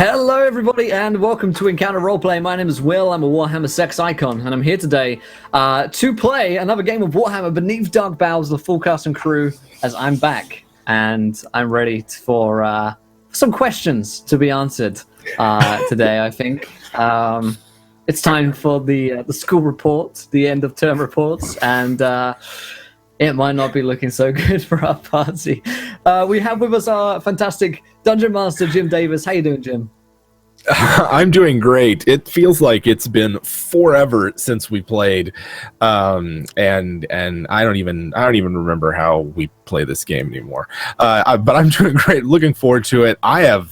Hello everybody and welcome to Encounter Roleplay. My name is Will, I'm a Warhammer sex icon, and I'm here today to play another game of Warhammer Beneath Dark Boughs, the full cast and crew, as I'm back and I'm ready for some questions to be answered today, I think. It's time for the school report, the end of term reports, and it might not be looking so good for our party. We have with us our fantastic Dungeon Master, Jim Davis. How you doing, Jim? I'm doing great. It feels like it's been forever since we played, and I don't even remember how we play this game anymore. But I'm doing great. Looking forward to it. I'm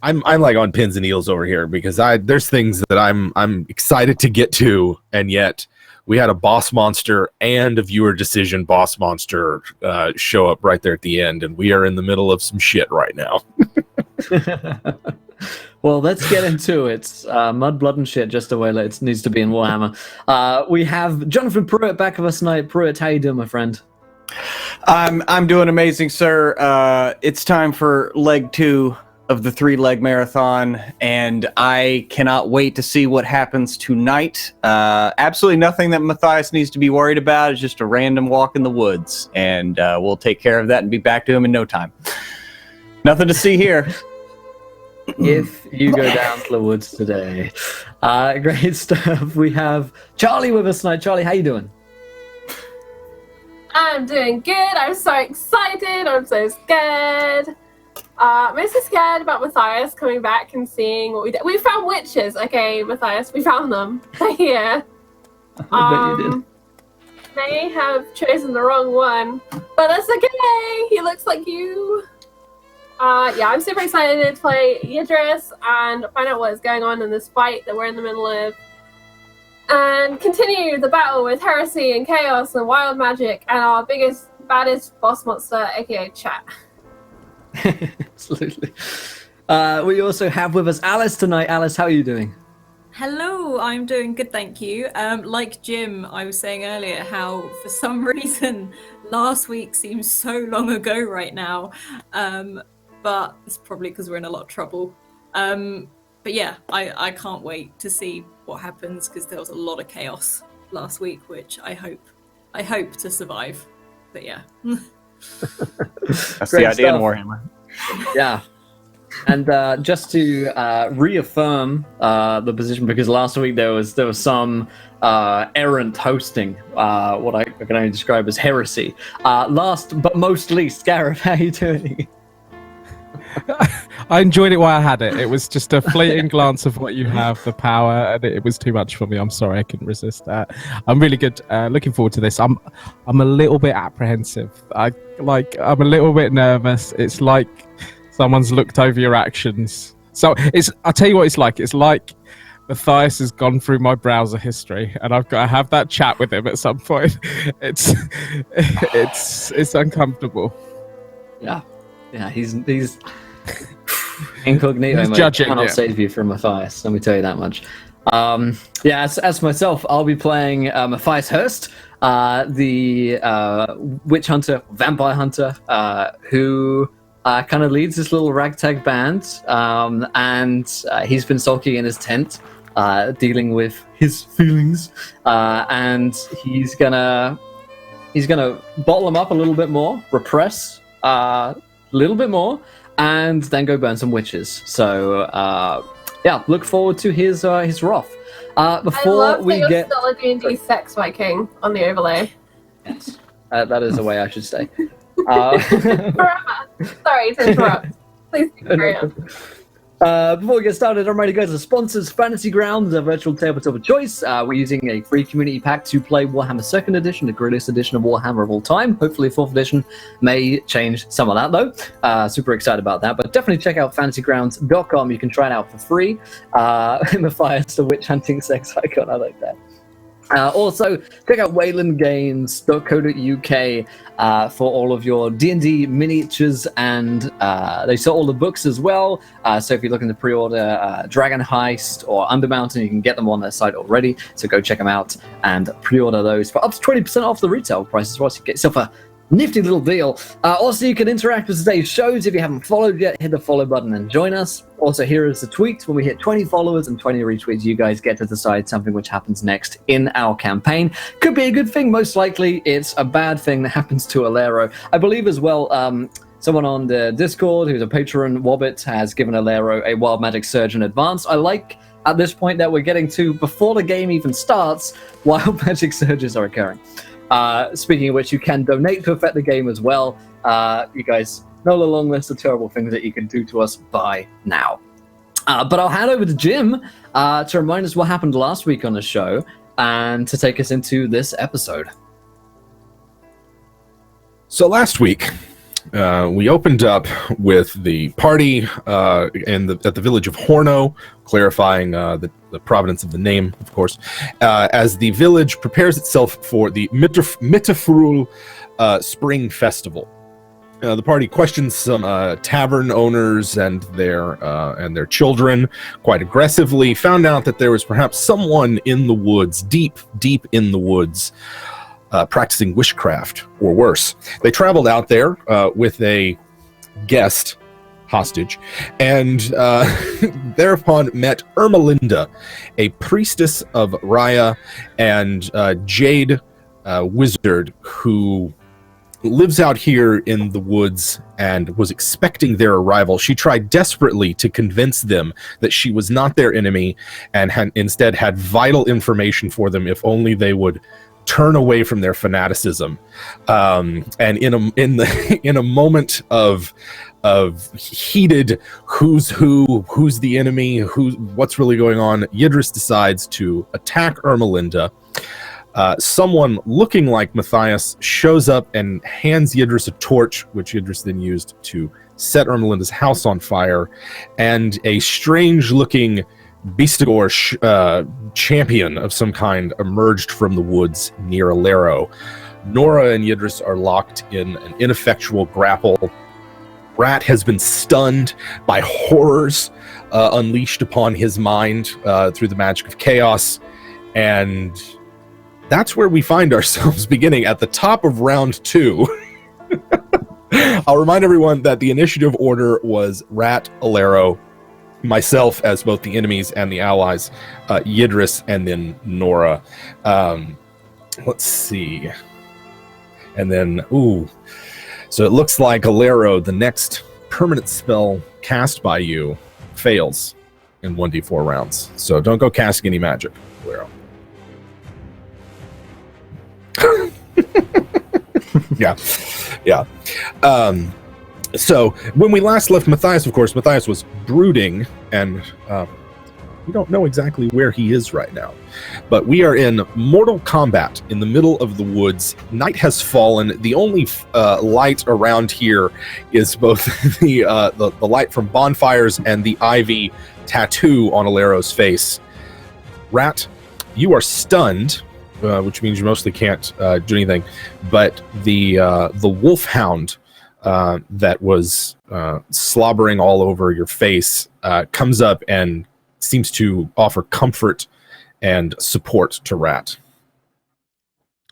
like on pins and needles over here because there's things that I'm excited to get to, and yet we had a boss monster and a viewer decision boss monster show up right there at the end, and we are in the middle of some shit right now. Well, let's get into it. Mud, blood, and shit, just the way it needs to be in Warhammer. We have Jonathan Pruitt back with us tonight. Pruitt, how you doing, my friend? I'm doing amazing, sir. It's time for leg 2 of the 3-leg marathon, and I cannot wait to see what happens tonight. Absolutely nothing that Matthias needs to be worried about. It's just a random walk in the woods, and we'll take care of that and be back to him in no time. Nothing to see here. If you go down to the woods today. Great stuff. We have Charlie with us tonight. Charlie, how you doing? I'm doing good. I'm so excited. I'm so scared. Mostly scared about Matthias coming back and seeing what we did. We found witches, okay, Matthias. We found them. They're here. I bet you did. May have chosen the wrong one, but that's okay. He looks like you. Yeah, I'm super excited to play Yidris and find out what is going on in this fight that we're in the middle of, and continue the battle with heresy and chaos and wild magic and our biggest, baddest boss monster, aka Chat. Absolutely. We also have with us Alice tonight. Alice, how are you doing? Hello, I'm doing good, thank you. Like Jim, I was saying earlier how for some reason last week seems so long ago right now, but it's probably because we're in a lot of trouble. But yeah, I can't wait to see what happens because there was a lot of chaos last week, which I hope to survive. But yeah. That's the idea in Warhammer. Yeah. And just to reaffirm the position, because last week there was some errant hosting, what I can only describe as heresy. Last but most least, Gareth, how are you doing? I enjoyed it while I had it. It was just a fleeting glance of what you have, the power, and it was too much for me. I'm sorry, I couldn't resist that. I'm really good. Looking forward to this. I'm a little bit apprehensive. I'm a little bit nervous. It's like someone's looked over your actions. So I'll tell you what it's like. It's like Matthias has gone through my browser history, and I've got to have that chat with him at some point. It's uncomfortable. Yeah, he's incognito. He's mode judging, cannot yeah. Save you from Matthias. Let me tell you that much. As myself, I'll be playing Matthias Hurst, the witch hunter, vampire hunter, who kind of leads this little ragtag band, and he's been sulking in his tent, dealing with his feelings, and he's gonna bottle them up a little bit more, repress a little bit more, and then go burn some witches. So look forward to his wrath. Before we get still a D&D sex Viking on the overlay. Yes, that is the way I should say. Forever. Sorry to interrupt. Please carry on. Before we get started, I'm ready to go to the sponsors. Fantasy Grounds, a virtual tabletop of choice. We're using a free community pack to play Warhammer 2nd Edition, the greatest edition of Warhammer of all time. Hopefully 4th Edition may change some of that, though. Super excited about that. But definitely check out fantasygrounds.com. You can try it out for free. Matthias, the witch hunting sex icon. I like that. Also, check out waylandgames.co.uk for all of your D&D miniatures, and they sell all the books as well. So if you're looking to pre-order Dragon Heist or Undermountain, you can get them on their site already. So go check them out and pre-order those for up to 20% off the retail price as well. So you get yourself a Nifty little deal. Also, you can interact with today's shows. If you haven't followed yet, hit the follow button and join us. Also, here is the tweet. When we hit 20 followers and 20 retweets, you guys get to decide something which happens next in our campaign. Could be a good thing. Most likely, it's a bad thing that happens to Alero. I believe as well, someone on the Discord who's a patron, Wobbit, has given Alero a Wild Magic Surge in advance. I like, at this point, that we're getting to, before the game even starts, Wild Magic Surges are occurring. Speaking of which, you can donate to affect the game as well. You guys know the long list of terrible things that you can do to us by now. But I'll hand over to Jim to remind us what happened last week on the show and to take us into this episode. So last week, we opened up with the party at the village of Horno, clarifying the provenance of the name, of course, as the village prepares itself for the Mittefrul Spring Festival. The party questions some tavern owners and their children quite aggressively, found out that there was perhaps someone in the woods, deep in the woods, practicing witchcraft, or worse. They traveled out there with a guest hostage, and thereupon met Ermelinda, a priestess of Raya and Jade wizard who lives out here in the woods and was expecting their arrival. She tried desperately to convince them that she was not their enemy and instead had vital information for them if only they would turn away from their fanaticism. And in a moment of heated who's the enemy, what's really going on, Yidris decides to attack Ermelinda. Someone looking like Matthias shows up and hands Yidris a torch, which Yidris then used to set Ermelinda's house on fire, and a strange-looking Beastigor champion of some kind emerged from the woods near Alero. Nora and Yidris are locked in an ineffectual grapple. Rat has been stunned by horrors unleashed upon his mind through the magic of chaos, and that's where we find ourselves beginning at the top of round 2. I'll remind everyone that the initiative order was Rat, Alero, myself as both the enemies and the allies, Yidris, and then Nora. Let's see. And then, so it looks like Alero, the next permanent spell cast by you, fails in 1d4 rounds. So don't go casting any magic, Alero. Yeah. So when we last left Matthias, of course, Matthias was brooding, and we don't know exactly where he is right now. But we are in mortal combat in the middle of the woods. Night has fallen. The only light around here is both the light from bonfires and the ivy tattoo on Alero's face. Rat, you are stunned, which means you mostly can't do anything. But the wolfhound that was slobbering all over your face comes up and seems to offer comfort and support to Rat.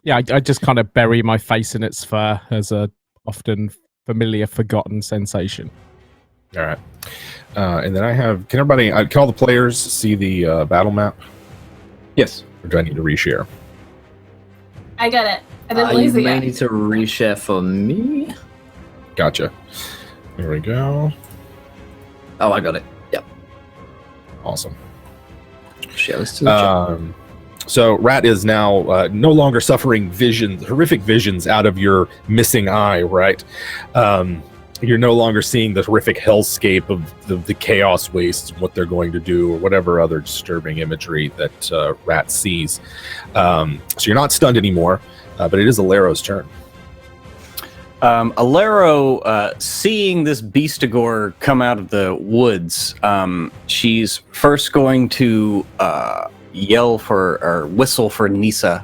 Yeah, I just kind of bury my face in its fur as a often familiar forgotten sensation. All right. And then can all the players see the battle map? Yes. Or do I need to reshare? I got it. I didn't You lose it may yet. need to reshare for me. Gotcha. There we go. Oh, I got it. Yep. Awesome. Share this to the chat. So Rat is now no longer suffering horrific visions out of your missing eye, right? You're no longer seeing the horrific hellscape of the chaos wastes and what they're going to do, or whatever other disturbing imagery that Rat sees. So you're not stunned anymore, but it is Alero's turn. Alero, seeing this Beastigor come out of the woods, she's first going to yell for or whistle for Nisa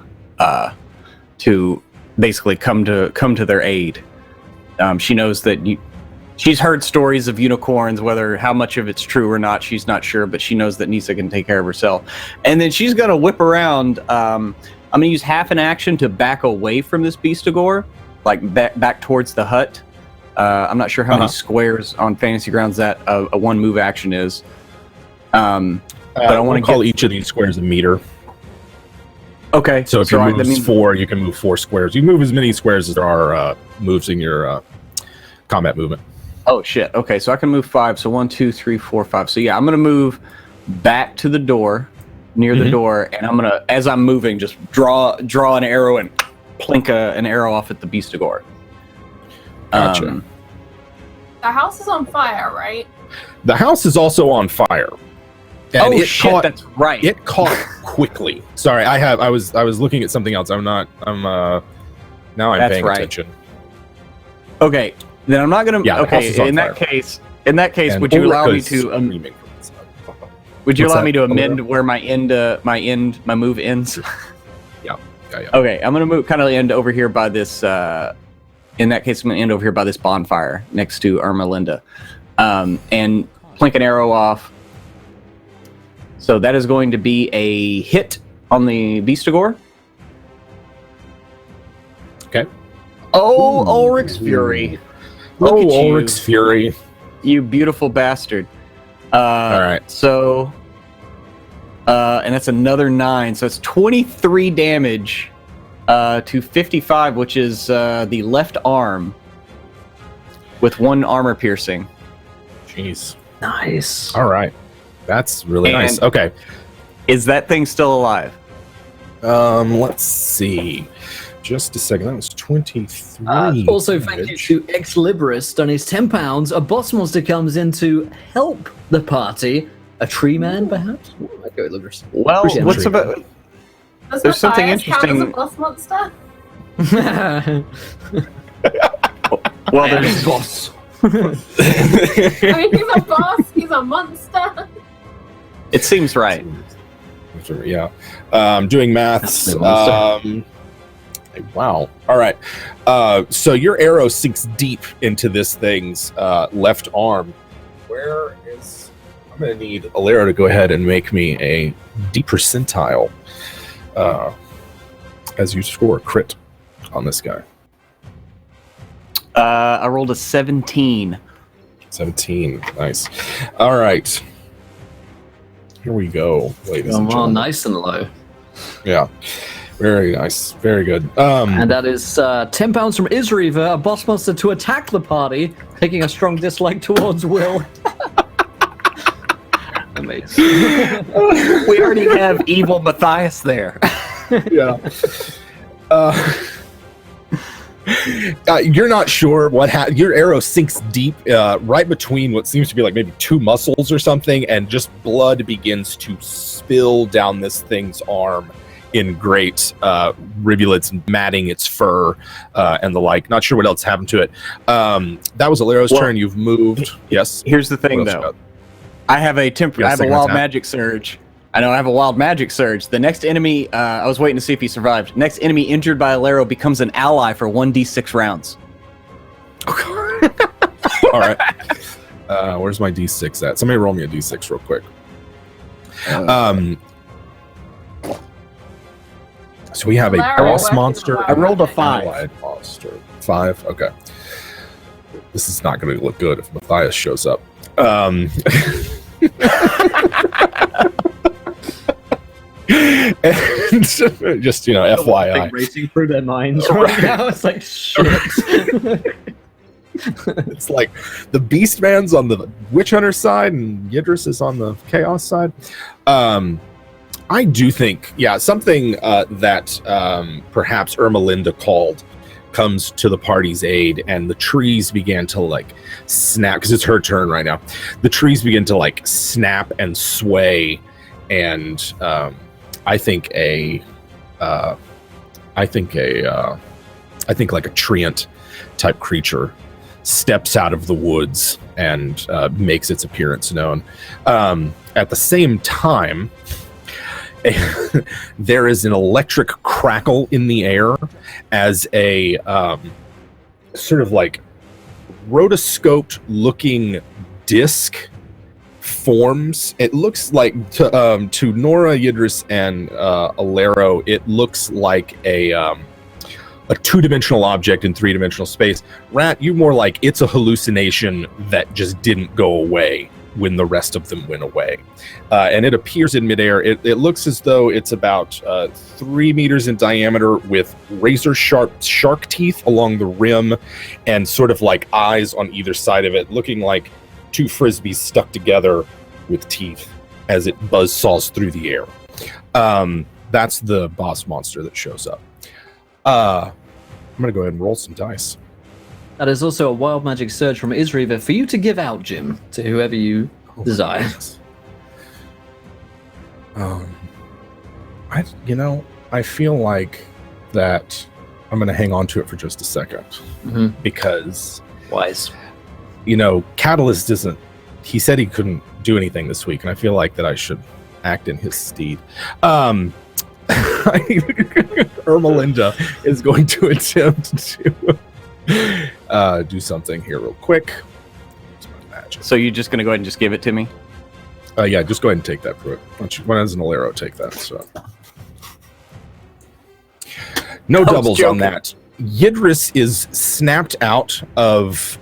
to basically come to their aid. She knows that she's heard stories of unicorns, whether how much of it's true or not, she's not sure, but she knows that Nisa can take care of herself. And then she's going to whip around. I'm going to use half an action to back away from this Beastigor, like back towards the hut. I'm not sure how many squares on Fantasy Grounds that a one move action is. But I want to call each of these squares a meter. Okay. So if you move 4, you can move 4 squares. You move as many squares as there are moves in your combat movement. Oh shit. Okay, so I can move 5. So 1, 2, 3, 4, 5. So yeah, I'm gonna move back to the door, near the door, and I'm gonna, as I'm moving, just draw an arrow and plink an arrow off at the Beastagore. Gotcha. The house is on fire, right? The house is also on fire. And shit, that's right. It caught quickly. Sorry, I was looking at something else. Now I'm paying attention. Okay, then I'm not gonna. Yeah, okay, in that case, would you allow me to? Would you allow me to amend where my move ends? Yeah. Okay, I'm gonna kind of end over here by this. In that case, I'm gonna end over here by this bonfire next to Ermelinda, and plink an arrow off. So that is going to be a hit on the Beastagore. Okay. Oh, Ulrich's Fury. Look at you. Ulrich's Fury. You beautiful bastard. All right. So, and that's another 9. So it's 23 damage to 55, which is the left arm with 1 armor piercing. Jeez. Nice. All right. That's really nice. Okay. Is that thing still alive? Let's see. Just a second. That was 23. Also, thank you to Ex Liberis, donates £10. A boss monster comes in to help the party. A tree man, perhaps? Ooh, I'd go with Liberis. Well, what's about... Does There's something Matthias count interesting- as a boss monster? Well, there's boss. I mean, he's a boss. He's a monster. It seems right. Yeah. Doing maths. Wow. All right. So your arrow sinks deep into this thing's left arm. Where is... I'm going to need Alero to go ahead and make me a D percentile as you score a crit on this guy. I rolled a 17. 17. Nice. All right. Here we go, ladies and Well, gentlemen. nice and low. Yeah. Very nice. Very good. And that is £10 from Isriva, a boss monster to attack the party, taking a strong dislike towards Will. Amazing. We already have evil Matthias there. Yeah. You're not sure what happened. Your arrow sinks deep right between what seems to be like maybe 2 muscles or something, and just blood begins to spill down this thing's arm in great rivulets, matting its fur and the like. Not sure what else happened to it. That was Alero's turn. You've moved. Yes. Here's the thing, though. I have a wild magic surge. I know I have a wild magic surge. The next enemy, I was waiting to see if he survived. Next enemy injured by Alero becomes an ally for 1d6 rounds. All right. Where's my d6 at? Somebody roll me a d6 real quick. So we have a boss monster. I rolled a 5. Allied monster. 5. Okay. This is not going to look good if Matthias shows up. And just FYI, Racing through their minds right now. It's like shit. It's like the Beast Man's on the Witch Hunter side and Yidris is on the Chaos side. I do think, something that perhaps Ermelinda called comes to the party's aid, and the trees began to like snap, because it's her turn right now. The trees begin to like snap and sway, and I think like a treant type creature steps out of the woods and makes its appearance known. At the same time, there is an electric crackle in the air as a sort of like rotoscoped looking disc forms. It looks like to Nora, Yidris, and Alero, it looks like a a two-dimensional object in three-dimensional space. Rat, you more like it's a hallucination that just didn't go away when the rest of them went away. And it appears in midair. It looks as though it's about 3 meters in diameter with razor-sharp shark teeth along the rim and sort of like eyes on either side of it, looking like two frisbees stuck together with teeth as it buzzsaws through the air. That's the boss monster that shows up. I'm going to go ahead and roll some dice. That is also a wild magic surge from Isriva for you to give out, Jim, to whoever you desire. I feel like that I'm going to hang on to it for just a second because Wise. Catalyst isn't. He said he couldn't do anything this week, and I feel like that I should act in his stead. Ermelinda is going to attempt to do something here real quick. So you're just going to go ahead and just give it to me? Yeah, just go ahead and take that for it. Why doesn't Alero take that? So no doubles on that. Yidris is snapped out of.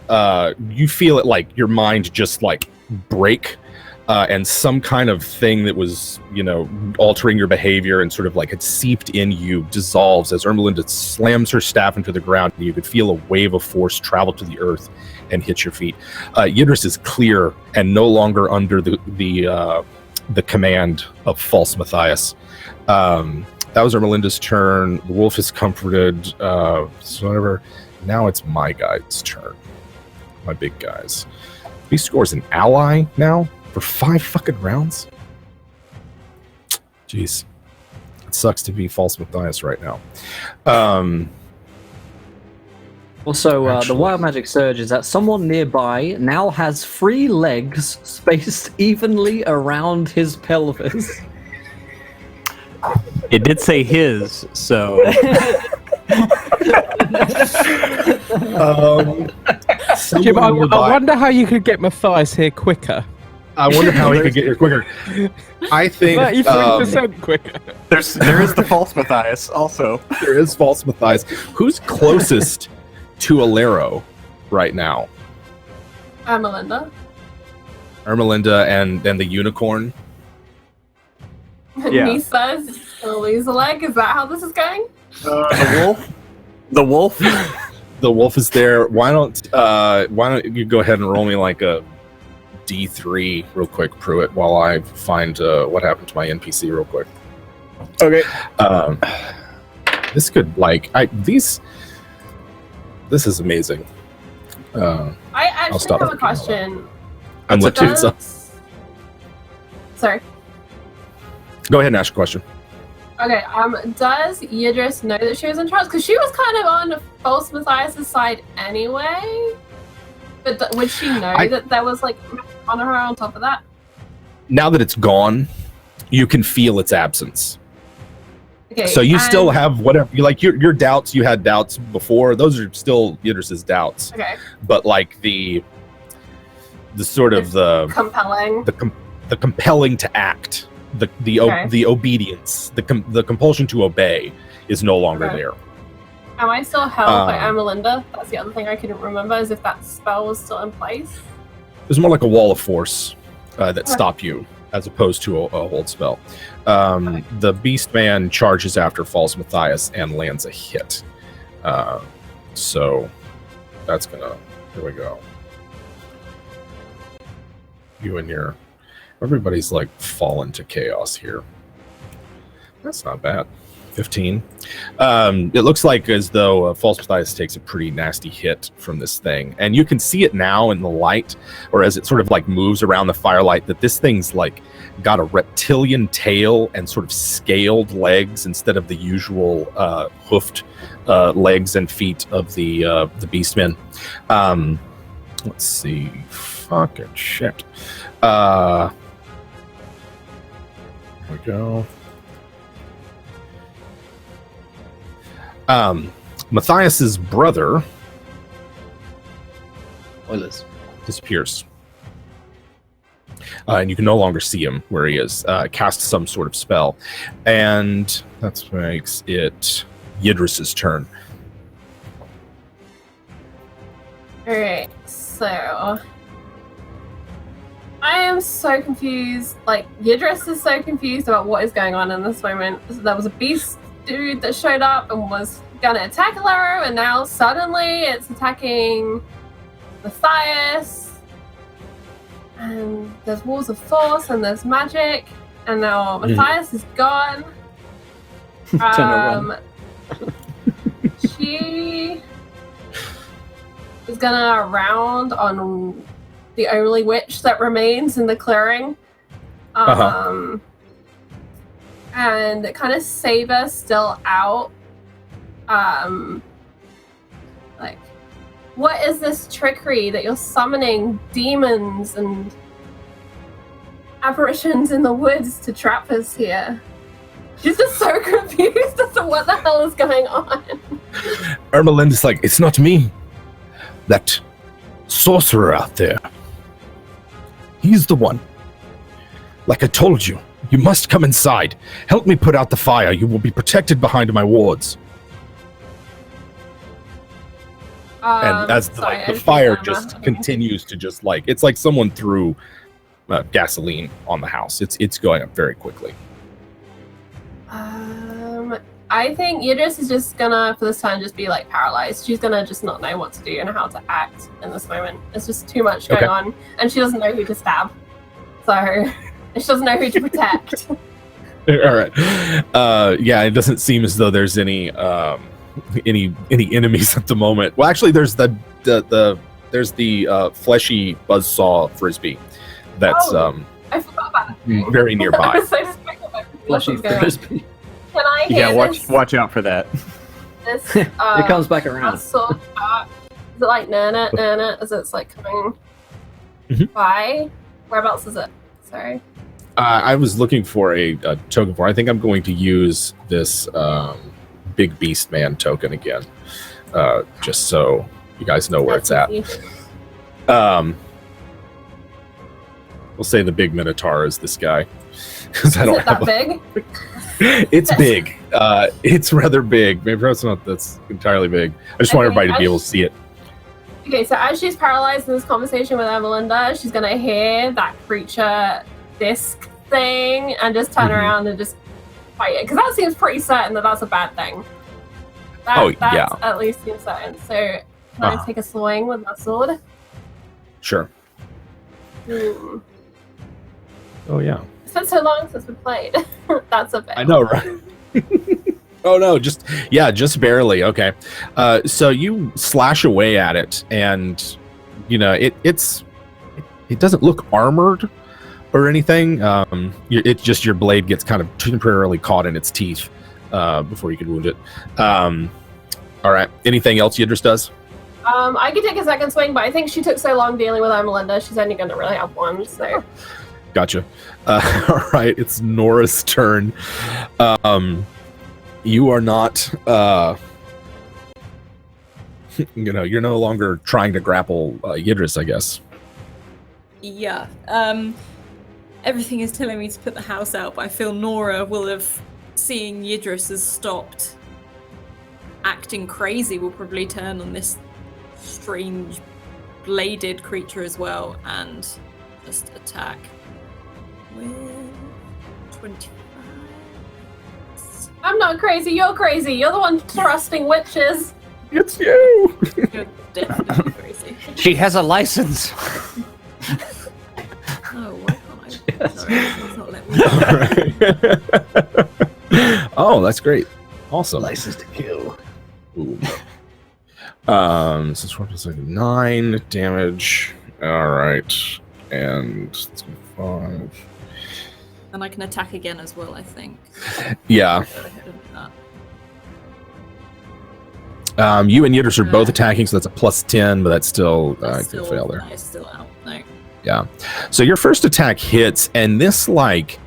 You feel it like your mind just like break. And some kind of thing that was, altering your behavior and sort of like had seeped in you dissolves as Ermelinda slams her staff into the ground, and you could feel a wave of force travel to the earth and hit your feet. Yidris is clear and no longer under the command of False Matthias. That was Ermelinda's turn. The wolf is comforted. So whatever. Now it's my guy's turn. My big guys. He scores an ally now. For 5 fucking rounds? Jeez. It sucks to be False Matthias right now. Also, the wild magic surge is that someone nearby now has 3 legs spaced evenly around his pelvis. It did say his, so... Jim, I wonder how you could get Matthias here quicker. I wonder how he could get here quicker. I think 33% quicker. There is the False Matthias also. There is False Matthias. Who's closest to Alero right now? Ermelinda. Ermelinda and the unicorn. Yeah. Nisa's gonna lose a leg. Is that how this is going? The wolf. The wolf. The wolf is there. Why don't you go ahead and roll me like a D3 real quick, Pruitt, while I find what happened to my NPC real quick. Okay. This could this is amazing. I actually have a question. I'm looking up. Sorry. Go ahead and ask a question. Okay, does Yidris know that she was in charge? Because she was kind of on False Matthias' side anyway. But would she know that there was like on her on top of that? Now that it's gone, you can feel its absence. Okay, so you still have whatever you like. Your doubts. You had doubts before. Those are still Yidris's doubts. Okay. But like the sort of the compelling, the compelling to act, the obedience, the compulsion to obey is no longer there. Am I still held by Ermelinda? That's the other thing I couldn't remember, is if that spell was still in place. It was more like a wall of force that stopped you, as opposed to a hold spell. The Beast Man charges after False Matthias and lands a hit. So that's gonna... Here we go. You and your... Everybody's like fallen to chaos here. That's not bad. 15. It looks like as though False Matthias takes a pretty nasty hit from this thing. And you can see it now in the light, or as it sort of like moves around the firelight, that this thing's like got a reptilian tail and sort of scaled legs instead of the usual hoofed legs and feet of the beastmen. Let's see. Fucking shit. There we go. Matthias's brother disappears. And you can no longer see him where he is. Cast some sort of spell. And that makes it Yidris's turn. Alright, so I am so confused. Like, Yidris is so confused about what is going on in this moment. There was a beast dude that showed up and was gonna attack Alaro, and now suddenly it's attacking Matthias. And there's walls of force and there's magic, and now Matthias is gone. She is gonna round on the only witch that remains in the clearing. And kind of Saber still out. Like, what is this trickery that you're summoning demons and apparitions in the woods to trap us here? She's just so confused as to what the hell is going on. Ermelinda's like, it's not me. That sorcerer out there. He's the one. Like I told you, you must come inside. Help me put out the fire. You will be protected behind my wards. And as the fire just continues to just like, it's like someone threw gasoline on the house. It's going up very quickly. I think Yidris is just gonna, for this time, just be like paralyzed. She's gonna just not know what to do and how to act in this moment. There's just too much going on, and she doesn't know who to stab. So she doesn't know who to protect. All right. Yeah, it doesn't seem as though there's any enemies at the moment. Well, actually, there's the fleshy buzzsaw frisbee. That's I forgot about that. Very nearby. Fleshy frisbee. Can I hear this? Watch out for that. This, It comes back around. sword shot? Is it like nana as it's like coming by? Whereabouts is it? Sorry. I was looking for a token for. I think I'm going to use this big beast man token again, just so you guys know where it's at. We'll say the big minotaur is this guy, because I don't have that big. It's big. It's rather big. Maybe that's not that's entirely big. I just want everybody to be able to see it. Okay, so as she's paralyzed in this conversation with Ermelinda, she's gonna hear that creature disc thing and just turn around and just fight it, because that seems pretty certain that that's a bad thing. That's at least seems certain. So can I take a swing with my sword? Sure. Oh yeah. It's been so long since we played. That's a bit. I know, right? Oh no, just barely. Okay. So you slash away at it, and you know it doesn't look armored or anything. It's just your blade gets kind of temporarily caught in its teeth before you can wound it. All right. Anything else Yidris does? I could take a second swing, but I think she took so long dealing with Ermelinda, she's only going to really have one. So. Gotcha. All right, it's Nora's turn. You are not, you're no longer trying to grapple Yidris, I guess. Yeah. Everything is telling me to put the house out, but I feel Nora will have, seeing Yidris has stopped acting crazy, will probably turn on this strange bladed creature as well and just attack. With 25. I'm not crazy, you're crazy. You're the one trusting witches. It's you. You're definitely crazy. She has a license. Oh, why can't I? Sorry, it's not let me. Oh, that's great. Awesome. License to kill. Ooh. Since we're just like 9 damage. All right. And let's go 5. And I can attack again as well, I think. Yeah. Go ahead and do that. You and Yidris are both attacking, so that's a +10, but that's still could fail there. It's still out. No. Yeah. So your first attack hits, and this like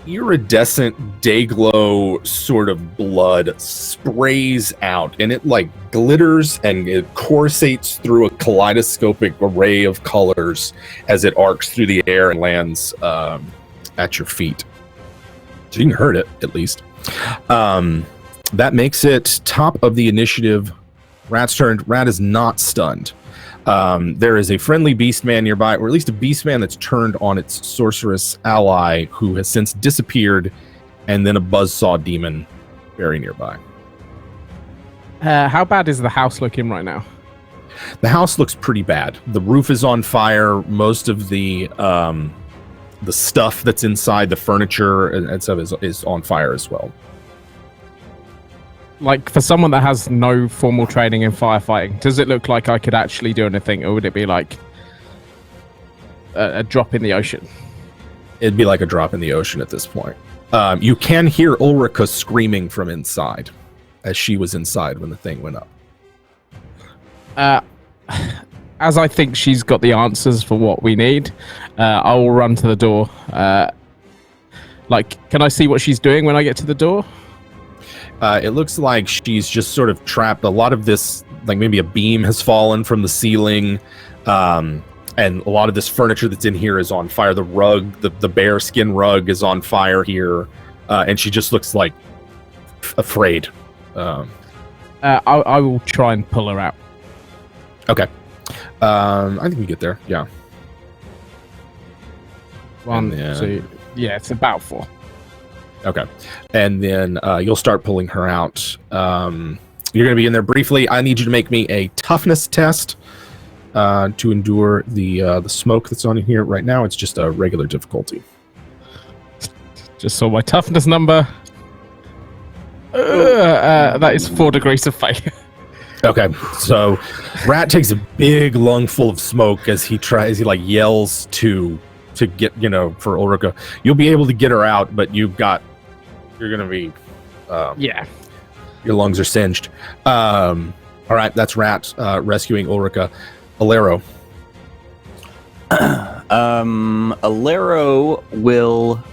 iridescent dayglow sort of blood sprays out, and it like glitters and it coruscates through a kaleidoscopic array of colors as it arcs through the air and lands at your feet. So you can hurt it at least. That makes it top of the initiative. Rat's turn. Rat is not stunned. There is a friendly beast man nearby, or at least a beast man that's turned on its sorceress ally who has since disappeared, and then a buzzsaw demon very nearby. How bad is the house looking right now? The house looks pretty bad. The roof is on fire. Most of the stuff that's inside, the furniture and stuff, is on fire as well. Like, for someone that has no formal training in firefighting, does it look like I could actually do anything, or would it be like a drop in the ocean? It'd be like a drop in the ocean at this point. You can hear Ulrika screaming from inside, as she was inside when the thing went up. As I think she's got the answers for what we need, I will run to the door. Can I see what she's doing when I get to the door? It looks like she's just sort of trapped. A lot of this, like maybe a beam has fallen from the ceiling, and a lot of this furniture that's in here is on fire. The rug, the bear skin rug is on fire here, and she just looks like afraid. I will try and pull her out. Okay. I think we get there. Yeah. 1, 2. Yeah, it's about 4. Okay. And then you'll start pulling her out. You're going to be in there briefly. I need you to make me a toughness test to endure the smoke that's on here right now. It's just a regular difficulty. Just saw my toughness number. That is 4 degrees of failure. Okay, so Rat takes a big lungful of smoke as he yells to get, for Ulrika. You'll be able to get her out, but you're gonna be your lungs are singed. All right, that's Rat rescuing Ulrika. Alero. Alero will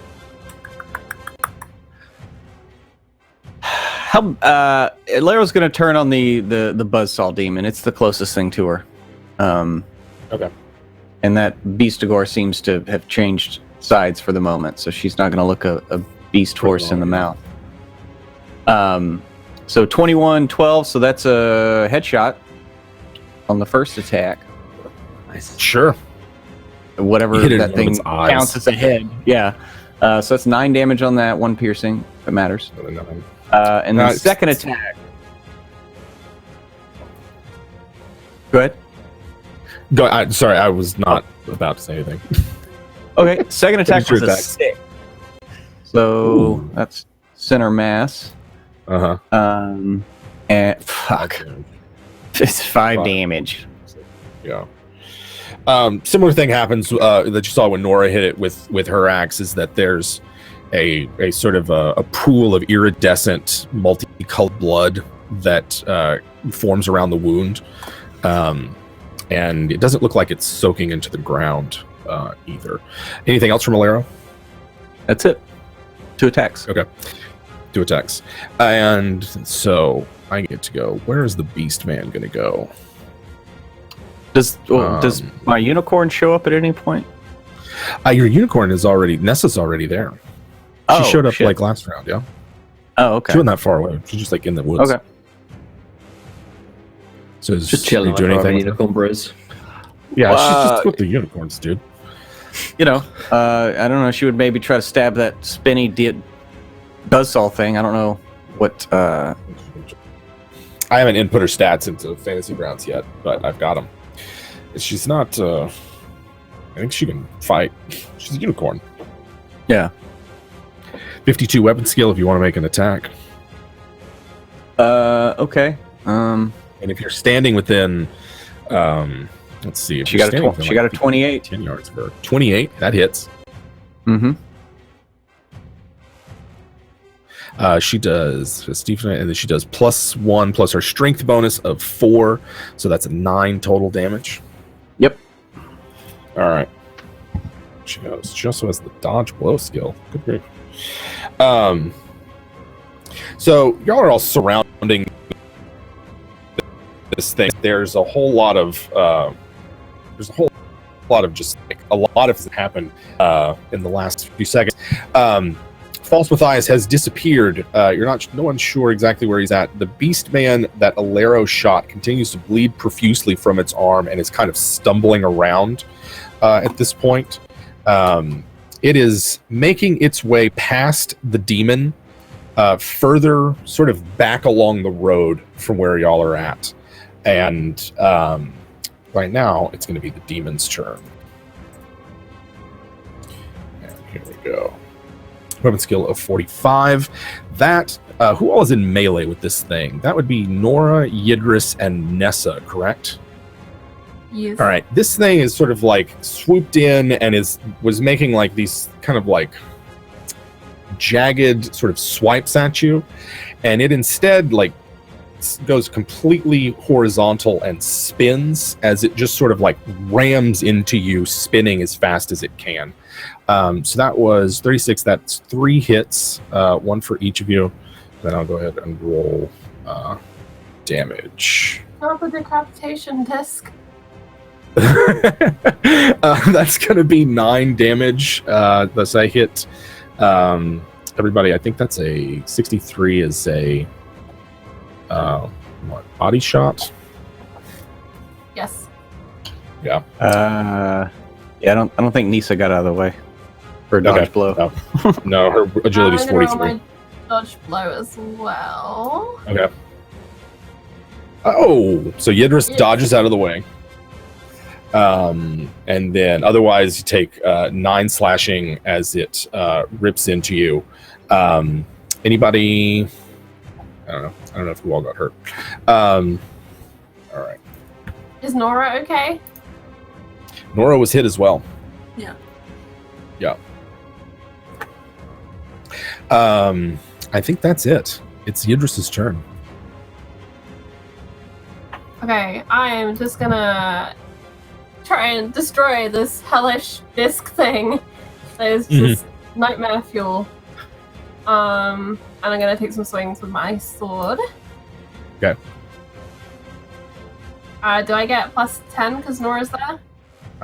Alero's going to turn on the buzzsaw demon. It's the closest thing to her. Okay. And that Beastigore seems to have changed sides for the moment, so she's not going to look a beast horse in the mouth. So 21, 12, so that's a headshot on the first attack. Nice. Sure. Whatever that thing counts as a head. Yeah. So that's 9 damage on that, 1 piercing, if it matters. And the second attack. Go ahead. Sorry, I was not about to say anything. Okay, second attack was a 6. So that's center mass. And fuck. It's 5 damage. Yeah. Similar thing happens that you saw when Nora hit it with her axe, is that there's a sort of a pool of iridescent multicolored blood that forms around the wound, and it doesn't look like it's soaking into the ground either. Anything else from Alero? That's it. 2 attacks. Okay, 2 attacks. And so I get to go. Where is the beast man going to go? Does my unicorn show up at any point? Your unicorn is already... Nessa's already there. She showed up like last round, yeah? Oh, okay. She wasn't that far away. She's just like in the woods. Okay. So Just chilling do like anything? unicorn bros. Yeah, she's just with the unicorns, dude. I don't know. She would maybe try to stab that spinny buzzsaw thing. I don't know what... I haven't input her stats into Fantasy Grounds yet, but I've got them. She's not... I think she can fight. She's a unicorn. Yeah. 52 weapon skill if you want to make an attack. Okay. And if you're standing within... let's see. If she got a 28. 10 yards of her. 28, that hits. Mm-hmm. She does Stephen, and then she does +1 plus her strength bonus of 4, so that's a 9 total damage. Yep. All right. She also has the dodge blow skill. Good grief. So y'all are all surrounding this thing. There's a whole lot of just like a lot of happened in the last few seconds. False Matthias has disappeared. No one's sure exactly where he's at. The beast man that Alero shot continues to bleed profusely from its arm and is kind of stumbling around at this point. It is making its way past the demon, further sort of back along the road from where y'all are at. And right now, it's going to be the demon's turn. And here we go. Weapon skill of 45. That, who all is in melee with this thing? That would be Nora, Yidris, and Nessa, correct? Yes. All right. This thing is sort of like swooped in and was making like these kind of like jagged sort of swipes at you, and it instead like goes completely horizontal and spins as it just sort of like rams into you, spinning as fast as it can. So that was 36. That's 3 hits, 1 for each of you. Then I'll go ahead and roll damage. Not the decapitation disc. That's going to be 9 damage. Thus I hit everybody. I think that's a 63 is a body shot. Yes. Yeah. Yeah, I don't think Nisa got out of the way for a dodge blow. No, her agility is I'm gonna roll 43. my dodge blow as well. Okay. Oh, so Yidris dodges out of the way. And then otherwise you take 9 slashing as it rips into you. Anybody? I don't know if who all got hurt. All right. Is Nora okay? Nora was hit as well. Yeah. Yeah. I think that's it. It's Yidris's turn. Okay, I am just gonna try and destroy this hellish disc thing. That is just nightmare fuel. And I'm gonna take some swings with my sword. Okay. Do I get plus 10 because Nora's there?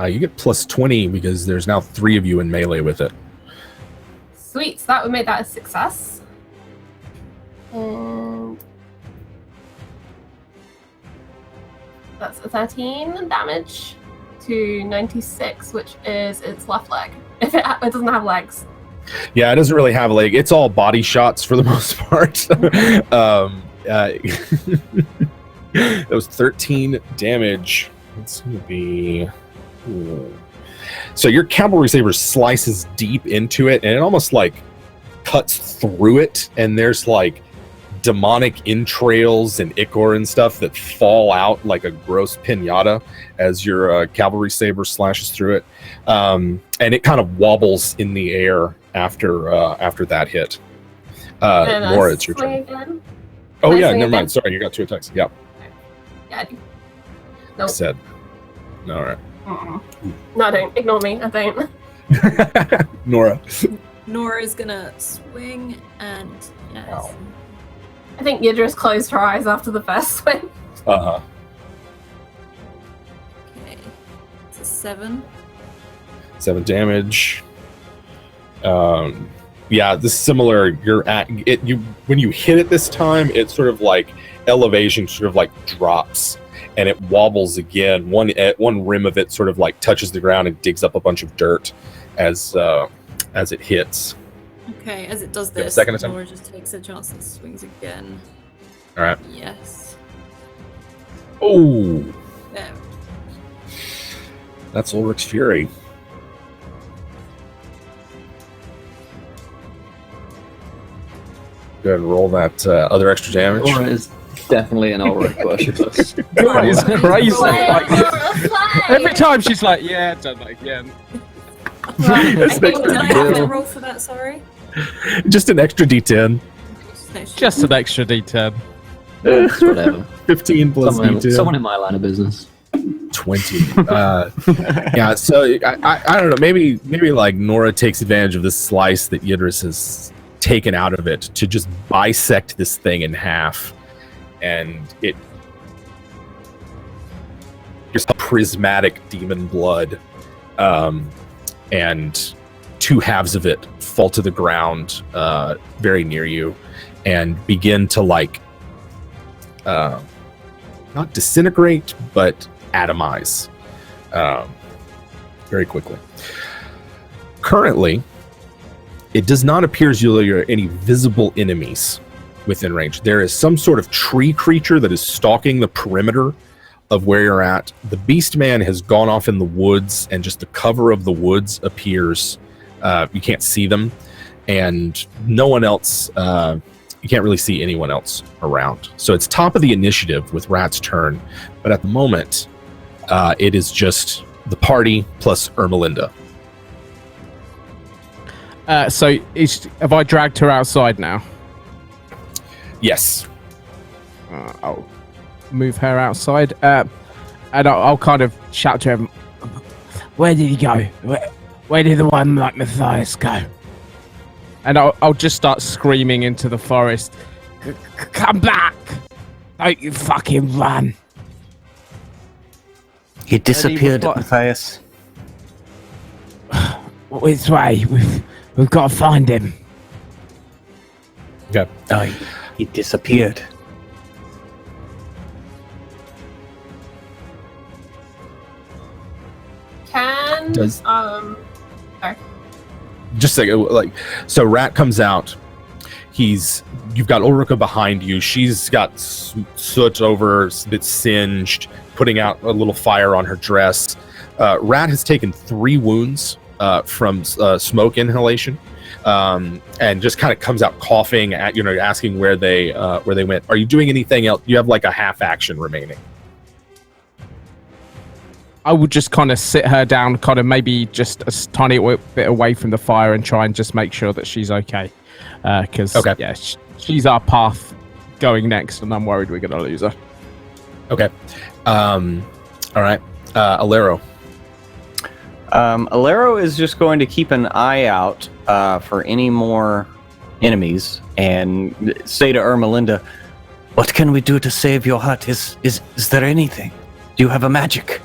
You get plus 20 because there's now 3 of you in melee with it. Sweet, so that would make that a success. And that's a 13 damage to 96, which is its left leg. If it doesn't have legs. Yeah, it doesn't really have a leg. It's all body shots for the most part. That was 13 damage. It's going to be... So your cavalry saber slices deep into it, and it almost like cuts through it, and there's like demonic entrails and ichor and stuff that fall out like a gross pinata as your cavalry saber slashes through it, and it kind of wobbles in the air after that hit. Nora, it's your turn. Again? Oh Can I yeah, swing never again? mind. Sorry, you got 2 attacks. Yeah, Yeah, I do. I Nope. said. No, all right. No, I don't. Ignore me. I don't. Nora. Nora's gonna swing and yes. Ow. I think Yidris closed her eyes after the first swing. Uh-huh. Okay. It's a 7. 7 damage. Yeah, this is similar. You're at it. When you hit it this time, it sort of like elevation sort of like drops, and it wobbles again. One rim of it sort of like touches the ground and digs up a bunch of dirt as it hits. Okay, as it does Yeah, this, second attempt. Nora just takes a chance and swings again. All right. Yes. Oh, There. that's Ulrich's Fury. Go ahead and roll that other extra damage. Nora is definitely an Ulrich worshipper. That is crazy. Slay, Like, Nora, slay! every time she's like, yeah, done that again. Right, It's I think next Did I have to Bill. roll for that? Sorry. Just an extra D10. Just an extra D10. It's whatever. 15 plus D10. Someone in my line of business. 20. Yeah, so I don't know. Maybe like Nora takes advantage of this slice that Yidris has taken out of it to just bisect this thing in half, and it just prismatic demon blood, and two halves of it fall to the ground very near you and begin to like not disintegrate but atomize very quickly. Currently, it does not appear as though there are any visible enemies within range. There is some sort of tree creature that is stalking the perimeter of where you're at. The beast man has gone off in the woods, and just the cover of the woods appears. You can't see them, and no one else. You can't really see anyone else around. So it's top of the initiative with Rat's turn, but at the moment, it is just the party plus Ermelinda. So have I dragged her outside now? Yes. I'll move her outside, and I'll kind of shout to him. Where did he go? Where did the one like Matthias go? And I'll just start screaming into the forest. Come back! Don't you fucking run! He disappeared, Matthias. Which way? We've got to find him. Okay. Oh, he disappeared. Sorry. Just like so Rat comes out. You've got Ulrika behind you. She's got soot over, a bit singed, putting out a little fire on her dress. Rat has taken 3 wounds from smoke inhalation, and just kind of comes out coughing at asking where they went. Are you doing anything else? You have like a half action remaining. I would just kind of sit her down, kind of maybe just a tiny bit away from the fire, and try and just make sure that she's okay. Because yeah, she's our path going next, and I'm worried we're going to lose her. Okay. All right. Alero. Alero is just going to keep an eye out for any more enemies and say to Ermelinda, "What can we do to save your hut? Is there anything? Do you have a magic?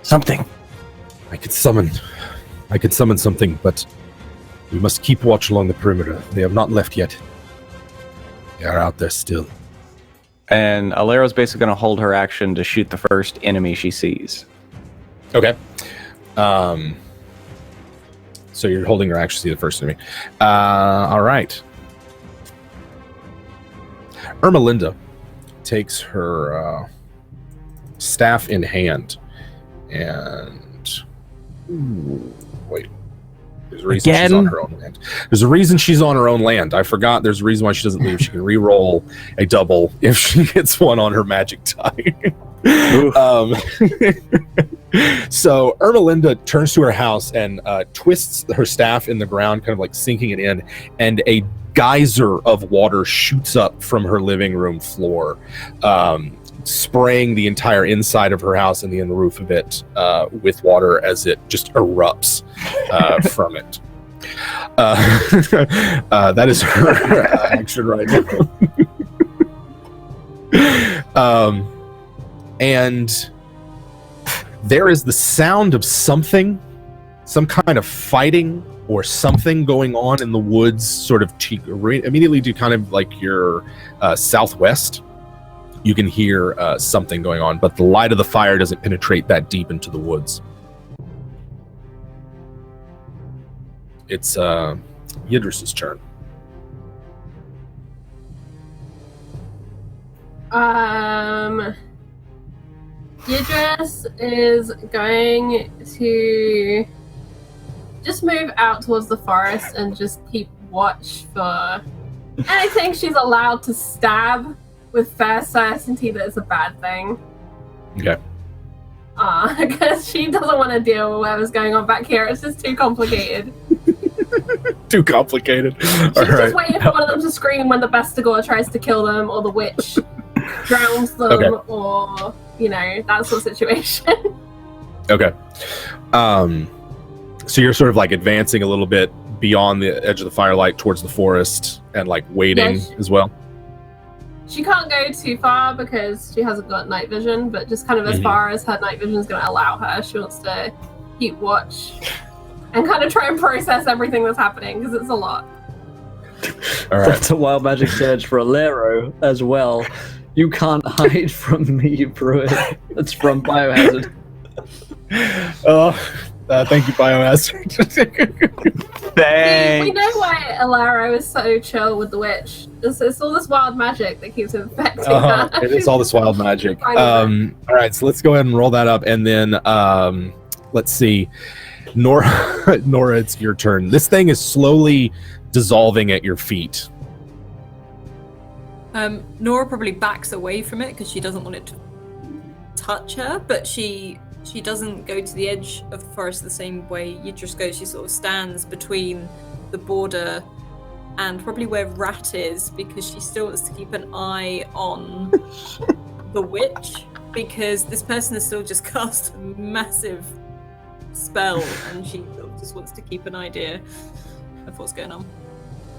Something?" I could summon something, but we must keep watch along the perimeter. They have not left yet. They are out there still. And Alero's basically going to hold her action to shoot the first enemy she sees. Okay. So you're holding your action to see the first enemy. All right. Ermelinda takes her staff in hand and wait. There's a reason she's on her own land. There's a reason she's on her own land. I forgot. There's a reason why she doesn't leave. She can re-roll a double if she gets one on her magic die. So Ermelinda turns to her house and twists her staff in the ground, kind of like sinking it in, and a geyser of water shoots up from her living room floor, spraying the entire inside of her house and the roof of it with water as it just erupts from it. That is her action right now. And there is the sound of some kind of fighting or something going on in the woods, sort of immediately to kind of like your southwest. You can hear something going on, but the light of the fire doesn't penetrate that deep into the woods. It's Yidris's turn. Yidris is going to just move out towards the forest and just keep watch for anything she's allowed to stab with fair certainty that it's a bad thing. Okay. Because she doesn't want to deal with whatever's going on back here. It's just too complicated. Too complicated. She's just waiting for one of them to scream when the Bestigor tries to kill them, or the witch drowns them, or, that sort of situation. Okay. So you're sort of like advancing a little bit beyond the edge of the firelight towards the forest and like waiting as well? She can't go too far because she hasn't got night vision, but just kind of as far as her night vision is going to allow her. She wants to keep watch. and kind of try and process everything that's happening because it's a lot. All right. That's a wild magic surge for Alero as well. You can't hide from me, Pruitt. That's from Biohazard. Thank you, Biohazard. We know why Alero is so chill with the witch. It's all this wild magic that keeps infecting her. It is all this wild magic. All right, so let's go ahead and roll that up, and then let's see, Nora. Nora, it's your turn. This thing is slowly dissolving at your feet. Nora probably backs away from it because she doesn't want it to touch her, but she doesn't go to the edge of the forest the same way Yidris goes. She sort of stands between the border and probably where Rat is, because she still wants to keep an eye on the witch, because this person has still just cast a massive spell and she just wants to keep an idea of what's going on.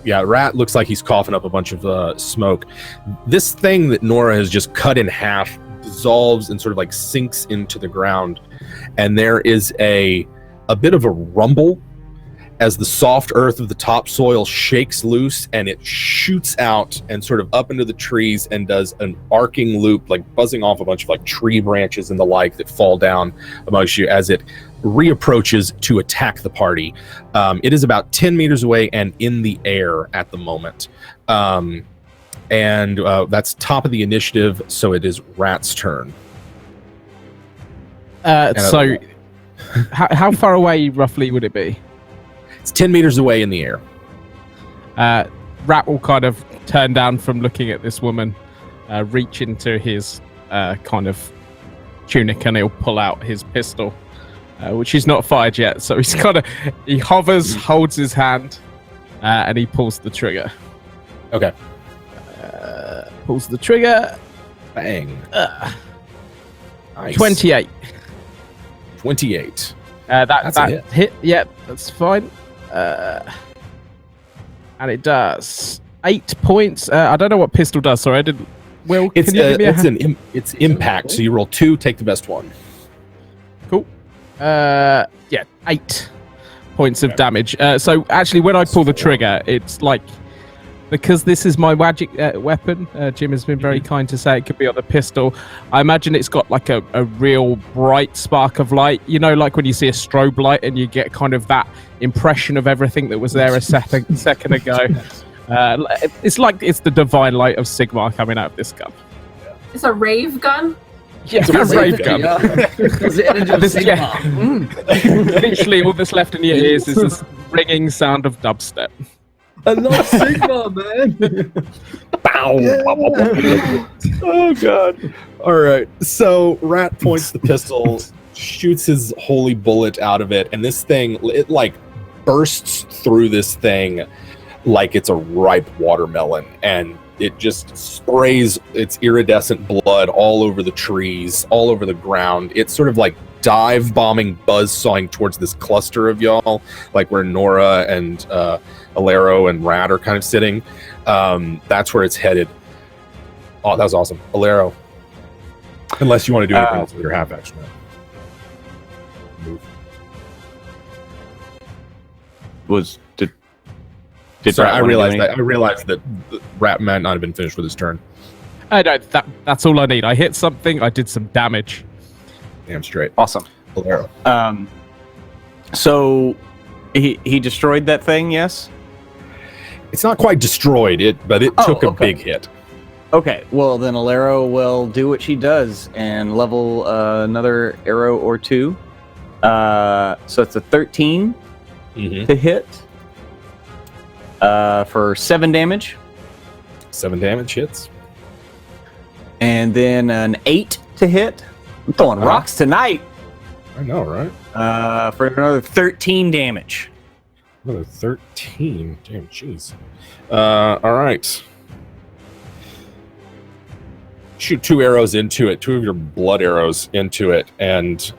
Yeah, Rat looks like he's coughing up a bunch of smoke. This thing that Nora has just cut in half dissolves and sort of like sinks into the ground, and there is a bit of a rumble as the soft earth of the topsoil shakes loose, and it shoots out and sort of up into the trees and does an arcing loop, like buzzing off a bunch of like tree branches and the like that fall down amongst you as it reapproaches to attack the party. It is about 10 meters away and in the air at the moment. And that's top of the initiative, so it is Rat's turn. So, how far away roughly would it be? It's 10 meters away in the air. Rat will kind of turn down from looking at this woman, reach into his kind of tunic, and he'll pull out his pistol, which he's not fired yet. So he hovers, holds his hand, and he pulls the trigger. Okay. Pulls the trigger. Bang. Nice. 28. 28. That's a hit. Yep, that's fine. And it does 8 points. I don't know what pistol does. Sorry, I didn't. Will, can you give me it's impact. So you roll 2, take the best one. Cool. 8 points of damage. So actually, when I pull the trigger, it's like, because this is my magic weapon, Jim has been very kind to say it could be on the pistol. I imagine it's got like a real bright spark of light. You know, like when you see a strobe light and you get kind of that impression of everything that was there a second ago. It's like it's the divine light of Sigmar coming out of this gun. It's a rave gun? Yeah, it's a rave gun. Literally, all that's left in your ears is this ringing sound of dubstep. I love Sigma, man. Bow. Yeah. Oh god. All right. So Rat points the pistol, shoots his holy bullet out of it, and this thing, it like bursts through this thing like it's a ripe watermelon, and it just sprays its iridescent blood all over the trees, all over the ground. It's sort of like dive bombing, buzzsawing towards this cluster of y'all, like where Nora and Alero and Rat are kind of sitting. That's where it's headed. Oh, that was awesome. Alero. Unless you want to do anything else with your half action. Move. Sorry, I realized that Rat might not have been finished with his turn. No, that's all I need. I hit something, I did some damage. Damn straight. Awesome. Alero. So he destroyed that thing, yes? It's not quite destroyed, but it took a big hit. Okay, well then Alero will do what she does and level another arrow or 2. So it's a 13 to hit for 7 damage. 7 damage hits. And then an 8 to hit. I'm throwing rocks tonight. I know, right? For another 13 damage. Another 13. Damn, jeez. All right. Shoot 2 arrows into it, 2 of your blood arrows into it, and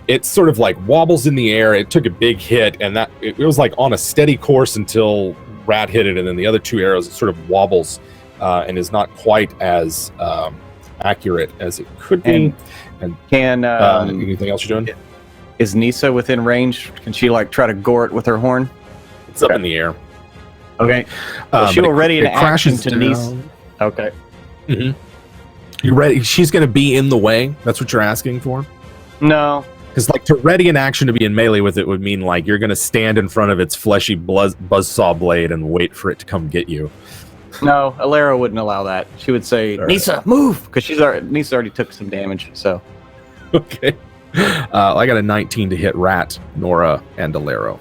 it sort of like wobbles in the air. It took a big hit, and that it was like on a steady course until Rat hit it, and then the other 2 arrows, it sort of wobbles and is not quite as accurate as it could be. And can anything else you're doing? Is Nisa within range? Can she like try to gore it with her horn? It's up in the air. Okay. Well, she will ready an action crashes to down. Nisa. Okay. You ready? She's going to be in the way. That's what you're asking for. No. Because like to ready an action to be in melee with it would mean like you're going to stand in front of its fleshy buzzsaw blade and wait for it to come get you. No, Alera wouldn't allow that. She would say, Right. Nisa, move! Because Nisa already took some damage, so. Okay. I got a 19 to hit Rat, Nora, and Alero.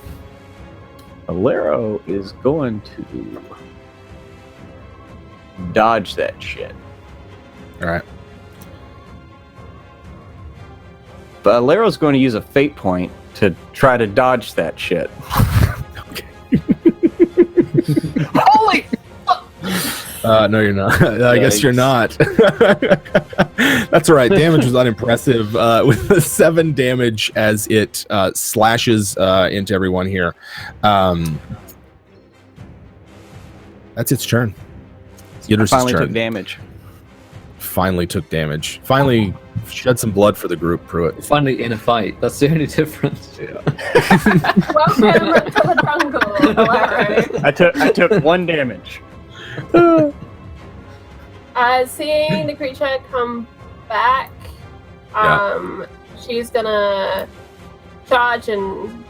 Alero is going to dodge that shit. All right. But Alero's going to use a fate point to try to dodge that shit. Okay. Holy! No, you're not. I guess you're not. That's all right. Damage was unimpressive. With the 7 damage as it slashes into everyone here. That's its turn. Yidris' Finally turn. took damage. Finally took damage. Finally shed some blood for the group, Pruitt. Finally in a fight. That's the only difference. Yeah. Welcome to the jungle. Alero. I took 1 damage. Seeing the creature come back, she's gonna charge and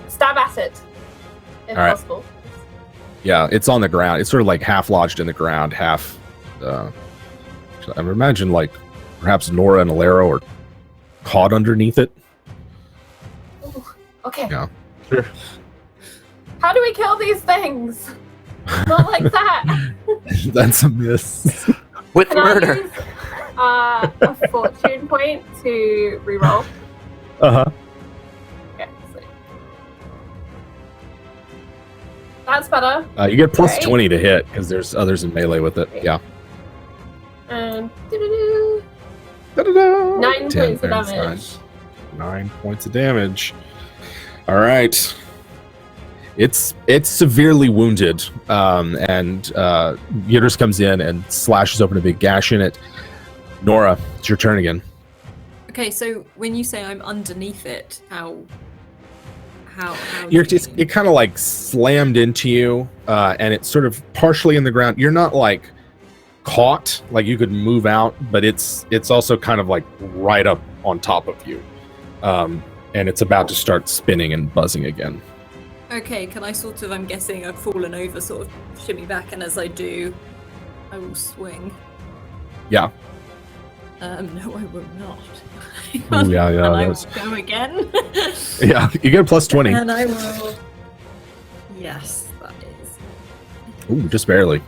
stab at it, if All right. possible. Yeah, it's on the ground. It's sort of like half lodged in the ground, half. I would imagine like perhaps Nora and Alero are caught underneath it. Ooh, okay. Yeah. Sure. How do we kill these things? Not like that. That's a miss. With Can murder. I use a fortune point to reroll? Uh-huh. Okay, so. That's better. You get plus Right. 20 to hit because there's others in melee with it. Yeah. And doo-doo-doo. Da-da-da. 9 10 points of points, damage. 9 points of damage. All right. It's severely wounded, and Yidris comes in and slashes open a big gash in it. Nora, it's your turn again. Okay, so when you say I'm underneath it, how You're do you just mean? it kind of like slammed into you, and it's sort of partially in the ground. You're not like caught, like you could move out, but it's also kind of like right up on top of you, and it's about to start spinning and buzzing again. Okay, can I sort of, I'm guessing I've fallen over, sort of shimmy back, and as I do, I will swing. Yeah. No, I will not. Ooh, yeah, And I will that's- go again. Yeah, you get a plus 20. And I will. Yes, that is. Ooh, just barely.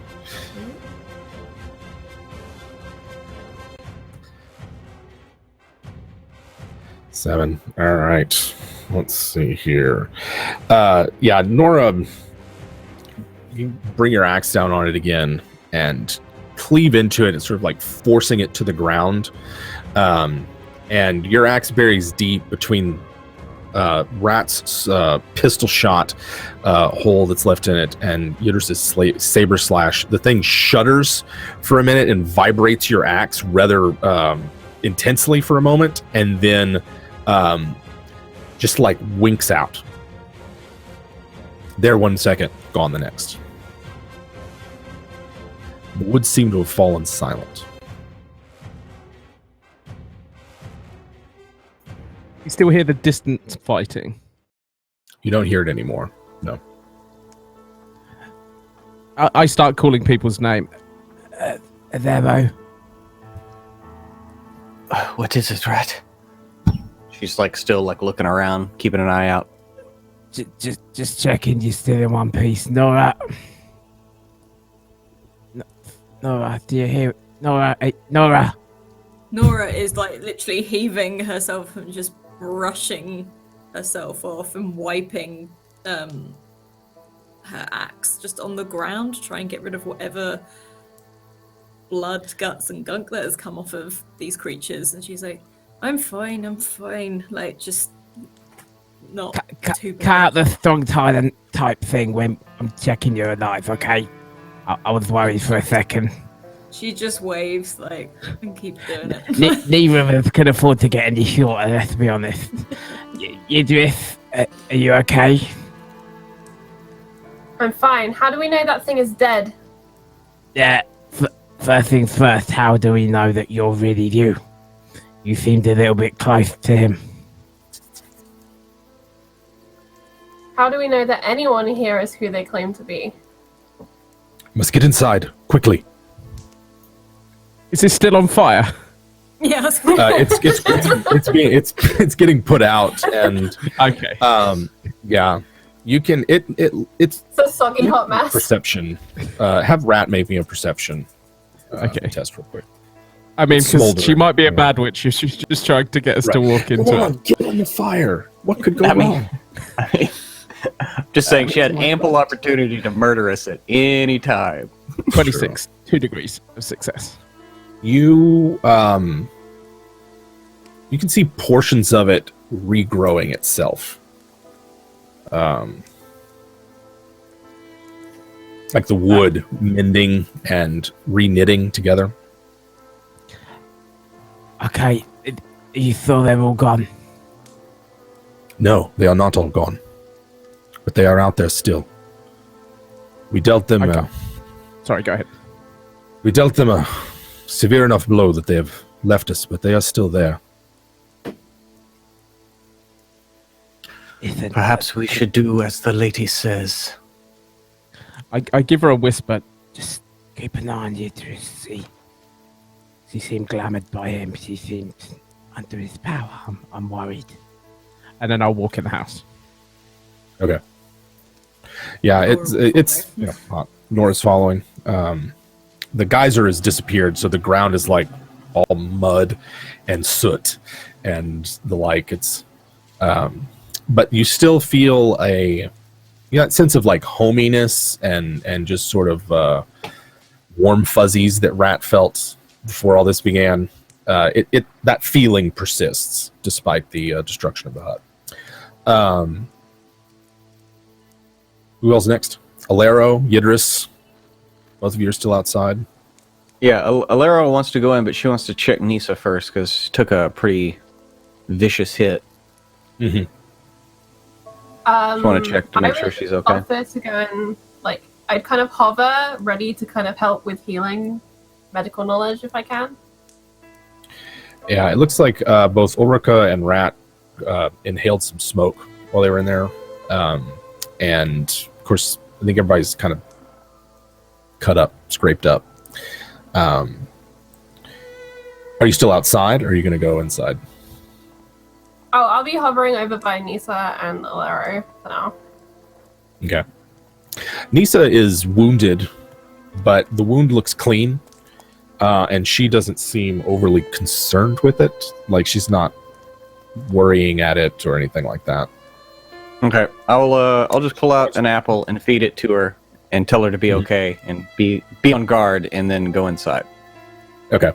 Seven. All right. Let's see here. Yeah, Nora, you bring your axe down on it again and cleave into it. It's sort of like forcing it to the ground. And your axe buries deep between Rat's pistol shot hole that's left in it and Yidris' saber slash. The thing shudders for a minute and vibrates your axe rather intensely for a moment, and then just like winks out. There 1 second, gone the next. The woods seem to have fallen silent. You still hear the distant fighting. You don't hear it anymore. No. I start calling people's name. There, What is it, Rat? She's like still like looking around, keeping an eye out. Just checking you're still in one piece. Nora. Nora, do you hear? Nora, hey, Nora. Nora is like literally heaving herself and just brushing herself off and wiping her axe just on the ground, try and get rid of whatever blood, guts, and gunk that has come off of these creatures. And she's like, I'm fine. Like, just not too bad. Cut out the strong type thing when I'm checking you're alive, okay? I was worried for a second. She just waves like and keeps doing it. Neither of us can afford to get any shorter, let's be honest. Idris, are you okay? I'm fine. How do we know that thing is dead? Yeah, first things first, how do we know that you're really you? You seemed a little bit close to him. How do we know that anyone here is who they claim to be? Must get inside quickly. Is this still on fire? Yeah. It's getting put out, and Okay. yeah, you can it's It's a soggy hot mess. perception. Have Rat make me a perception Okay. test real quick. I mean, because smoldering. she might be a bad witch. She's just trying to get us to walk into Come it. on, get on the fire. What could go I mean- wrong? Just saying, she had ample opportunity to murder us at any time. 26. 2 degrees of success. You you can see portions of it regrowing itself. Like the wood mending and re-knitting together. Okay, you thought they were all gone? No, they are not all gone. But they are out there still. We dealt them Okay. Sorry, go ahead. we dealt them a severe enough blow that they have left us, but they are still there. Listen, Perhaps we should do as the lady says. I give her a whisper. just keep an eye on Idris. She seemed glamoured by him. She seemed under his power. I'm worried. And then I'll walk in the house. Okay. Yeah, it's you know, Nora's following. The geyser has disappeared, so the ground is like all mud and soot and the like. It's but you still feel that sense of like hominess and just sort of warm fuzzies that Rat felt before all this began. That feeling persists despite the destruction of the hut. Who else next? Alero, Yidris. Both of you are still outside. Yeah, Alero wants to go in, but she wants to check Nisa first because she took a pretty vicious hit. Mm-hmm. Just want to check to I make sure would she's okay. offer to go and, like, I'd kind of hover, ready to kind of help with healing medical knowledge if I can. Yeah, it looks like both Ulrika and Rat inhaled some smoke while they were in there. And, of course, I think everybody's kind of cut up, scraped up. Are you still outside, or are you going to go inside? Oh, I'll be hovering over by Nisa and Alero for now. Okay. Nisa is wounded, but the wound looks clean, and she doesn't seem overly concerned with it. Like, she's not worrying at it or anything like that. Okay, I'll just pull out an apple and feed it to her and tell her to be okay and be on guard and then go inside. Okay.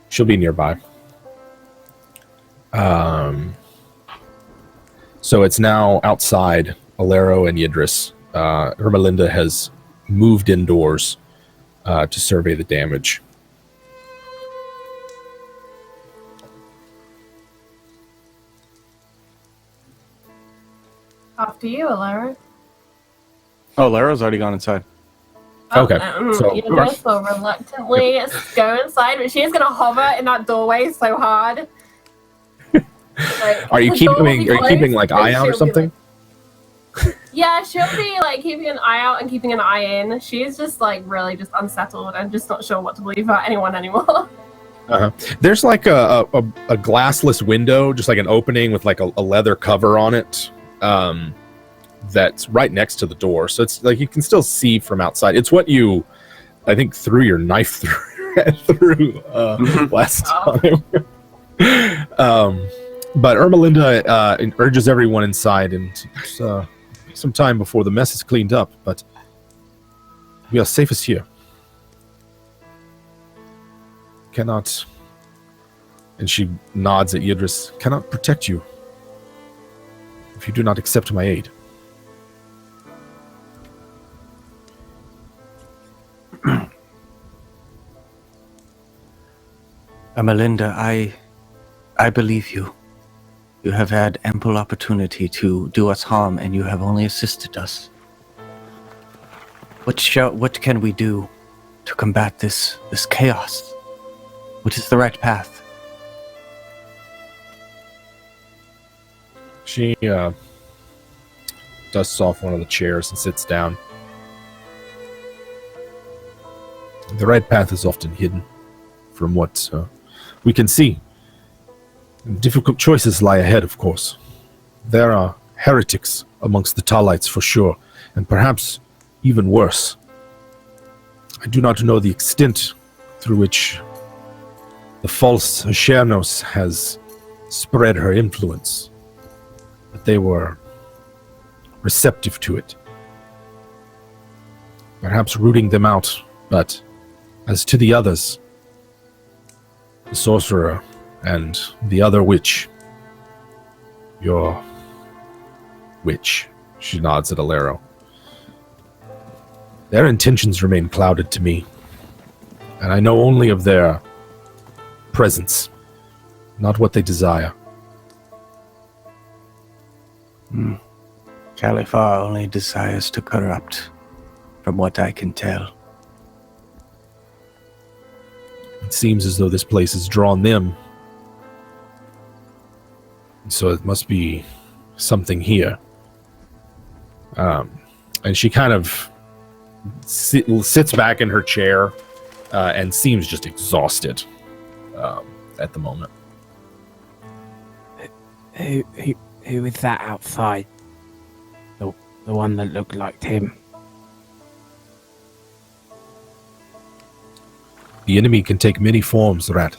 She'll be nearby. So it's now outside, Alero and Yidris. Ermelinda has moved indoors to survey the damage. After you, Alero. Oh, Alero's already gone inside. Okay, so- Yidris will reluctantly go inside, but she is going to hover in that doorway so hard. Like, Are you the door will be keeping closed, like and eye out or she'll be something? Yeah, she'll be like keeping an eye out and keeping an eye in. She's just like really just unsettled and just not sure what to believe about anyone anymore. There's like a glassless window, just like an opening with like a leather cover on it. That's right next to the door, so it's like you can still see from outside. It's what you, I think, threw your knife through last time. But Ermelinda urges everyone inside, and it's some time before the mess is cleaned up. But we are safest here. Cannot, and she nods at Yidris. Cannot protect you if you do not accept my aid. Melinda, I believe you. You have had ample opportunity to do us harm, and you have only assisted us. What can we do to combat this chaos? What is the right path? She dusts off one of the chairs and sits down. The right path is often hidden from what we can see. Difficult choices lie ahead, of course. There are heretics amongst the Talites for sure, and perhaps even worse. I do not know the extent through which the false Ashernos has spread her influence, but they were receptive to it. Perhaps rooting them out, but as to the others, the sorcerer and the other witch, your witch, she nods at Alero. Their intentions remain clouded to me, and I know only of their presence, not what they desire. Califar only desires to corrupt, from what I can tell. It seems as though this place has drawn them. So it must be something here. And she kind of sits back in her chair and seems just exhausted at the moment. Who is that outside? The one that looked like him. The enemy can take many forms, Rat.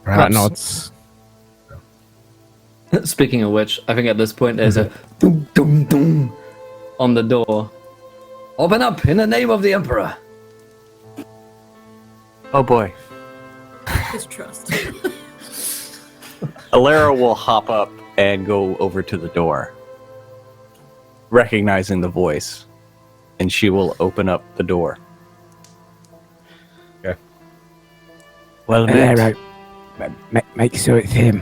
Rat nods. Speaking of which, I think at this point there's a doom doom doom on the door. Open up in the name of the Emperor. Oh boy. Distrust. Alera will hop up and go over to the door, recognizing the voice, and she will open up the door. Okay. Well met. Alero, make sure it's him.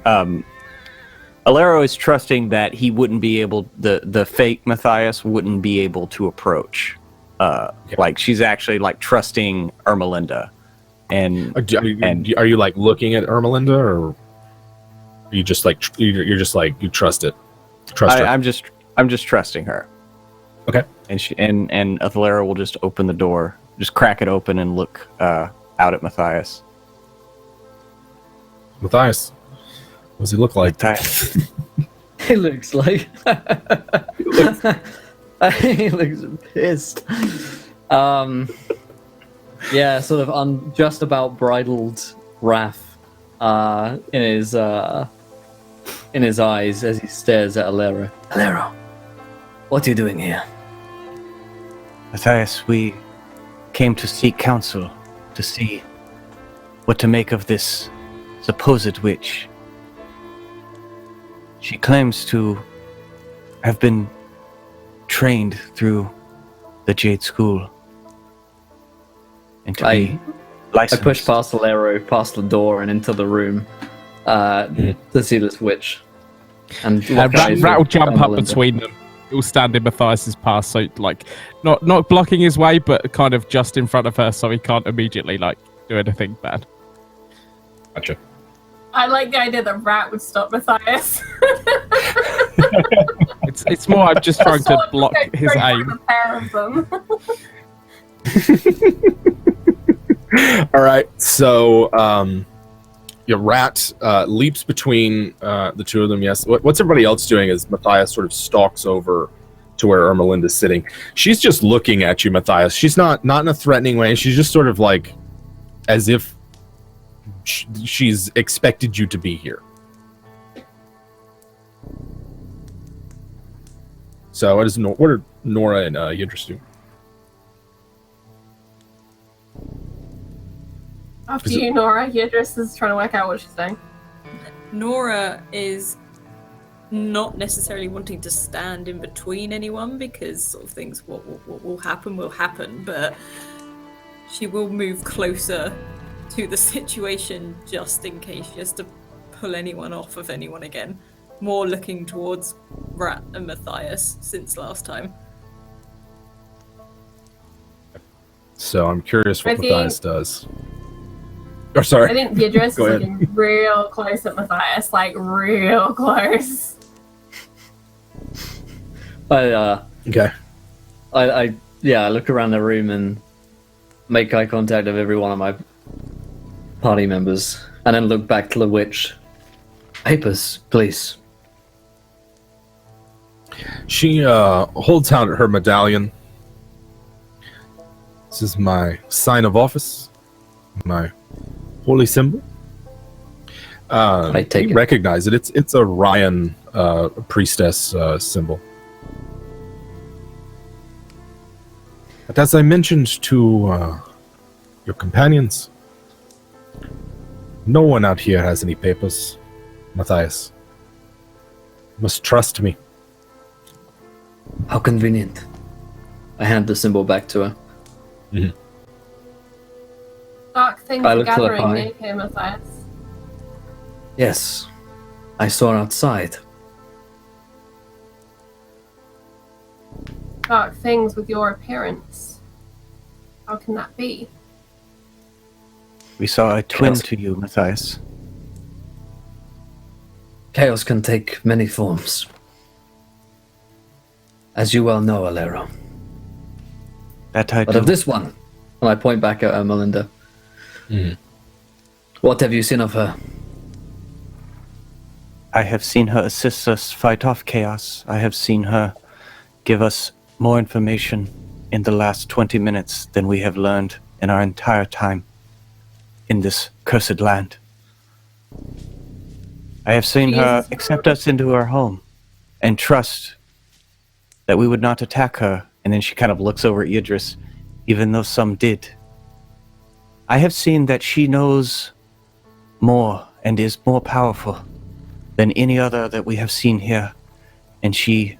Alero is trusting that he wouldn't be able, the fake Matthias wouldn't be able to approach. Like she's actually like trusting Ermelinda, and are you like looking at Ermelinda, or are you just like you're just like you trust it? Trust her. I'm just trusting her. Okay. And she and Alero will just open the door, just crack it open, and look out at Matthias. Matthias, what does he look like? Matthias. He looks like he looks pissed. Yeah, sort of just about bridled wrath in his eyes as he stares at Alero. Alero, what are you doing here? Matthias, we came to seek counsel to see what to make of this supposed witch. She claims to have been trained through the Jade School and to be licensed. I push past Alero, past the door, and into the room to see this witch. And Rat will jump up between them. He'll stand in Matthias's path, so like not blocking his way, but kind of just in front of her, so he can't immediately like do anything bad. Gotcha. I like the idea that Rat would stop Matthias. It's more I'm just trying to block his aim. The pair of them. All right, so your Rat leaps between the two of them. Yes. What's everybody else doing as Matthias sort of stalks over to where Ermelinda's sitting? She's just looking at you, Matthias. She's not in a threatening way. She's just sort of like as if she's expected you to be here. So what are Nora and Yidris doing? After you, Nora, Yidris is trying to work out what she's saying. Nora is not necessarily wanting to stand in between anyone because sort of things what will happen, but she will move closer to the situation just in case, just to pull anyone off of anyone again. More looking towards Rat and Matthias since last time. So I'm curious what I think- Matthias does. Or sorry. I think Yidris is Go ahead. looking real close at Matthias, like real close. Okay. I look around the room and make eye contact with every one of my party members, and then look back to the witch. Papers, please. She holds out her medallion. This is my sign of office, my holy symbol. I take you it. recognize it. It's a Ryan priestess symbol. But as I mentioned to your companions, no one out here has any papers, Matthias. You must trust me. How convenient. I hand the symbol back to her. Dark things I are look to the gathering pie. near here, Matthias. Yes, I saw her outside. Dark things with your appearance. How can that be? We saw a twin Chaos. to you, Matthias. Chaos can take many forms. As you well know, Alero. That I But do. of this one, and I point back at Melinda. What have you seen of her? I have seen her assist us fight off chaos. I have seen her give us more information in the last 20 minutes than we have learned in our entire time in this cursed land. I have seen her Jesus. accept us into her home and trust that we would not attack her. And then she kind of looks over at Idris, even though some did. I have seen that she knows more and is more powerful than any other that we have seen here. And she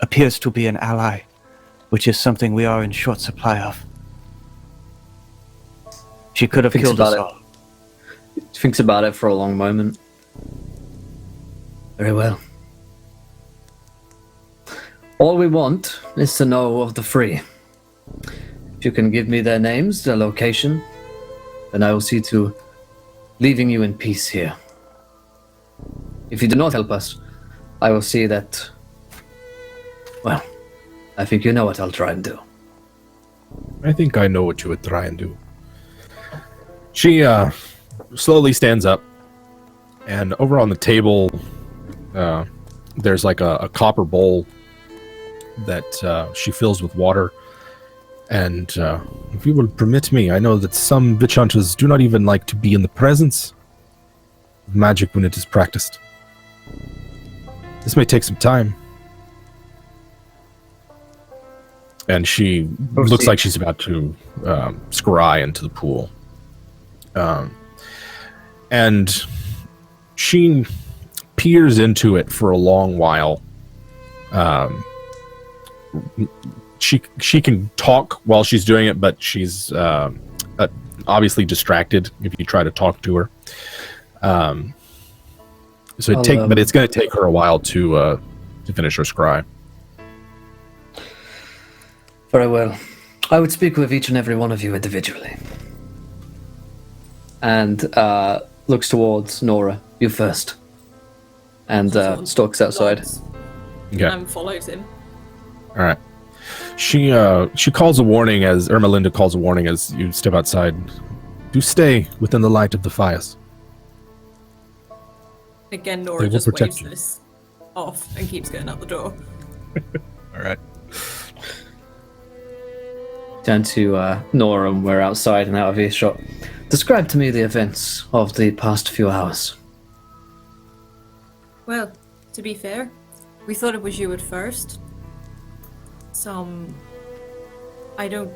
appears to be an ally, which is something we are in short supply of. She could have Thinks killed us about all. Thinks about it for a long moment. Very well. All we want is to know of the free. If you can give me their names, their location, then I will see to leaving you in peace here. If you do not help us, I will see that... Well, I think you know what I'll try and do. I think I know what you would try and do. She slowly stands up, and over on the table, there's like a copper bowl that she fills with water. And if you will permit me, I know that some witch hunters do not even like to be in the presence of magic when it is practiced. This may take some time. And she looks like she's about to scry into the pool. And she peers into it for a long while. She can talk while she's doing it, but she's obviously distracted if you try to talk to her. But it's going to take her a while to finish her scry. Very well. I would speak with each and every one of you individually. And looks towards Nora. You first. And stalks outside. Nods Okay. And follows him. All right. She calls a warning as Melinda calls a warning as you step outside. Do stay within the light of the fires. Again, They Nora will just protect waves you. this off and keeps going out the door. All right. Turn to Nora, and we're outside and out of earshot. Describe to me the events of the past few hours. Well, to be fair, we thought it was you at first. I don't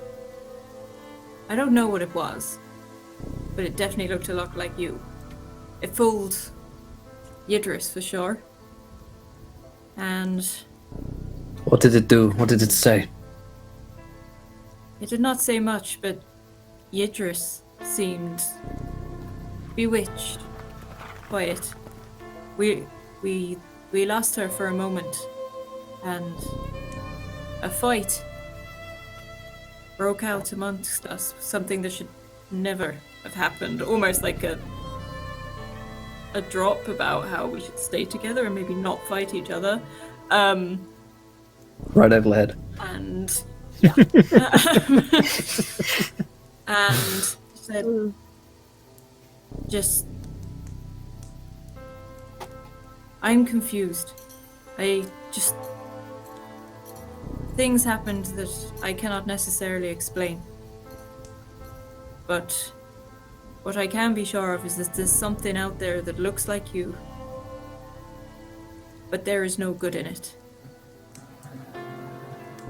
know what it was, but it definitely looked a lot like you. It fooled Yidris for sure. And What did it do? What did it say? it did not say much, but Yidris seemed bewitched by it. We lost her for a moment, and a fight broke out amongst us, something that should never have happened, almost like a drop about how we should stay together and maybe not fight each other. Right over the head. And yeah. And said, just, I'm confused. Things happened that I cannot necessarily explain. But what I can be sure of is that there's something out there that looks like you, but there is no good in it.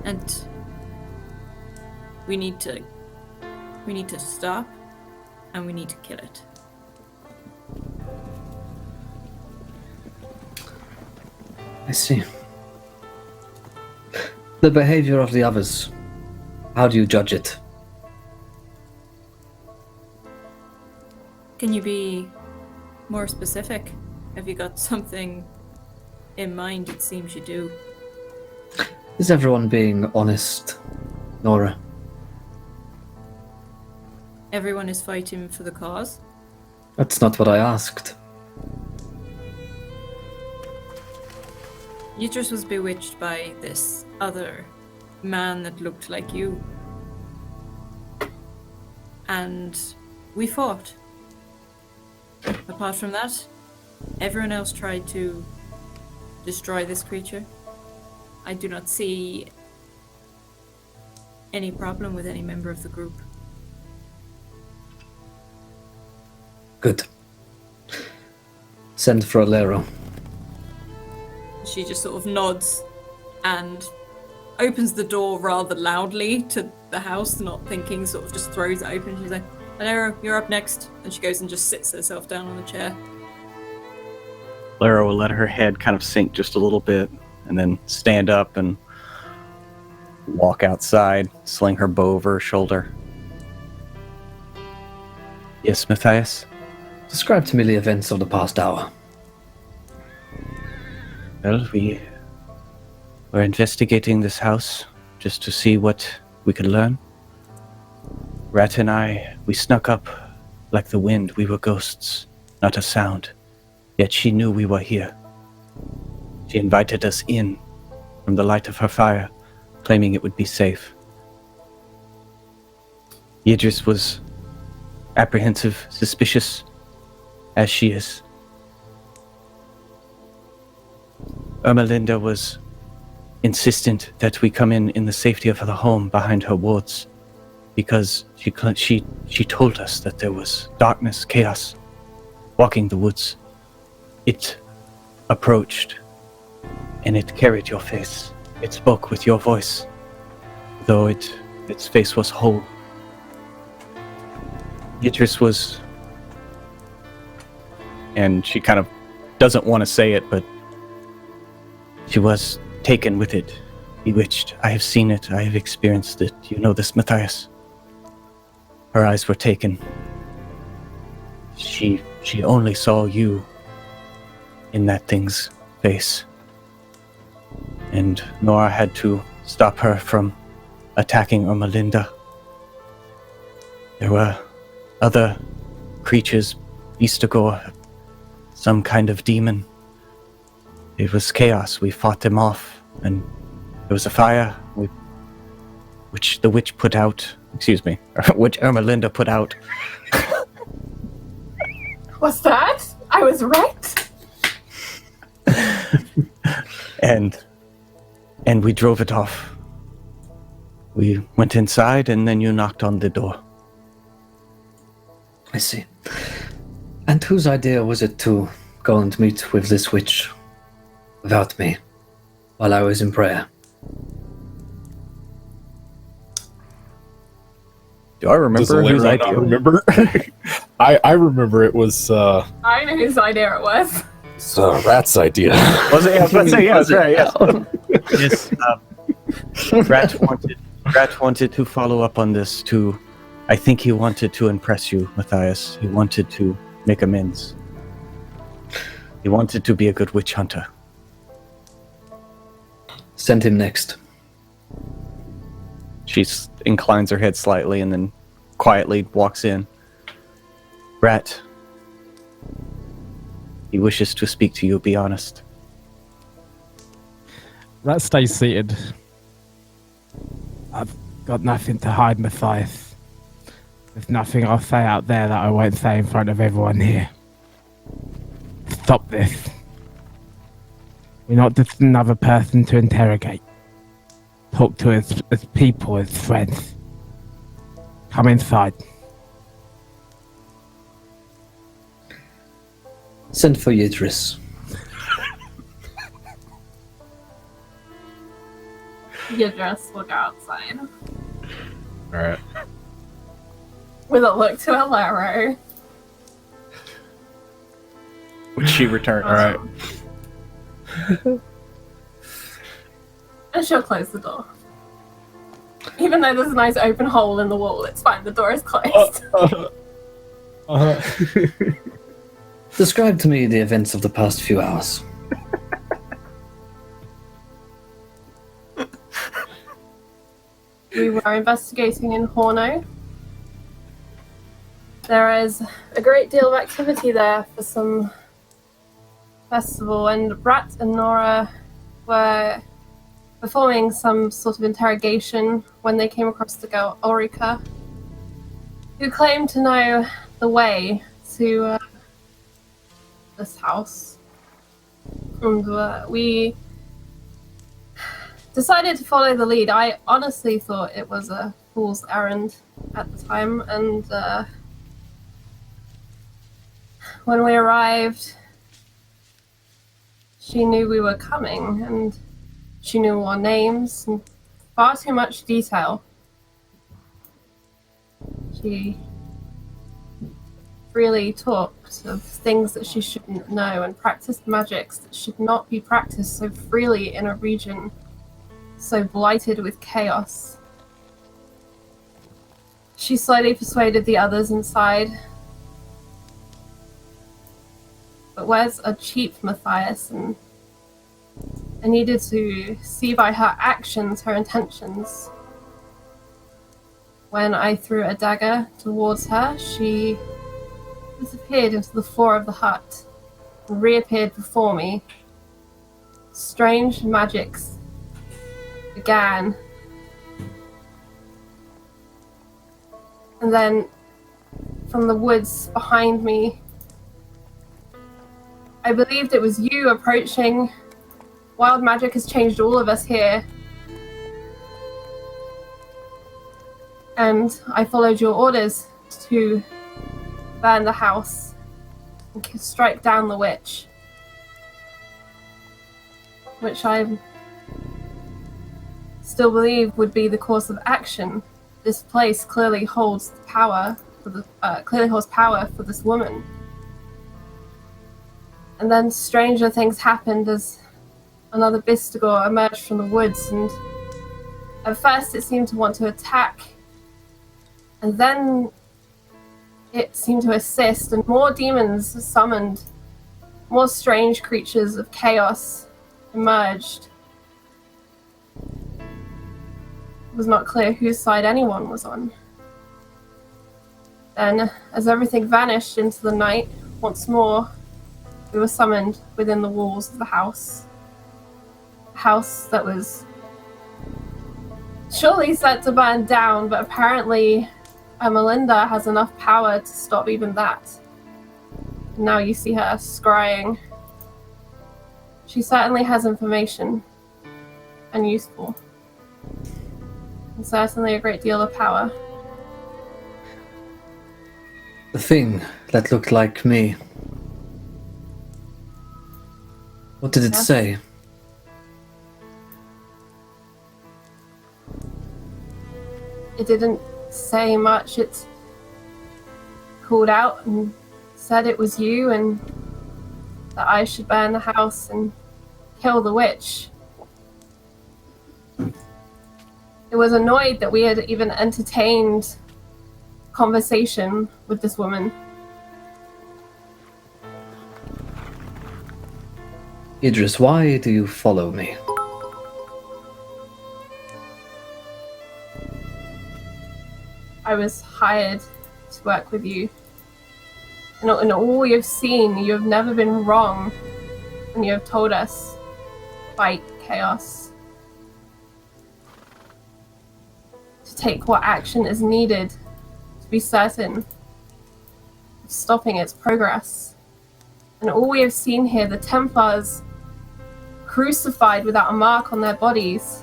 And we need to stop, and we need to kill it. I see. The behavior of the others. How do you judge it? Can you be more specific? Have you got something in mind? It seems you do. Is everyone being honest, Nora? Everyone is fighting for the cause. That's not what I asked. Yidris was bewitched by this other man that looked like you. And we fought. Apart from that, everyone else tried to destroy this creature. I do not see any problem with any member of the group. Good. Send for Alero. She just sort of nods and opens the door rather loudly to the house, not thinking, sort of just throws it open. She's like, Alero, you're up next. And she goes and just sits herself down on the chair. Lara will let her head kind of sink just a little bit and then stand up and walk outside, sling her bow over her shoulder. Yes, Matthias? Describe to me the events of the past hour. Well, we were investigating this house just to see what we could learn. Rat and I, we snuck up like the wind. We were ghosts, not a sound. Yet she knew we were here. She invited us in from the light of her fire, claiming it would be safe. Yidris was apprehensive, suspicious, as she is. Ermelinda was insistent that we come in the safety of the home behind her wards, because she told us that there was darkness, chaos, walking the woods. It approached, and it carried your face. It spoke with your voice, though its face was whole. Yidris was, and she kind of doesn't want to say it, but she was taken with it, bewitched. I have seen it, I have experienced it. You know this, Matthias. Her eyes were taken. She only saw you in that thing's face. And Nora had to stop her from attacking Ermelinda. There were other creatures, Eastergore, some kind of demon. It was chaos. We fought them off, and there was a fire which the witch put out. Excuse me, which Ermelinda put out. What's that? I was right. And we drove it off. We went inside, and then you knocked on the door. I see. And whose idea was it to go and meet with this witch without me while I was in prayer? Do I remember whose idea? Remember? I remember it was. I know whose idea it was. It's a rat's idea. Was it? Yeah, I was about to say, yeah, that's right. Yes. Yes. Rat wanted to follow up on this too. I think he wanted to impress you, Matthias. He wanted to make amends. He wanted to be a good witch hunter. Send him next. She inclines her head slightly and then quietly walks in. Rat. He wishes to speak to you, be honest. Rat stays seated. I've got nothing to hide, Matthias. There's nothing I'll say out there that I won't say in front of everyone here. Stop this. We're not just another person to interrogate. Talk to us as people, as friends. Come inside. Send for Yidris. Yidris will go outside. Alright. With a look to Alaro. Which she returns. Alright. And she'll close the door. Even though there's a nice open hole in the wall, it's fine, the door is closed. Describe to me the events of the past few hours. We were investigating in Horno. There is a great deal of activity there for some festival, and Brat and Nora were performing some sort of interrogation when they came across the girl Ulrika, who claimed to know the way to this house. And we decided to follow the lead. I honestly thought it was a fool's errand at the time, and when we arrived, she knew we were coming, and she knew our names and far too much detail. She freely talked of things that she shouldn't know and practiced magics that should not be practiced so freely in a region so blighted with chaos. She slowly persuaded the others inside. But where's a cheap Matthias? And I needed to see by her actions her intentions. When I threw a dagger towards her, she disappeared into the floor of the hut and reappeared before me. Strange magics began. And then from the woods behind me, I believed it was you approaching. Wild magic has changed all of us here. And I followed your orders to burn the house and strike down the witch. Which I still believe would be the course of action. This place clearly holds power for this woman. And then stranger things happened as another Bistigor emerged from the woods, and at first it seemed to want to attack, and then it seemed to assist, and more demons summoned, more strange creatures of chaos emerged. It was not clear whose side anyone was on. Then, as everything vanished into the night, once more, we were summoned within the walls of the house. A house that was surely set to burn down, but apparently Melinda has enough power to stop even that. And now you see her scrying. She certainly has information, and useful. And certainly a great deal of power. The thing that looked like me. What did it say? It didn't say much. It called out and said it was you, and that I should burn the house and kill the witch. It was annoyed that we had even entertained conversation with this woman. Idris, why do you follow me? I was hired to work with you. And in all you've seen, you have never been wrong when you have told us fight chaos. To take what action is needed to be certain of stopping its progress. And all we have seen here, the Templars crucified without a mark on their bodies.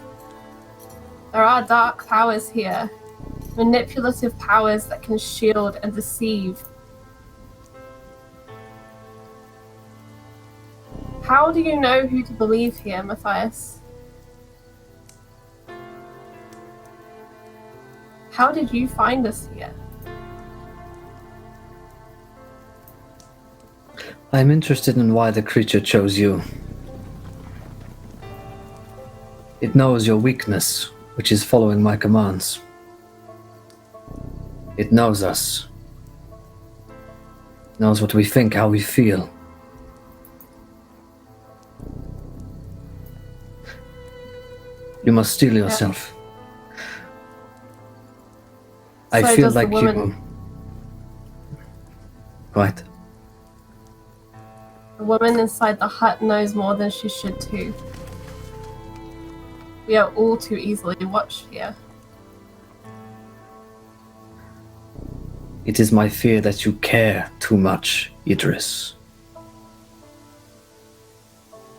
There are dark powers here, manipulative powers that can shield and deceive. How do you know who to believe here, Matthias? How did you find us here? I'm interested in why the creature chose you. It knows your weakness, which is following my commands. It knows us. It knows what we think, how we feel. You must steel yourself. I So feel does the like woman. you... Right. The woman inside the hut knows more than she should too. We are all too easily watched here. It is my fear that you care too much, Idris.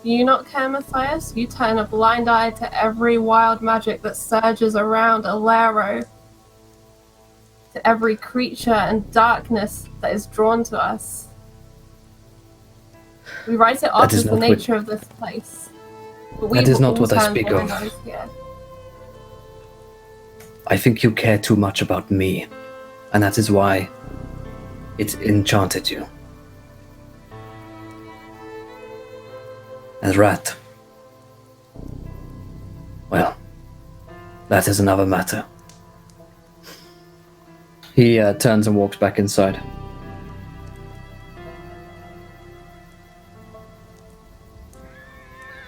Do you not care, Matthias? You turn a blind eye to every wild magic that surges around Alero. To every creature and darkness that is drawn to us. We write it off is as the not what- nature of this place. But we That is will not all what I turn speak blind of. eyes here. I think you care too much about me, and that is why it enchanted you. And Rat, well, that is another matter. He turns and walks back inside.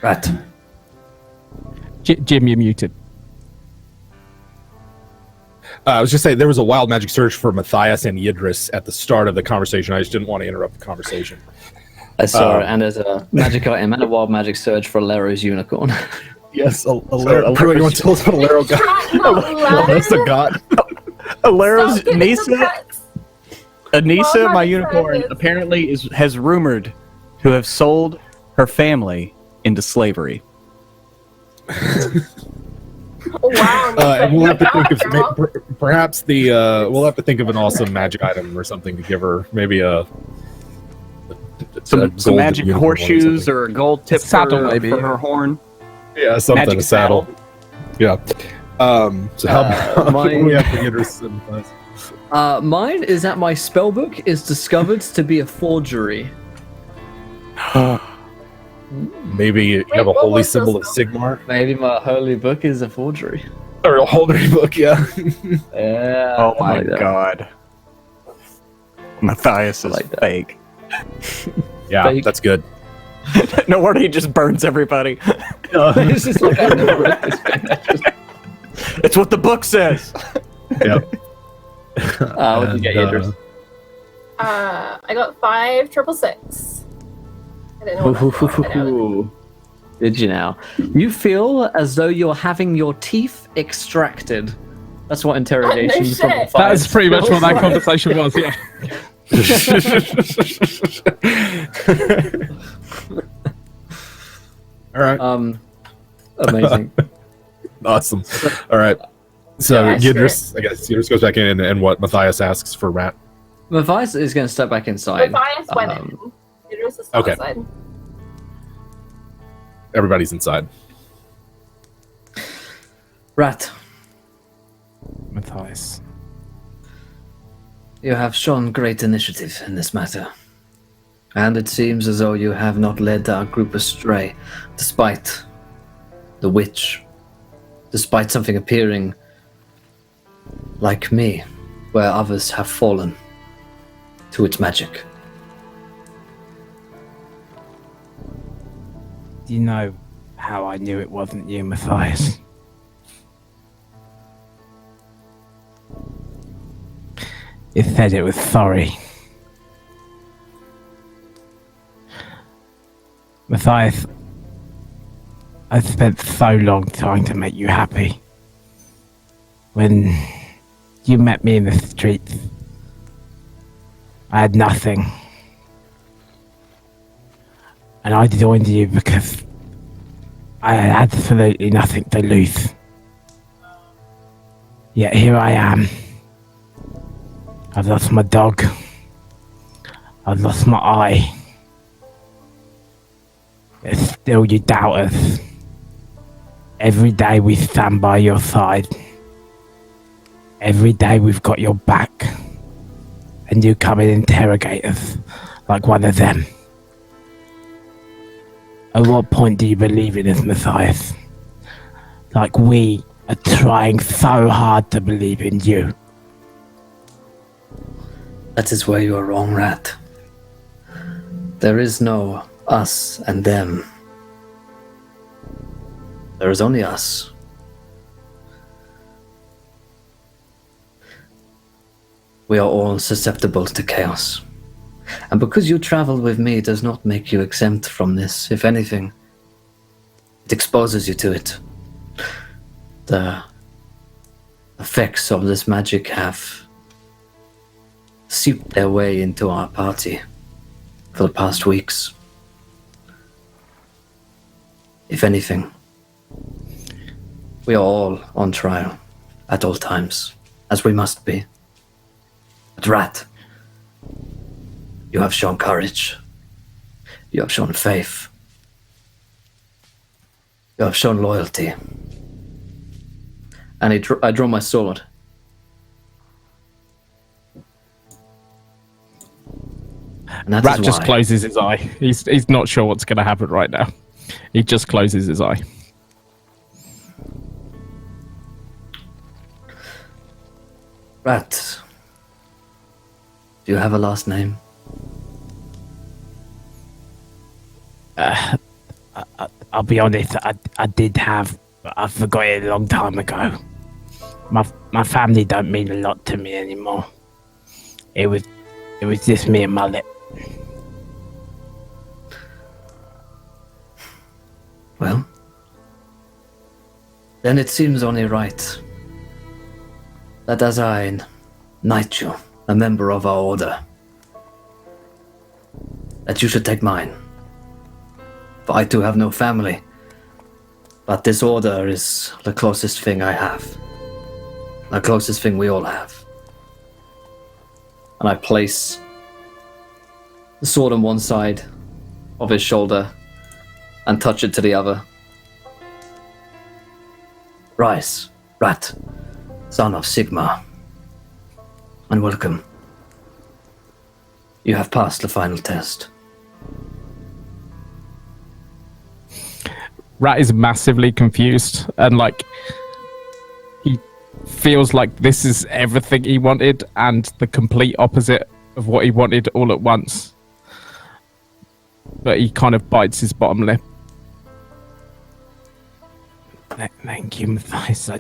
Rat. Jim, you're muted. I was just saying there was a wild magic search for Matthias and Idris at the start of the conversation. I just didn't want to interrupt the conversation. I saw it, and there's a magic item and a wild magic surge for Alero's unicorn. Yes, Alero. You want to tell us what Alero got? Alyssa got. Alero's Stop giving them Nisa, pets. Anissa, Well, my my unicorn, friend is- apparently has rumored to have sold her family into slavery. Wow. And we'll have to think of Grandma. perhaps we'll have to think of an awesome magic item or something to give her. Maybe Some gold magic unicorn horseshoes something. or a gold tip Saddle, for, maybe. for her horn. Yeah, something Magic a saddle. Yeah. So how about what do we have for Idris and Mine is that my spellbook is discovered to be a forgery. maybe you have a what holy was symbol this? of Sigmar Maybe my holy book is a forgery. or a holy book? Yeah. Yeah. Oh I my like that. god. Matthias is like that. fake. Yeah, Fake. that's good. No wonder he just burns everybody. It's just like I never read this thing. I just- It's what the book says. Yeah. what did you get, Idris? I got 5 666. I don't know. What that was. Ooh. Did you now? You feel as though you're having your teeth extracted. That's what interrogations from shit. That is pretty much what that conversation was, yeah. All right. Amazing. Awesome. All right. So Yeah, Idris, I guess Idris goes back in, and what Matthias asks for Rat. Matthias is going to step back inside. Matthias went Um, in. Idris is still okay. outside. Everybody's inside. Rat, Matthias. you have shown great initiative in this matter. And it seems as though you have not led our group astray, despite the witch, despite something appearing like me, where others have fallen to its magic. Do you know how I knew it wasn't you, Matthias? It said it was sorry. Matthias, I spent so long trying to make you happy. When you met me in the streets, I had nothing. And I joined you because I had absolutely nothing to lose. Yet here I am. I've lost my dog. I've lost my eye. Yet still you doubt us. Every day we stand by your side. Every day we've got your back. And you come and interrogate us like one of them. At what point do you believe in us, Matthias? Like we are trying so hard to believe in you. That is where you are wrong, Rat. There is no us and them. There is only us. We are all susceptible to chaos. And because you travel with me does not make you exempt from this. If anything, it exposes you to it. The effects of this magic have seeped their way into our party for the past weeks. If anything, we are all on trial at all times, as we must be. But Rat, you have shown courage. You have shown faith. You have shown loyalty. And I draw my sword. And that Rat is just why. closes his eye. He's not sure what's going to happen right now. He just closes his eye. Rat, do you have a last name? I'll be honest, I did have, but I forgot it a long time ago. My family don't mean a lot to me anymore. It was just me and Mullet. Well, then it seems only right that as I knight you, a member of our order, that you should take mine. For I too have no family, but this order is the closest thing I have. The closest thing we all have. And I place the sword on one side of his shoulder and touch it to the other. Rise, Rat, son of Sigma, and welcome. You have passed the final test. Rat is massively confused and he feels like this is everything he wanted and the complete opposite of what he wanted all at once. But he kind of bites his bottom lip. Thank you, Matthias. I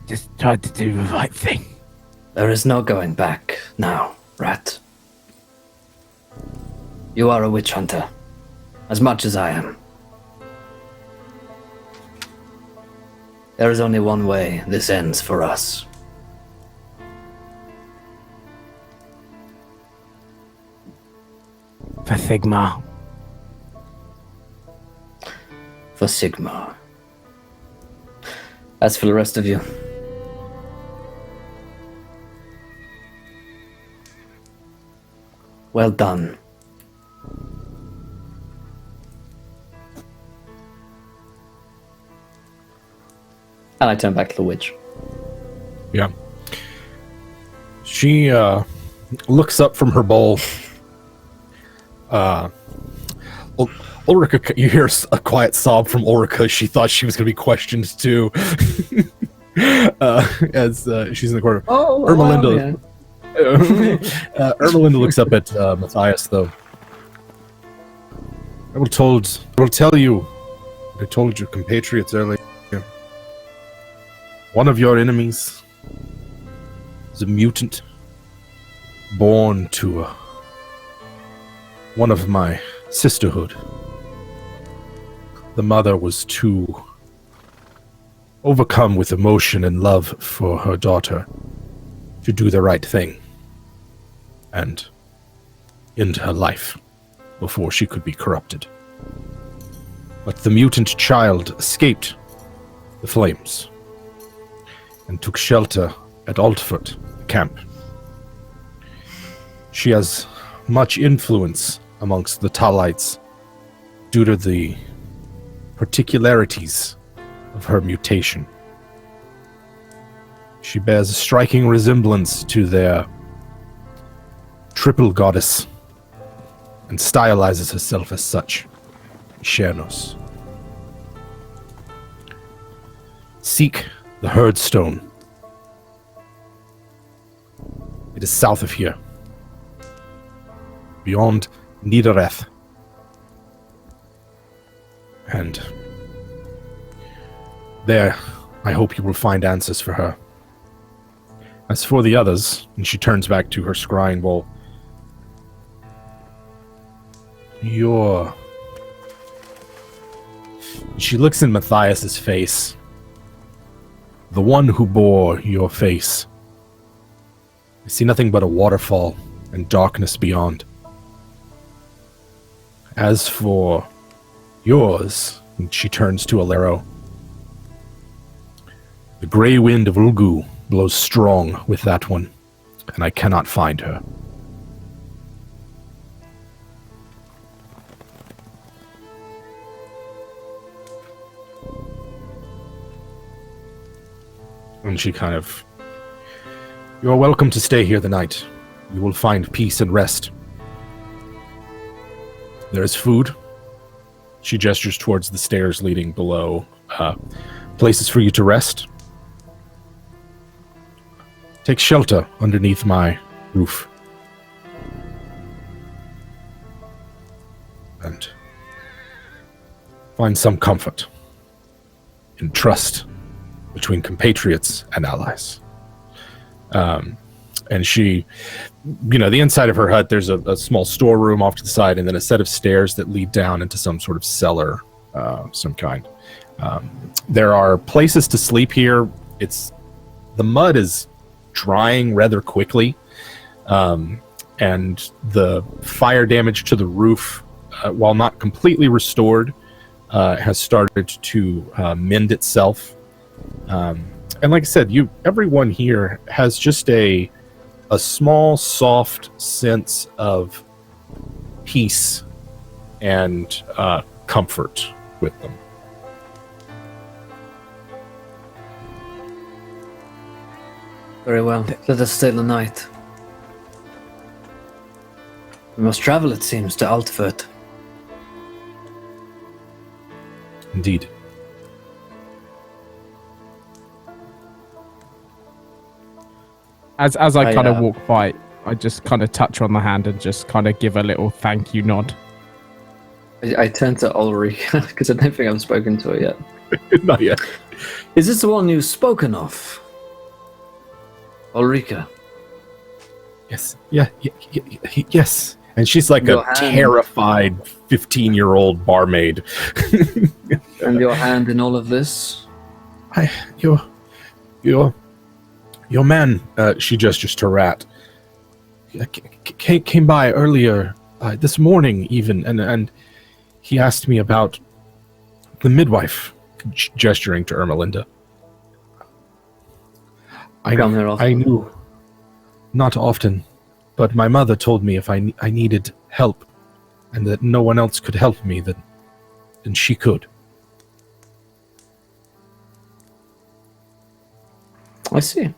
just tried to do the right thing. There is no going back now, Rat. You are a witch hunter, as much as I am. There is only one way this ends for us. For Sigma. For Sigma. As for the rest of you, well done. And I turn back to the witch. Yeah. She looks up from her bowl. Ulrika, you hear a quiet sob from Ulrika. She thought she was going to be questioned too. As she's in the corner. Oh, Ermelinda. Ermelinda looks up at Matthias, though. I will tell you. I told your compatriots earlier. One of your enemies is a mutant born to one of my sisterhood. The mother was too overcome with emotion and love for her daughter to do the right thing and end her life before she could be corrupted. But the mutant child escaped the flames and took shelter at Altfort camp. She has much influence amongst the Talites due to the particularities of her mutation. She bears a striking resemblance to their triple goddess and stylizes herself as such, Shernos. Seek the Herdstone. It is south of here, beyond Niedereth. And there, I hope you will find answers for her. As for the others, and she turns back to her scrying bowl, she looks in Matthias's face. The one who bore your face. I see nothing but a waterfall and darkness beyond. As for yours, and she turns to Alero, the grey wind of Ulgu blows strong with that one, and I cannot find her. And she kind of... You are welcome to stay here the night. You will find peace and rest. There is food. She gestures towards the stairs leading below. Places for you to rest. Take shelter underneath my roof. And find some comfort in trust between compatriots and allies. And she, the inside of her hut, there's a small storeroom off to the side, and then a set of stairs that lead down into some sort of cellar, some kind. There are places to sleep here. The mud is drying rather quickly, and the fire damage to the roof, while not completely restored, has started to mend itself. And like I said, everyone here has just a small, soft sense of peace and comfort with them. Very well. Let us stay the night. We must travel, it seems, to Altfort. Indeed. As I kind of walk by, I just kind of touch her on the hand and just kind of give a little thank you nod. I turn to Ulrika, because I don't think I've spoken to her yet. Not yet. Is this the one you've spoken of? Ulrika? Yes. Yeah. Yes. And she's like a terrified 15-year-old barmaid. And your hand in all of this? Your man, she gestures to Rat, came by earlier, this morning even, and he asked me about the midwife, gesturing to Ermelinda. I knew, not often, but my mother told me if I needed help, and that no one else could help me, then she could. I see.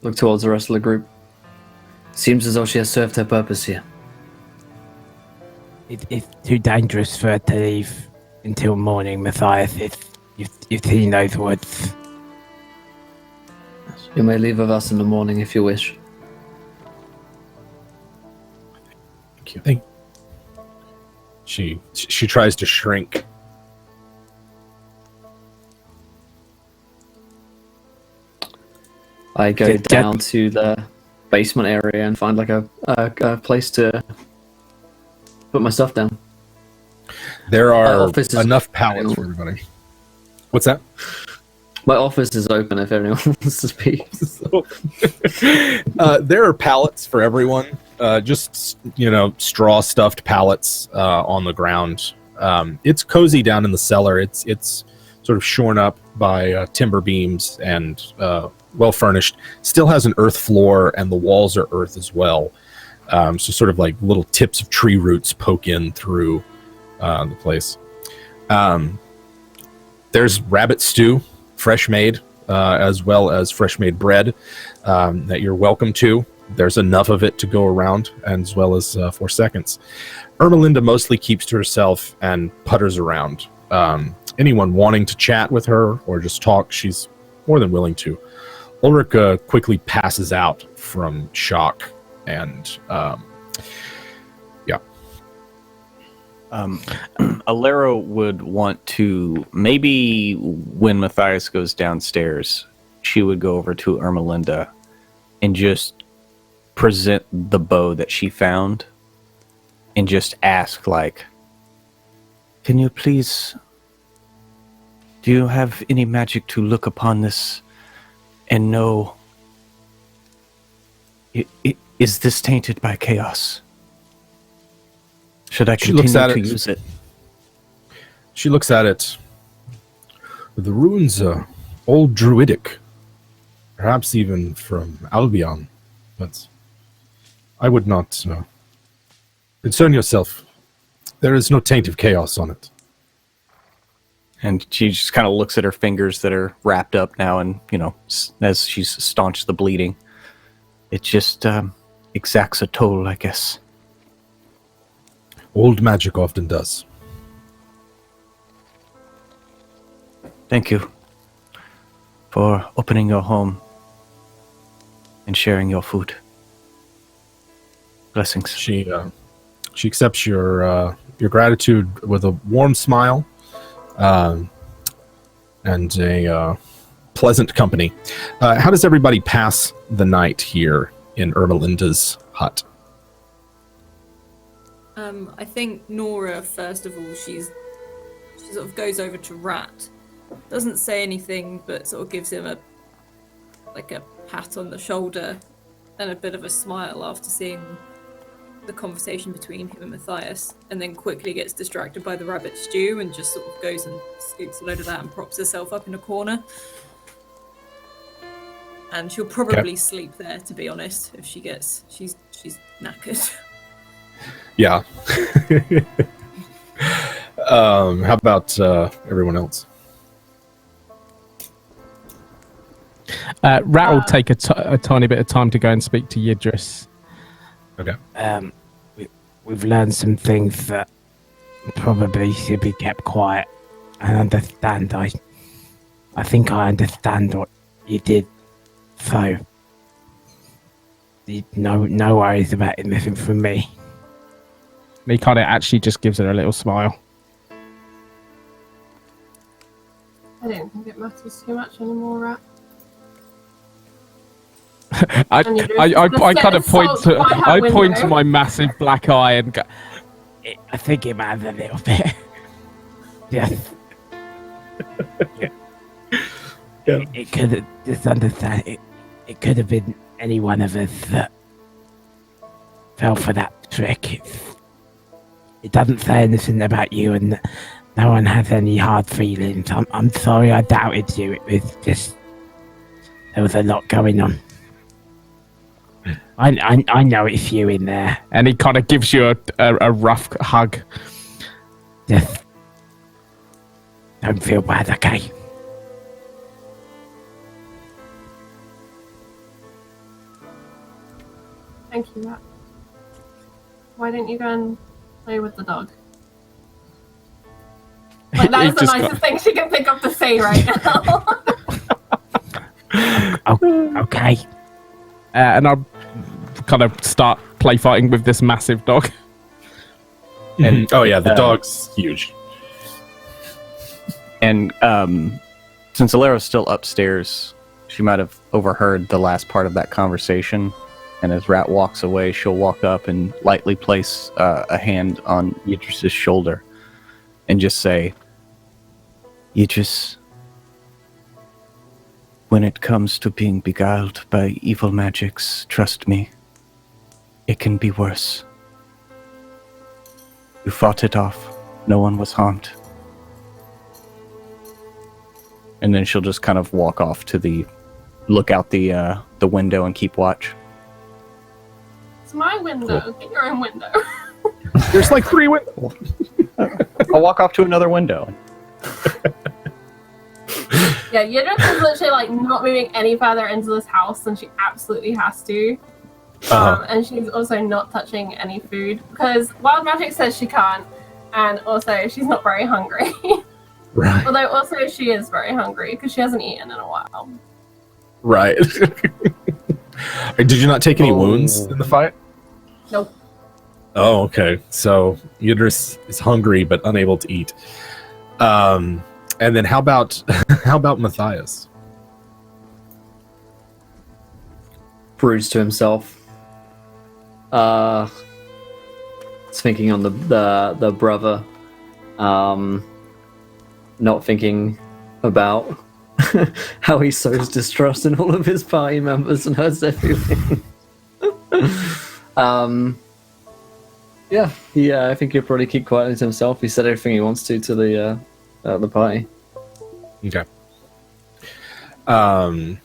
Look towards the rest of the group. Seems as though she has served her purpose here. It's too dangerous for her to leave until morning, Matthias. You've seen those woods. You may leave with us in the morning if you wish. Thank you. She tries to shrink. I go down to the basement area and find like a place to put my stuff down. There are office is enough pallets for everybody. What's that? My office is open if anyone wants to speak. There are pallets for everyone. Just, straw stuffed pallets on the ground. It's cozy down in the cellar. It's sort of shorn up by timber beams and well furnished. Still has an earth floor, and the walls are earth as well. So sort of like little tips of tree roots poke in through the place. There's rabbit stew, fresh made, as well as fresh made bread that you're welcome to. There's enough of it to go around, as well as 4 seconds. Ermelinda mostly keeps to herself and putters around. Anyone wanting to chat with her or just talk, she's more than willing to. Ulrika quickly passes out from shock, and Alero would want to, maybe when Matthias goes downstairs, she would go over to Ermelinda and just present the bow that she found and just ask, like, can you please, do you have any magic to look upon this and know, is this tainted by chaos? Should I continue to use it? She looks at it. The runes are old druidic, perhaps even from Albion, but I would not concern yourself. There is no taint of chaos on it. And she just kind of looks at her fingers that are wrapped up now, and, as she's staunched the bleeding, it just exacts a toll, I guess. Old magic often does. Thank you for opening your home and sharing your food. Blessings. She accepts your gratitude with a warm smile and a pleasant company. How does everybody pass the night here in Ermelinda's hut? I think Nora, first of all, she sort of goes over to Rat. Doesn't say anything, but sort of gives him a pat on the shoulder and a bit of a smile after seeing the conversation between him and Matthias, and then quickly gets distracted by the rabbit stew and just sort of goes and scoops a load of that and props herself up in a corner. And she'll probably sleep there, to be honest, if she's knackered. Yeah. How about everyone else? Rat will take a tiny bit of time to go and speak to Yidris. Okay. We've learned some things that probably should be kept quiet. I understand. I think I understand what you did. So, no worries about anything from me. He kind of actually just gives her a little smile. I don't think it matters too much anymore, Rat. I kind of point to my massive black eye and go, I think it matters a little bit. Yes. Yeah. It could have, just understand, it could have been any one of us that fell for that trick. It doesn't say anything about you, and no one has any hard feelings. I'm sorry I doubted you. It was just, there was a lot going on. I know it's you in there. And he kind of gives you a rough hug. Just don't feel bad, okay? Thank you, Rat. Why didn't you go and play with the dog? Like, that is the nicest thing she can think of to say right now. Okay. And I'll kind of start play fighting with this massive dog. And the dog's huge. And since Alera's still upstairs, she might have overheard the last part of that conversation. And as Rat walks away, she'll walk up and lightly place a hand on Yidris's shoulder and just say, Yidris, when it comes to being beguiled by evil magics, trust me, it can be worse. You fought it off. No one was harmed. And then she'll just kind of walk off to look out the window and keep watch. It's my window. Cool. Get your own window. There's like 3 windows. I'll walk off to another window. Yeah, Yidris is literally like not moving any further into this house than she absolutely has to. And she's also not touching any food because wild magic says she can't, and also she's not very hungry. Right. Although also she is very hungry because she hasn't eaten in a while. Right. Did you not take any wounds in the fight? Nope. Oh, okay. So Yidris is hungry but unable to eat. And then how about Matthias? Brews to himself. Thinking on the brother. Not thinking about how he sows distrust in all of his party members and hurts their feelings. I think he'll probably keep quietly to himself. He said everything he wants to the party. Okay. The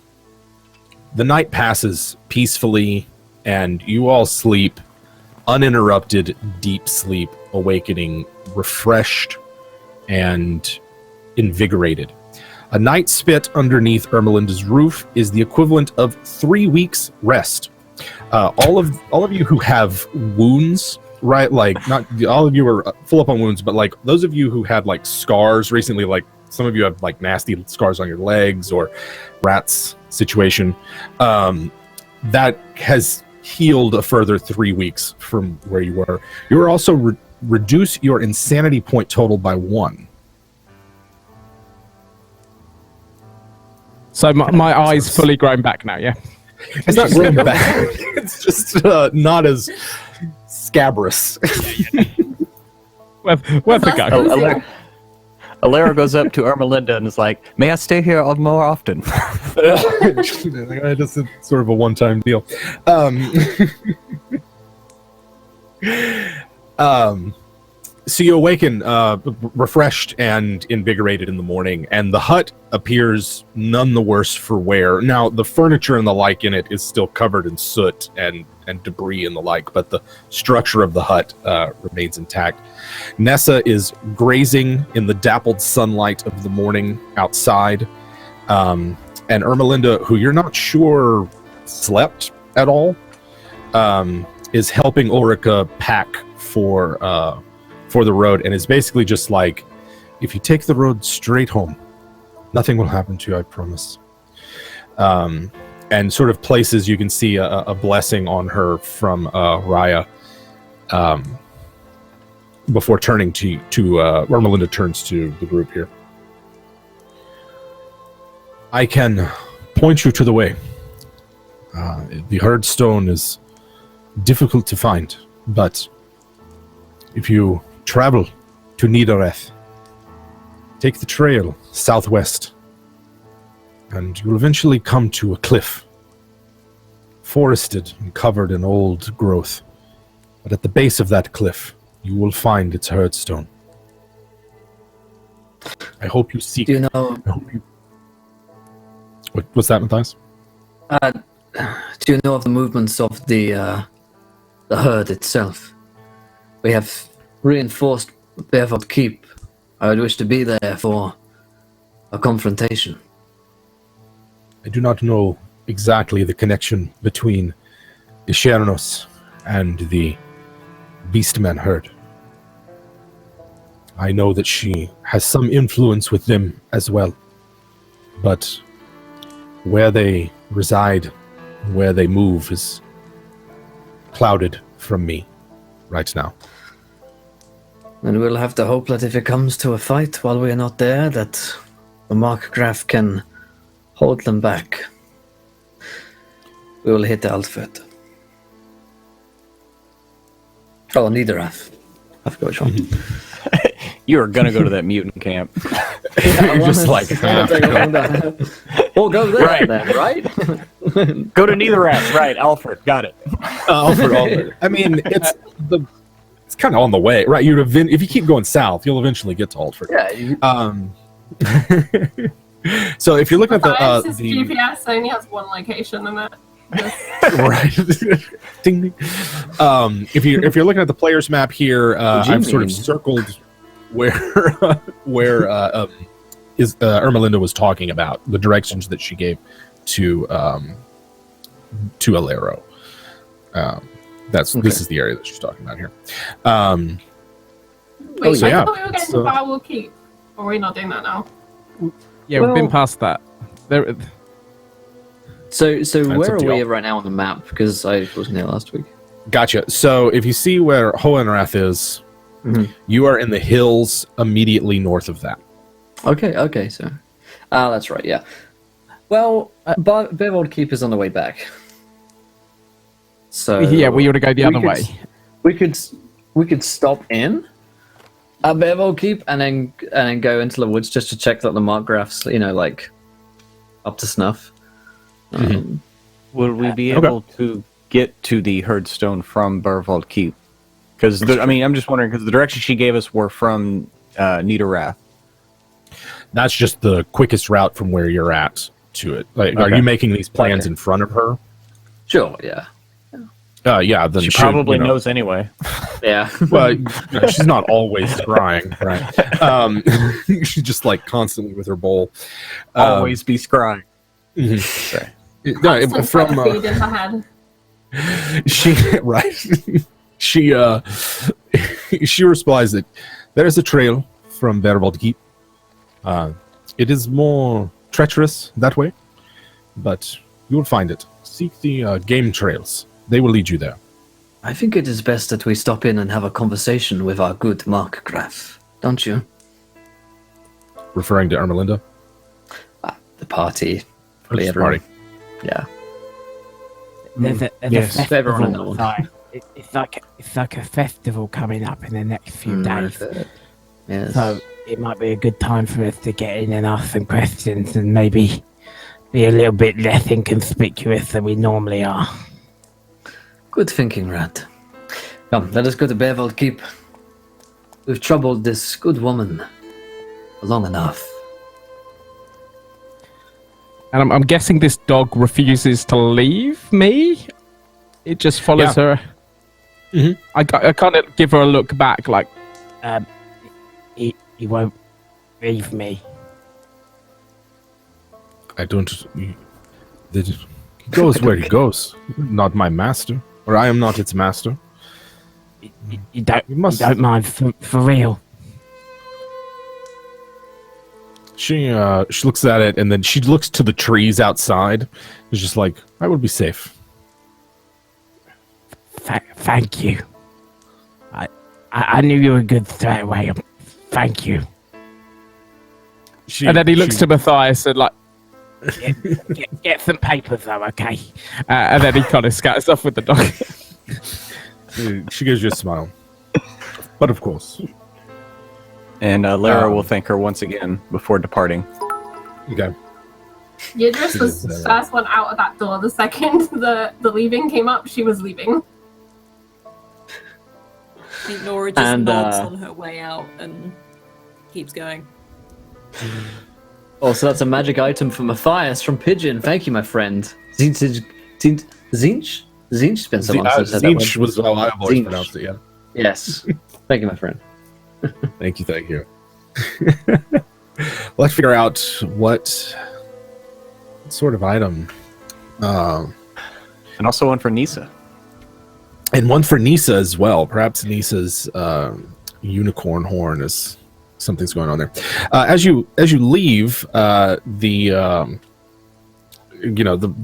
night passes peacefully, and you all sleep, uninterrupted, deep sleep, awakening, refreshed, and invigorated. A night spent underneath Ermelinda's roof is the equivalent of 3 weeks rest. All of you who have wounds, right? Like, not all of you are full up on wounds, but like those of you who had like scars recently, like some of you have like nasty scars on your legs or Rat's situation, that has healed a further 3 weeks from where you were. You are also reduce your insanity point total by 1. So my eye's fully grown back now, yeah? It's not grown back. It's just not as scabrous. worth a go. Alera goes up to Ermelinda and is like, may I stay here more often? Just sort of a one-time deal. So you awaken refreshed and invigorated in the morning, and the hut appears none the worse for wear. Now, the furniture and the like in it is still covered in soot and debris and the like, but the structure of the hut remains intact. Nessa is grazing in the dappled sunlight of the morning outside, and Ermelinda, who you're not sure slept at all, is helping Ulrika pack for the road, and is basically just like, if you take the road straight home, nothing will happen to you, I promise. And sort of places, you can see a blessing on her from Raya, before turning to Ermelinda turns to the group here. I can point you to the way. The Herdstone is difficult to find, but if you travel to Nidareth, take the trail southwest, and you'll eventually come to a cliff, forested and covered in old growth. But at the base of that cliff, you will find its Herdstone. I hope you seek. Do you know? What's that, Matthias? Do you know of the movements of the herd itself? We have reinforced Baerwald Keep. I would wish to be there for a confrontation. I do not know exactly the connection between Ishernos and the Beastmen heard. I know that she has some influence with them as well, but where they reside, where they move is clouded from me right now. And we'll have to hope that if it comes to a fight while we're not there, that the Markgraf can hold them back. We will hit Alfred. Oh, Niederrath. I forgot which one. You are gonna go to that mutant camp. You're just like, We'll go there Right. then, right? Go to Niederrath, right? Alfred, got it. Alfred. I mean, it's kind of on the way, right? If you keep going south, you'll eventually get to Alfred. Yeah. So if you're looking at His the GPS only has one location in it. right, ding, ding. If you're looking at the player's map here, I've sort of circled where Ermelinda was talking about the directions that she gave to Alero. This is the area that she's talking about here. Wait, so I yeah, thought we were getting to Baerwald Keep. Or are we not doing that now? Yeah, we've been Well- past that. There, So where up to are we y'all. right now on the map? Because I wasn't here last week. Gotcha. So if you see where Hohenrath is, you are in the hills immediately north of that. Okay, so... that's right, yeah. Well, Baerwald Keep is on the way back. So... yeah, we ought to go the other way. We could stop in at Baerwald Keep and then go into the woods just to check that the Markgraf's, like, up to snuff. Would we be able to get to the Herdstone from Baerwald Keep? Because I'm just wondering because the directions she gave us were from Niederrath. That's just the quickest route from where you're at to it. Like, are Okay. you making these plans in front of her? Sure, yeah. Yeah, then She probably knows anyway. Yeah. Well, she's not always scrying, right? She's just like constantly with her bowl. Always be scrying. Sorry. No, Constant from feed in her head. she right. She replies that there is a trail from Baerwald Keep. It is more treacherous that way, but you will find it. Seek the game trails. They will lead you there. I think it is best that we stop in and have a conversation with our good Markgraf, don't you? Referring to Ermelinda. The party. Probably Just everyone. party. Yeah. There's a Yes. festival Everyone in that one. outside. It's like a festival coming up in the next few days. Yes. So it might be a good time for us to get in and ask some questions and maybe be a little bit less inconspicuous than we normally are. Good thinking, Rat. Come, let us go to Baerwald Keep. We've troubled this good woman for long enough. And I'm guessing this dog refuses to leave me. It just follows her. Mhm. I kind of give her a look back, like, He won't leave me. I don't. He goes where he goes. Not my master, or I am not its master. You don't, You must- you don't mind for real. She looks at it and then she looks to the trees outside. It's just like, I will be safe. Thank you. I knew you were good straight away. Thank you. and then he looks to Matthias and like, Get some papers though, okay? and then he kind of scatters off with the dog. She gives you a smile. But of course. And Lara will thank her once again before departing. Okay. Yidris was the first one out of that door. The second the leaving came up, she was leaving. I think Nora just And, nods on her way out and keeps going. Oh, so that's a magic item for Matthias from Pigeon. Thank you, my friend. Zinch? Zinch spent some months since I said that Zinch word. was how I always Zinch. pronounced it, yeah. Yes. Thank you, my friend. Thank you. Let's figure out what sort of item. And also one for Nisa. And one for Nisa as well. Perhaps Nisa's unicorn horn is something's going on there. As you leave, the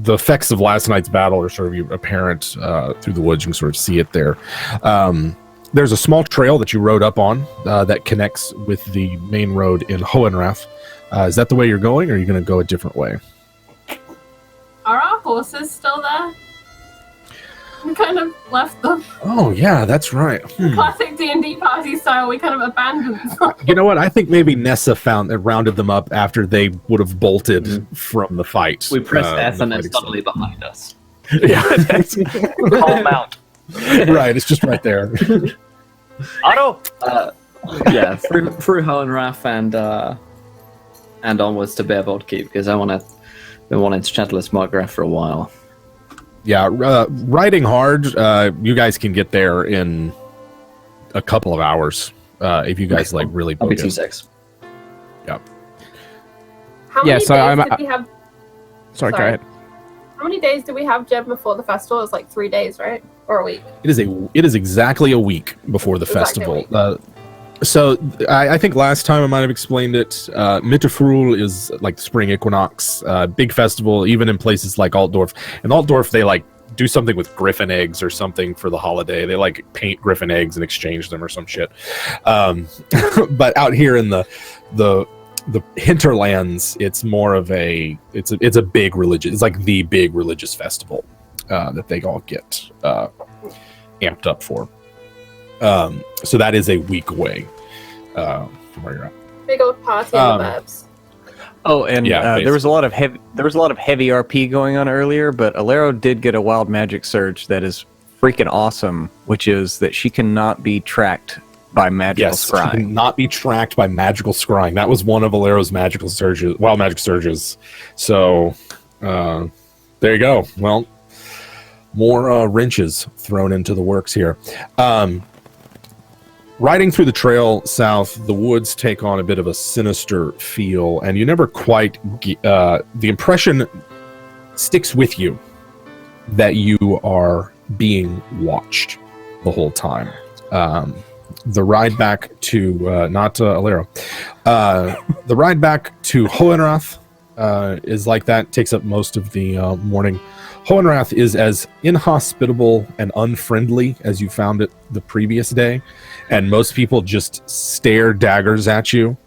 effects of last night's battle are sort of apparent through the woods. You can sort of see it there. There's a small trail that you rode up on that connects with the main road in Hohenrath. Is that the way you're going, or are you going to go a different way? Are our horses still there? We kind of left them. Oh, yeah, that's right. Classic D&D party style, we kind of abandoned them. You know what? I think maybe Nessa rounded them up after they would have bolted from the fight. We pressed F and they're suddenly behind us. Yeah, Calm out. Right, it's just right there. Otto! Yeah, through Hohenrath and onwards to Baerwald Keep, because been wanting to chat to this Markgraf for a while. Yeah, riding hard, you guys can get there in a couple of hours if you guys really I'll be focus. T6. Yep. How many Yeah, so days I'm- did we have? Sorry, go ahead. How many days do we have, Jeb, before the festival? It's like 3 days, right? Or a week? It is exactly a week before the Exactly festival. So I think last time I might have explained it. Mitterfrühl is like the spring equinox, big festival, even in places like Altdorf. In Altdorf, they do something with griffin eggs or something for the holiday. They paint griffin eggs and exchange them or some shit. But out here in the hinterlands, it's more of it's a big religious. It's like the big religious festival that they all get amped up for. So that is a week away from where you're at. Big old party in the Burbs. Oh, and Yeah, there was a lot of heavy RP going on earlier, but Alero did get a wild magic surge that is freaking awesome, which is that she cannot be tracked by magical scrying. She cannot be tracked by magical scrying. That was one of Alero's wild magic surges. So there you go. Well, more wrenches thrown into the works here. Riding through the trail south, the woods take on a bit of a sinister feel, and you never quite the impression sticks with you that you are being watched the whole time. The ride back to not Alero, the ride back to Hohenrath is like that. Takes up most of the morning. Hohenrath is as inhospitable and unfriendly as you found it the previous day, and most people just stare daggers at you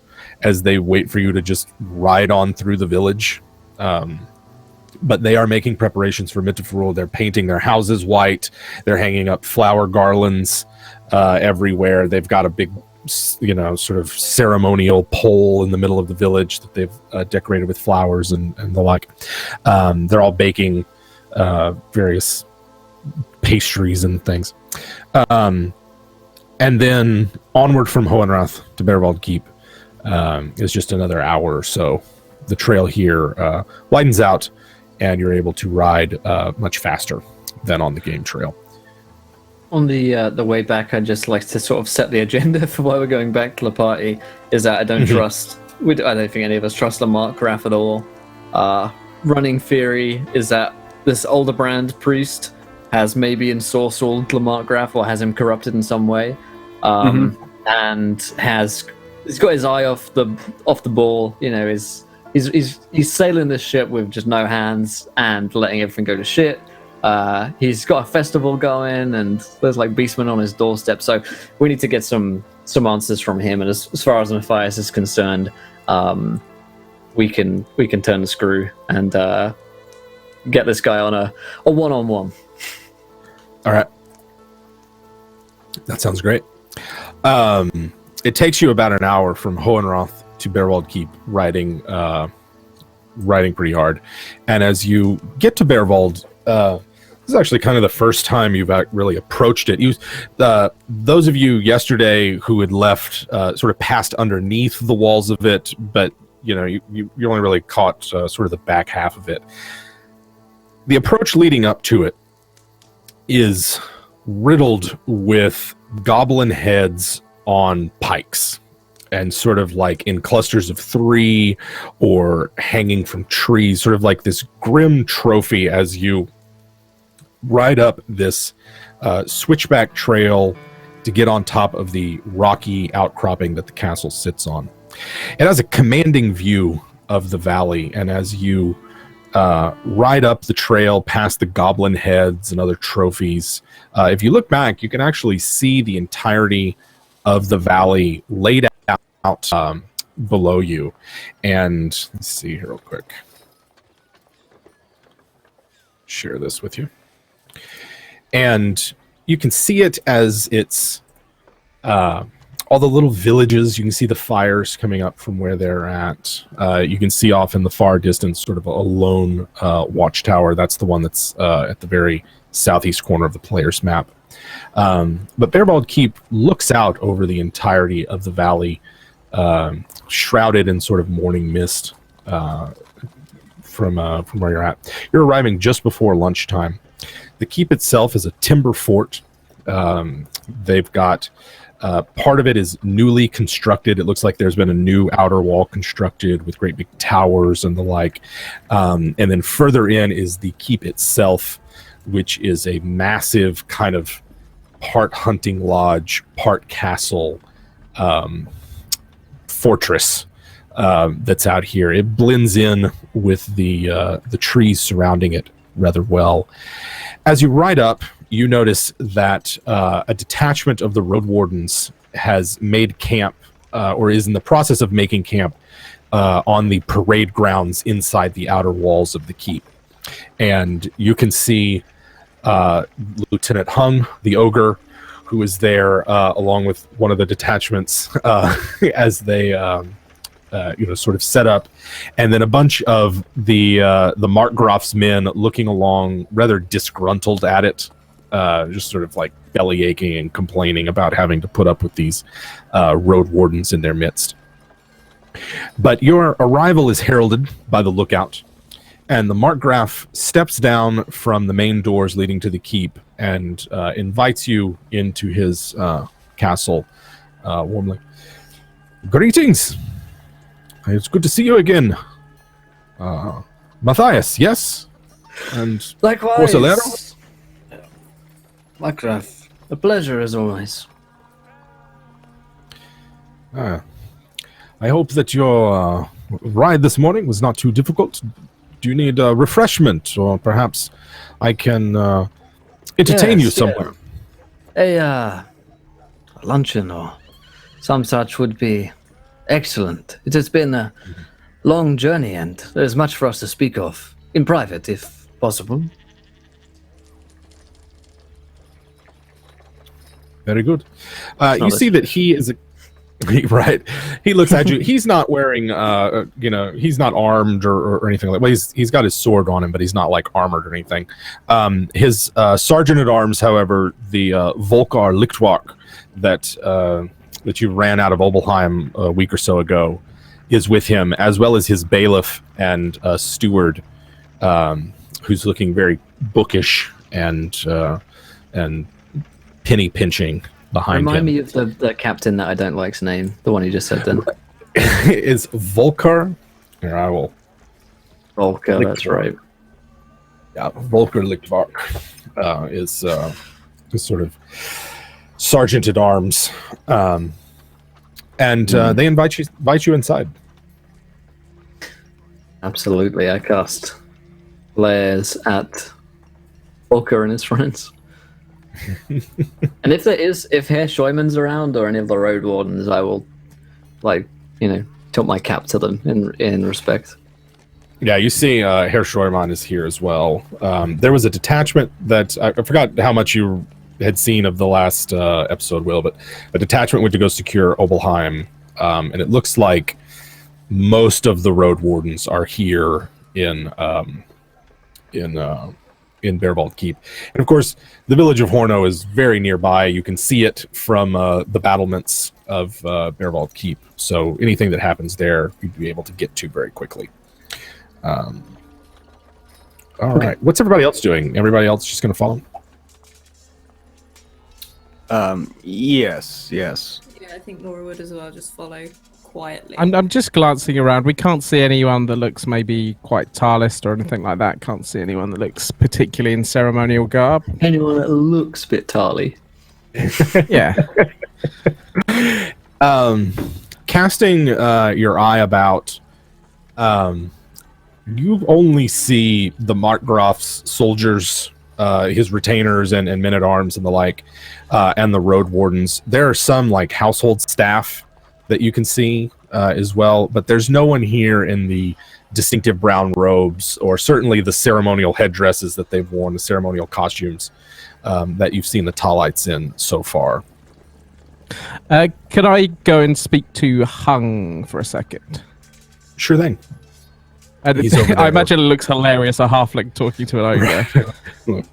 as they wait for you to just ride on through the village. But they are making preparations for Mitterfrühl. They're painting their houses white. They're hanging up flower garlands everywhere. They've got a big, sort of ceremonial pole in the middle of the village that they've decorated with flowers and the like. They're all baking various pastries and things. And then onward from Hohenrath to Baerwald Keep is just another hour or so. The trail here widens out, and you're able to ride much faster than on the game trail. On the way back, I'd just like to sort of set the agenda for why we're going back to the party. Is that I don't trust. I don't think any of us trust the Markgraf at all. Running theory is that this Alderbrand priest has maybe ensorcelled the Markgraf or has him corrupted in some way, and he's got his eye off the ball. He's sailing this ship with just no hands and letting everything go to shit. He's got a festival going, and there's beastmen on his doorstep. So we need to get some answers from him. And as far as Matthias is concerned, we can turn the screw and get this guy on a one-on-one. All right, that sounds great. It takes you about an hour from Hohenrath to Baerwald Keep, riding pretty hard. And as you get to Baerwald, this is actually kind of the first time you've really approached it. Those of you yesterday who had left sort of passed underneath the walls of it, but you only really caught sort of the back half of it. The approach leading up to it is riddled with goblin heads on pikes, and sort of in clusters of 3 or hanging from trees, sort of like this grim trophy as you ride up this switchback trail to get on top of the rocky outcropping that the castle sits on. It has a commanding view of the valley, and as you ride up the trail past the goblin heads and other trophies, if you look back, you can actually see the entirety of the valley laid out below you. And let's see here real quick. Share this with you. And you can see it as it's all the little villages. You can see the fires coming up from where they're at. You can see off in the far distance sort of a lone watchtower. That's the one that's at the very southeast corner of the player's map. But Baerwald Keep looks out over the entirety of the valley, shrouded in sort of morning mist from where you're at. You're arriving just before lunchtime. The keep itself is a timber fort. They've got part of it is newly constructed. It looks like there's been a new outer wall constructed with great big towers and the like. And then further in is the keep itself, which is a massive kind of part hunting lodge, part castle fortress that's out here. It blends in with the trees surrounding it rather well. As you ride up, you notice that a detachment of the road wardens has made camp, or is in the process of making camp, on the parade grounds inside the outer walls of the keep. And you can see Lieutenant Hung, the ogre, who is there along with one of the detachments as they sort of set up, and then a bunch of the Markgraf's men looking along rather disgruntled at it, just sort of like belly aching and complaining about having to put up with these road wardens in their midst. But your arrival is heralded by the lookout, and the Markgraf steps down from the main doors leading to the keep and invites you into his castle warmly. Greetings! It's good to see you again. Matthias, yes? And Likewise. Porcelero? Markgraf, a pleasure as always. I hope that your ride this morning was not too difficult. Do you need a refreshment, or perhaps I can entertain you somewhere? A luncheon or some such would be excellent. It has been a long journey, and there's much for us to speak of in private, if possible. Very good. You see that he is right. He looks at you. He's not wearing, he's not armed or anything like that. Well, he's got his sword on him, but he's not like armored or anything. His sergeant at arms, however, the Volker Lichtwak that you ran out of Obelheim a week or so ago, is with him, as well as his bailiff and steward, who's looking very bookish and penny pinching behind Remind him. me of the captain that I don't like's name, the one you just said then. Is Volker. Here, I will. Volker, that's right. Yeah, Volker Lichtwak is sort of sergeant at arms, and they invite you inside. Absolutely, I cast glares at Volker and his friends. And if Herr Scheuman's around or any of the road wardens, I will, tilt my cap to them in respect. Yeah, you see Herr Scheumann is here as well. There was a detachment that, I forgot how much you had seen of the last episode, Will, but a detachment went to go secure Obelheim, and it looks like most of the road wardens are here in Baerwald Keep. And of course, the village of Horno is very nearby. You can see it from the battlements of Baerwald Keep. So anything that happens there, you'd be able to get to very quickly. All right. What's everybody else doing? Everybody else just going to follow? Yes. Yeah, I think Laura would as well just follow quietly. I'm just glancing around. We can't see anyone that looks maybe quite Talist or anything like that. Can't see anyone that looks particularly in ceremonial garb. Anyone that looks a bit Tarly. Yeah. Casting your eye about, you only see the Markgraf's soldiers, his retainers and men-at-arms and the like, and the road wardens. There are some like household staff that you can see as well, but there's no one here in the distinctive brown robes or certainly the ceremonial headdresses that they've worn, the ceremonial costumes that you've seen the Talites in so far. Could I go and speak to Hung for a second? Sure thing. He's over there. I imagine it looks hilarious, a halfling talking to an ogre.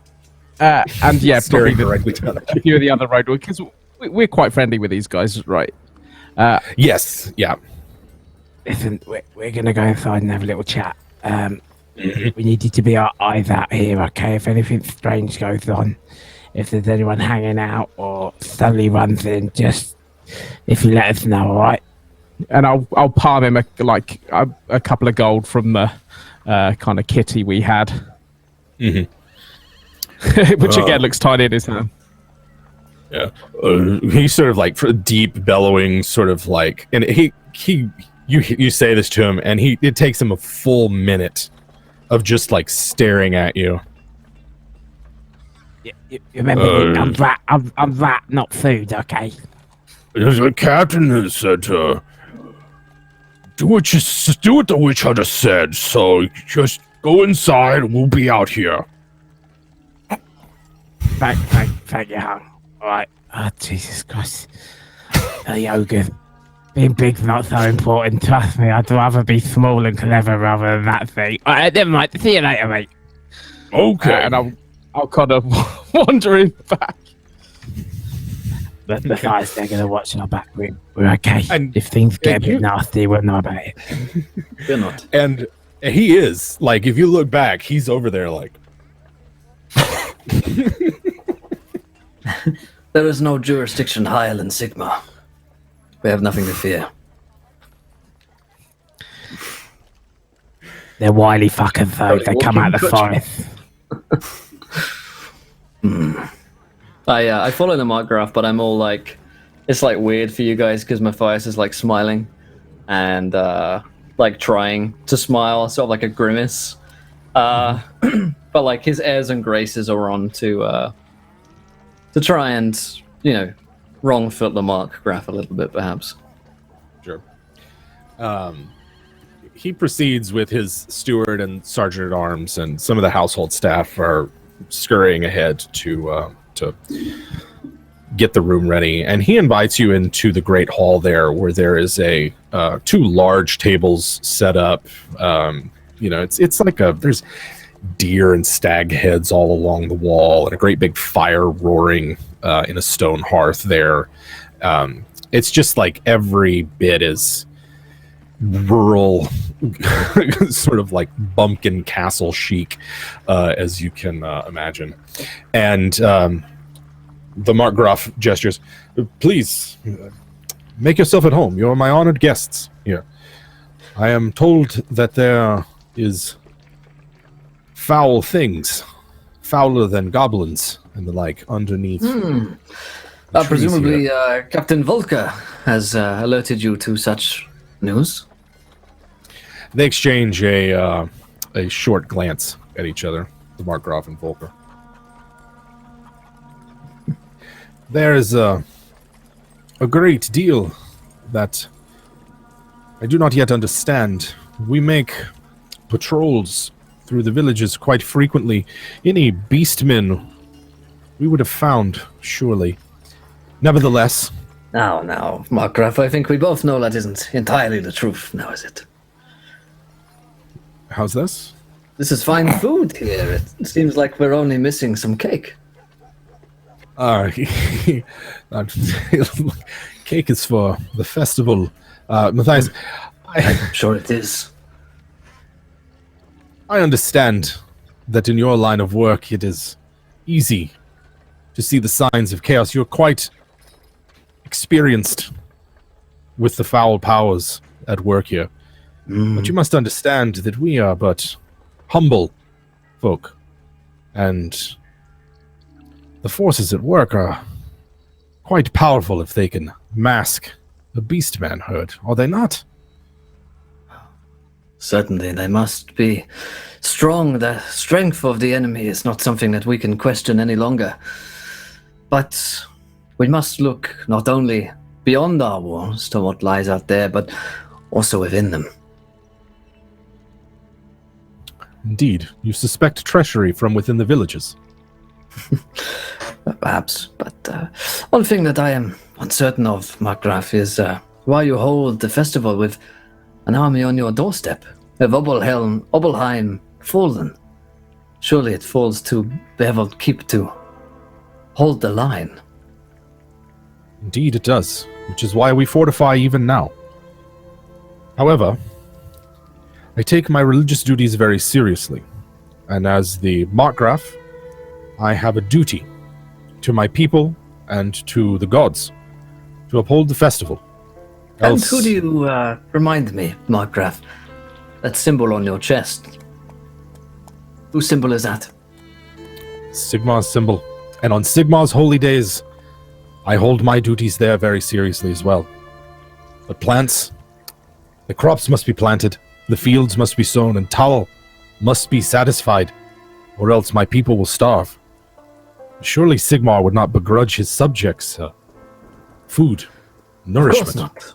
And yeah, Staring probably directly down at a few of the other road because we're quite friendly with these guys, right? Yes, yeah. Listen, we're going to go inside and have a little chat. We need you to be our eyes out here, okay? If anything strange goes on, if there's anyone hanging out or suddenly runs in, just if you let us know, all right? And I'll palm him a couple of gold from the kind of kitty we had, which again looks tiny in his hand. Yeah, he's sort of like for deep bellowing, sort of like, and you say this to him, and it takes him a full minute of just like staring at you. You remember, I'm rat, not food, okay? The captain has said, do what the witch hunter said. So just go inside, and we'll be out here. Thank you, Hung. All right. Oh, Jesus Christ. The ogre. Being big's not so important. Trust me, I'd rather be small and clever rather than that thing. All right, never mind. See you later, mate. Okay. And I'll kind of wander in back. But the guys, they're going to watch our back. We're okay. And if things get a bit nasty, we'll know about it. They're not. And he is. Like, if you look back, he's over there like... There is no jurisdiction higher than Sigma. We have nothing to fear. They're wily fuckers, though. They come out of the forest. I follow the Markgraf, but I'm all like, it's like weird for you guys because Matthias is like smiling and like trying to smile, sort of like a grimace. But like his airs and graces are on to try and, you know, wrong foot the Markgraf a little bit, perhaps. Sure. He proceeds with his steward and sergeant at arms, and some of the household staff are scurrying ahead to get the room ready. And he invites you into the great hall there, where there is two large tables set up. You know, it's like there's deer and stag heads all along the wall, and a great big fire roaring in a stone hearth there. It's just like every bit as rural, sort of like bumpkin castle chic as you can imagine. And the Markgraf gestures, please make yourself at home. You're my honored guests here. I am told that there is foul things, fouler than goblins and the like, underneath. Presumably, Captain Volker has alerted you to such news. They exchange a short glance at each other, the Markgraf and Volker. There is a great deal that I do not yet understand. We make patrols through the villages quite frequently. Any beastmen we would have found, surely. Nevertheless... Now, Markgraf, I think we both know that isn't entirely the truth, now is it? How's this? This is fine food here. It seems like we're only missing some cake. Cake is for the festival. Matthias, I'm sure it is. I understand that in your line of work it is easy to see the signs of chaos. You're quite experienced with the foul powers at work here. But you must understand that we are but humble folk, and the forces at work are quite powerful if they can mask a beastman herd, are they not? Certainly, they must be strong. The strength of the enemy is not something that we can question any longer. But we must look not only beyond our walls to what lies out there, but also within them. Indeed, you suspect treachery from within the villages. Perhaps, but one thing that I am uncertain of, Markgraf, is why you hold the festival with an army on your doorstep. If Obelheim fallen, surely it falls to Baerwald Keep to hold the line. Indeed it does, which is why we fortify even now. However, I take my religious duties very seriously, and as the Markgraf, I have a duty to my people and to the gods to uphold the festival. And who do you remind me, Markgraf? That symbol on your chest. Whose symbol is that? Sigmar's symbol. And on Sigmar's holy days, I hold my duties there very seriously as well. But plants, the crops must be planted, the fields must be sown, and Tal must be satisfied, or else my people will starve. Surely Sigmar would not begrudge his subjects food, nourishment.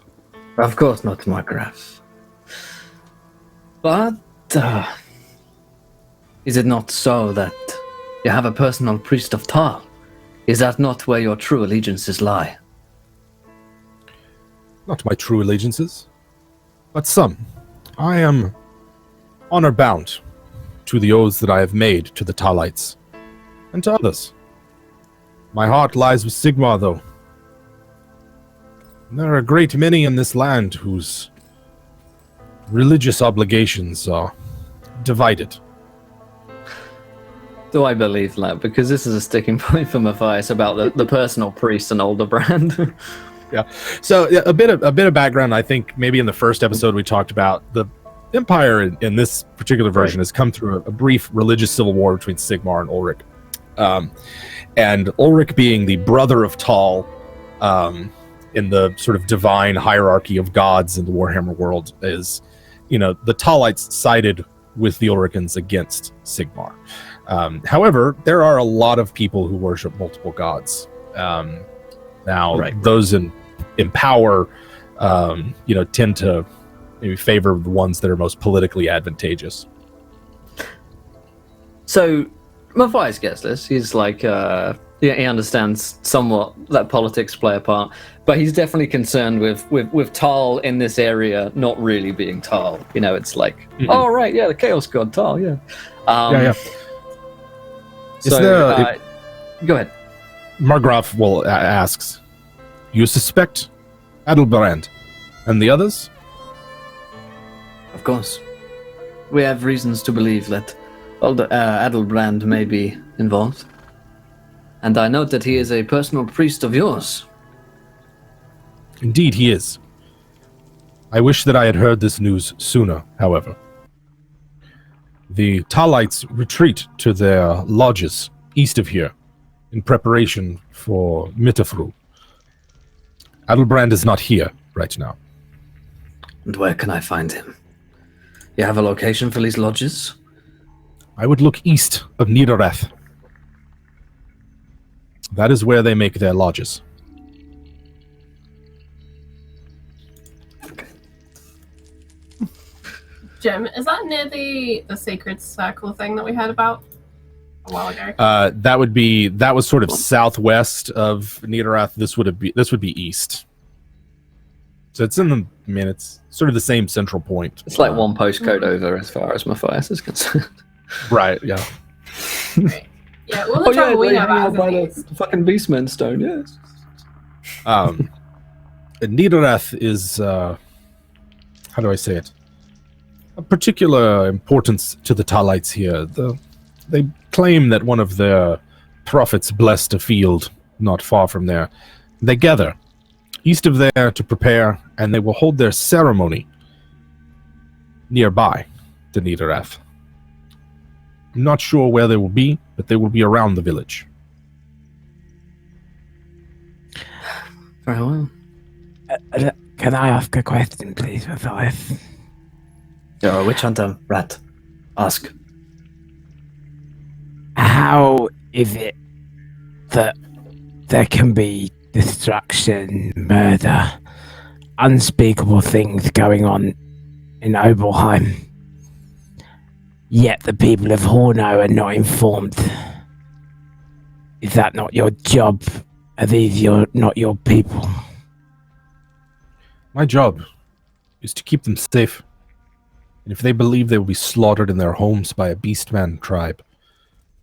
Of course not, Markgraf. But is it not so that you have a personal priest of Tal? Is that not where your true allegiances lie? Not my true allegiances, but some. I am honor-bound to the oaths that I have made to the Talites, and to others. My heart lies with Sigmar, though. And there are a great many in this land whose religious obligations are divided. Do I believe that? Because this is a sticking point for Matthias about the personal priest and Alderbrand. Yeah. So a bit of background. I think maybe in the first episode we talked about the Empire in this particular version has come through a brief religious civil war between Sigmar and Ulrika. And Ulrich being the brother of Tal in the sort of divine hierarchy of gods in the Warhammer world is, the Talites sided with the Ulricans against Sigmar. However, there are a lot of people who worship multiple gods. Those in power, tend to maybe favor the ones that are most politically advantageous. So, Matthias gets this. He's like, he understands somewhat that politics play a part, but he's definitely concerned with Tal in this area not really being Tal. It's like, oh, right, yeah, the Chaos God, Tal, yeah. So, go ahead. Markgraf asks, you suspect Adalbrand and the others? Of course. We have reasons to believe that Adalbrand may be involved. And I note that he is a personal priest of yours. Indeed he is. I wish that I had heard this news sooner, however. The Talites retreat to their lodges east of here in preparation for Mittafru. Adalbrand is not here right now. And where can I find him? You have a location for these lodges? I would look east of Niederrath. That is where they make their lodges. Okay. Jim, is that near the sacred circle thing that we heard about a while ago? That was sort of southwest of Niederrath. This would be east. So it's it's sort of the same central point. It's like one postcode over as far as Matthias is concerned. Right, yeah. Right. Yeah, all the trouble we know about by the fucking Beastman stone, yes. Niederrath is, how do I say it? A particular importance to the Talites here. They claim that one of their prophets blessed a field not far from there. They gather east of there to prepare, and they will hold their ceremony nearby to Niedereth. I'm not sure where they will be, but they will be around the village. Very well. Can I ask a question, please, Matthias? You're a witch hunter, rat. Ask. How is it that there can be destruction, murder, unspeakable things going on in Obelheim, yet the people of Horno are not informed? Is that not your job? Are these not your people? My job is to keep them safe. And if they believe they will be slaughtered in their homes by a beastman tribe,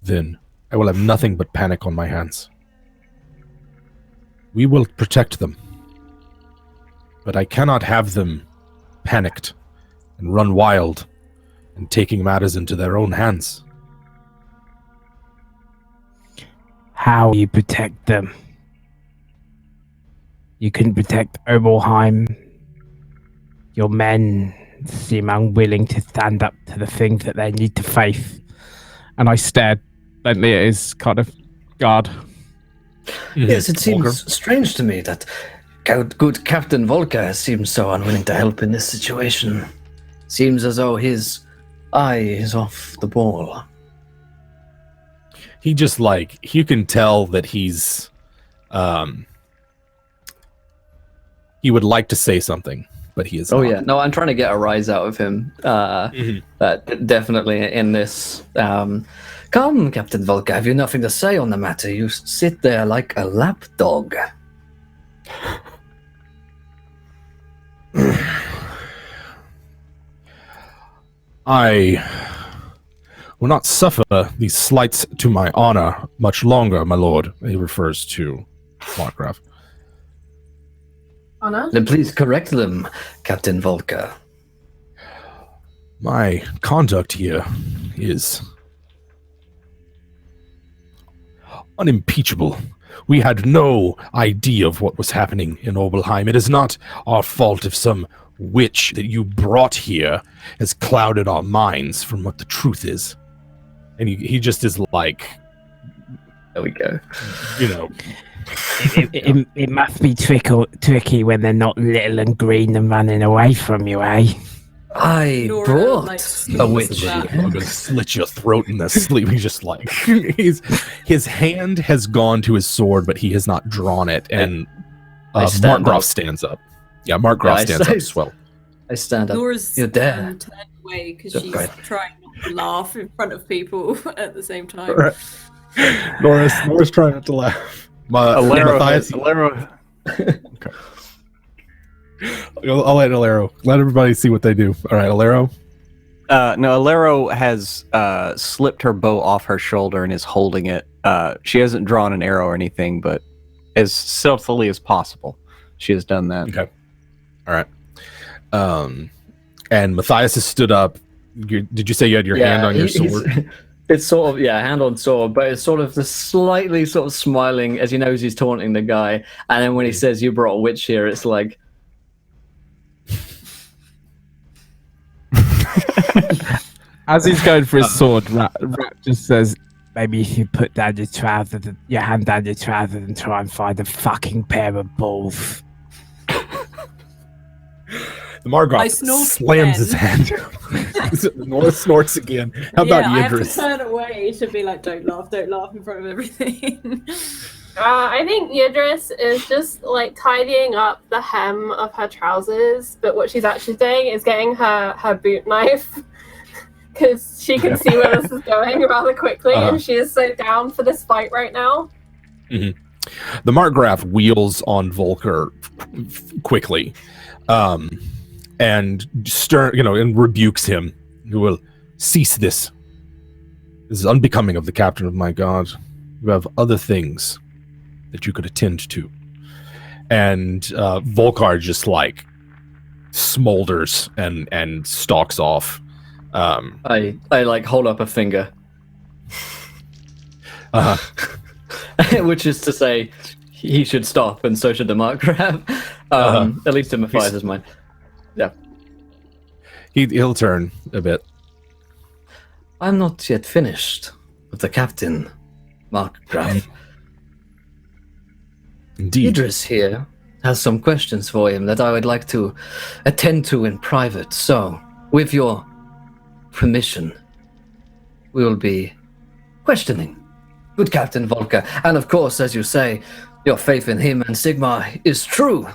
then I will have nothing but panic on my hands. We will protect them. But I cannot have them panicked and run wild and taking matters into their own hands. How you protect them? You can protect Obelheim. Your men seem unwilling to stand up to the things that they need to face. And I stared bluntly at his kind of guard. Yes, it seems Volker. strange to me that good Captain Volker seems so unwilling to help in this situation. Seems as though his eye is off the ball. He just you can tell that he's, he would like to say something, but he is Oh not. yeah, no, I'm trying to get a rise out of him. Definitely in this. Come, Captain Volker, have you nothing to say on the matter? You sit there like a lapdog. I will not suffer these slights to my honor much longer, my lord. He refers to Markgraf. Anna? Then please correct them, Captain Volker. My conduct here is unimpeachable. We had no idea of what was happening in Obelheim. It is not our fault if some witch that you brought here has clouded our minds from what the truth is. And he just is like, There we go. you know, It must be tricky when they're not little and green and running away from you, eh? I Nora, brought like, a witch sneezes here. back. I'm gonna slit your throat in the sleep. He's just like, his hand has gone to his sword, but he has not drawn it. And I stand Markgraf up. stands up. Yeah, Markgraf I stands say- up as well. I stand up. Nora's You're there. turned away because So she's great. trying not to laugh in front of people at the same time. Right. Nora's trying not to laugh. Matthias, I'll let Alero. Let everybody see what they do. All right, Alero. No, Alero has slipped her bow off her shoulder and is holding it. She hasn't drawn an arrow or anything, but as stealthily as possible, she has done that. Okay. All right. And Matthias has stood up. Did you say you had your hand on your sword? It's sort of, hand on sword, but it's sort of the slightly sort of smiling as he knows he's taunting the guy. And then when he says, you brought a witch here, it's like, As he's going for his sword, Rat just says, Maybe you should put down your trousers, your hand down your trousers, and try and find a fucking pair of balls. The Markgraf I snort slams his again. hand. Nora snorts again. How about I have to Yidris? turn away to be like, don't laugh in front of everything. I think Yidris is just like tidying up the hem of her trousers, but what she's actually doing is getting her boot knife because she can see where this is going rather quickly, and she is so down for this fight right now. The Markgraf wheels on Volker quickly, and and rebukes him. You will cease this. This is unbecoming of the captain of my guard. You have other things that you could attend to. And Volker just like smolders and stalks off. I like hold up a finger, which is to say, he should stop, and so should the Markgraf. At least in Matthias's mind. Yeah. He'll turn a bit. I'm not yet finished with the captain, Markgraf. Indeed. Idris here has some questions for him that I would like to attend to in private. So, with your permission, we will be questioning good Captain Volker. And of course, as you say, your faith in him and Sigmar is true.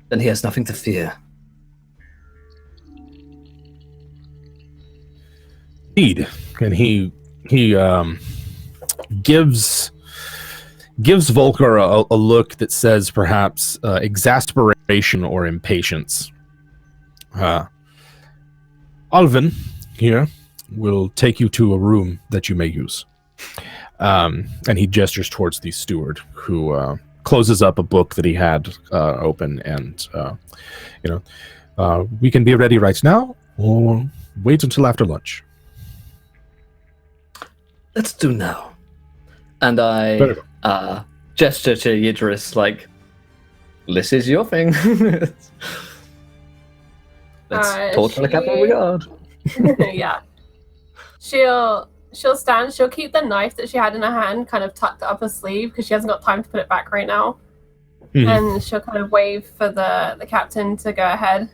Then he has nothing to fear. Indeed. And he gives Volker a look that says perhaps exasperation or impatience. Alvin here will take you to a room that you may use. And he gestures towards the steward, who closes up a book that he had open, and we can be ready right now, or wait until after lunch. Let's do now. And I gesture to Yidris like, this is your thing. Let's talk to the Captain we got. Yeah. She'll stand, she'll keep the knife that she had in her hand kind of tucked up her sleeve because she hasn't got time to put it back right now. Mm-hmm. And she'll kind of wave for the captain to go ahead.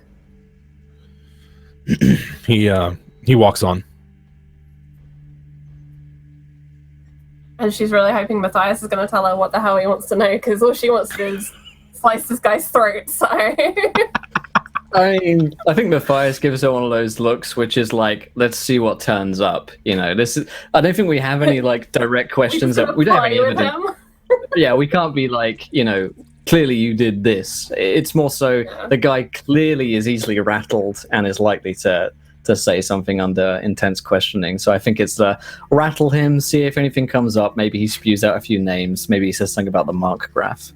He walks on. And she's really hoping Matthias is going to tell her what the hell he wants to know, because all she wants to do is slice this guy's throat, so... I mean, I think Matthias gives her one of those looks, which is like, let's see what turns up. You know, this is. I don't think we have any like direct questions. We don't have any evidence. Yeah, we can't be like, clearly you did this. It's more so the guy clearly is easily rattled and is likely to say something under intense questioning. So I think it's rattle him, see if anything comes up. Maybe he spews out a few names. Maybe he says something about the Markgraf.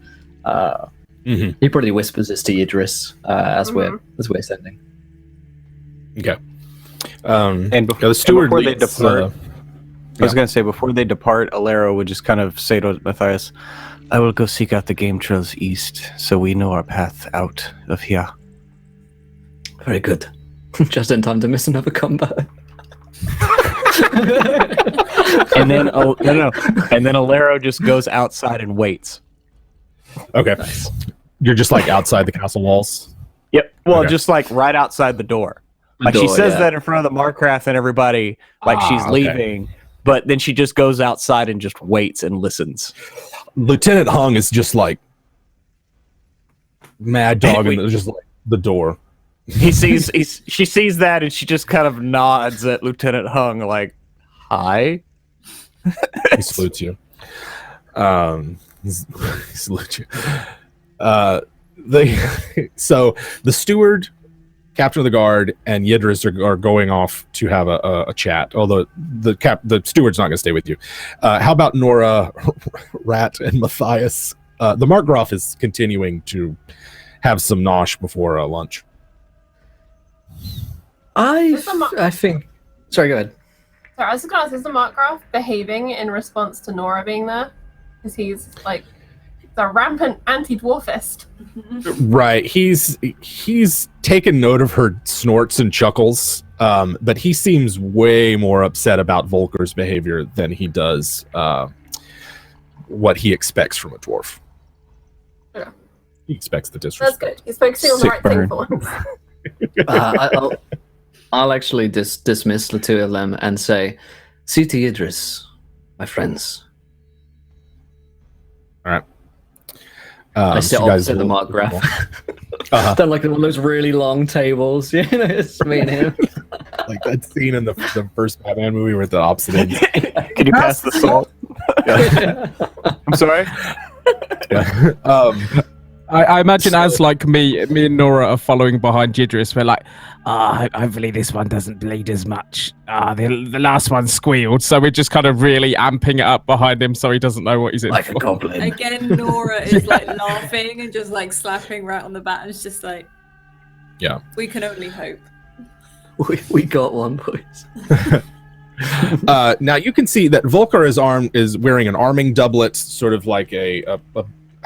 He probably whispers this to Idris as we're sending. Okay. And before they depart, I was going to say, before they depart, Alero would just kind of say to Matthias, I will go seek out the game trails east, so we know our path out of here. Very good. Just in time to miss another combat. And then, and then Alero just goes outside and waits. Okay. Nice. You're just like outside the castle walls? Yep. Well, just like right outside the door. Like she says that in front of the Markgraf and everybody, like she's leaving, but then she just goes outside and just waits and listens. Lieutenant Hung is just like mad dog and just like the door. She sees that and she just kind of nods at Lieutenant Hung like, hi. He salutes you. He salutes you. So the steward, captain of the guard, and Yidris are going off to have a chat. Although the steward's not going to stay with you. How about Nora, Rat, and Matthias? The Markgraf is continuing to have some nosh before lunch. I think. Sorry, go ahead. Sorry, I was just going to ask, is the Markgraf behaving in response to Nora being there? Because he's like a rampant anti-dwarfist. Right. He's taken note of her snorts and chuckles, but he seems way more upset about Volker's behavior than he does what he expects from a dwarf. Yeah. He expects the disrespect. That's good. He's focusing on the right thing for once. I'll actually dismiss the two of them and say, see to Idris, my friends. All right. I sit opposite the Markgraf. Done like one of those really long tables, it's me and him. Like that scene in the first Batman movie where the opposite ends. Can you pass the salt? I'm sorry? Yeah. I imagine as like me and Nora are following behind Idris, we're like, hopefully this one doesn't bleed as much. the last one squealed, so we're just kind of really amping it up behind him so he doesn't know what he's in like for. a goblin. Again, Nora is like laughing and just like slapping right on the back, and it's just like, yeah, we can only hope. We got one, boys. Now you can see that Volker is wearing an arming doublet, sort of like a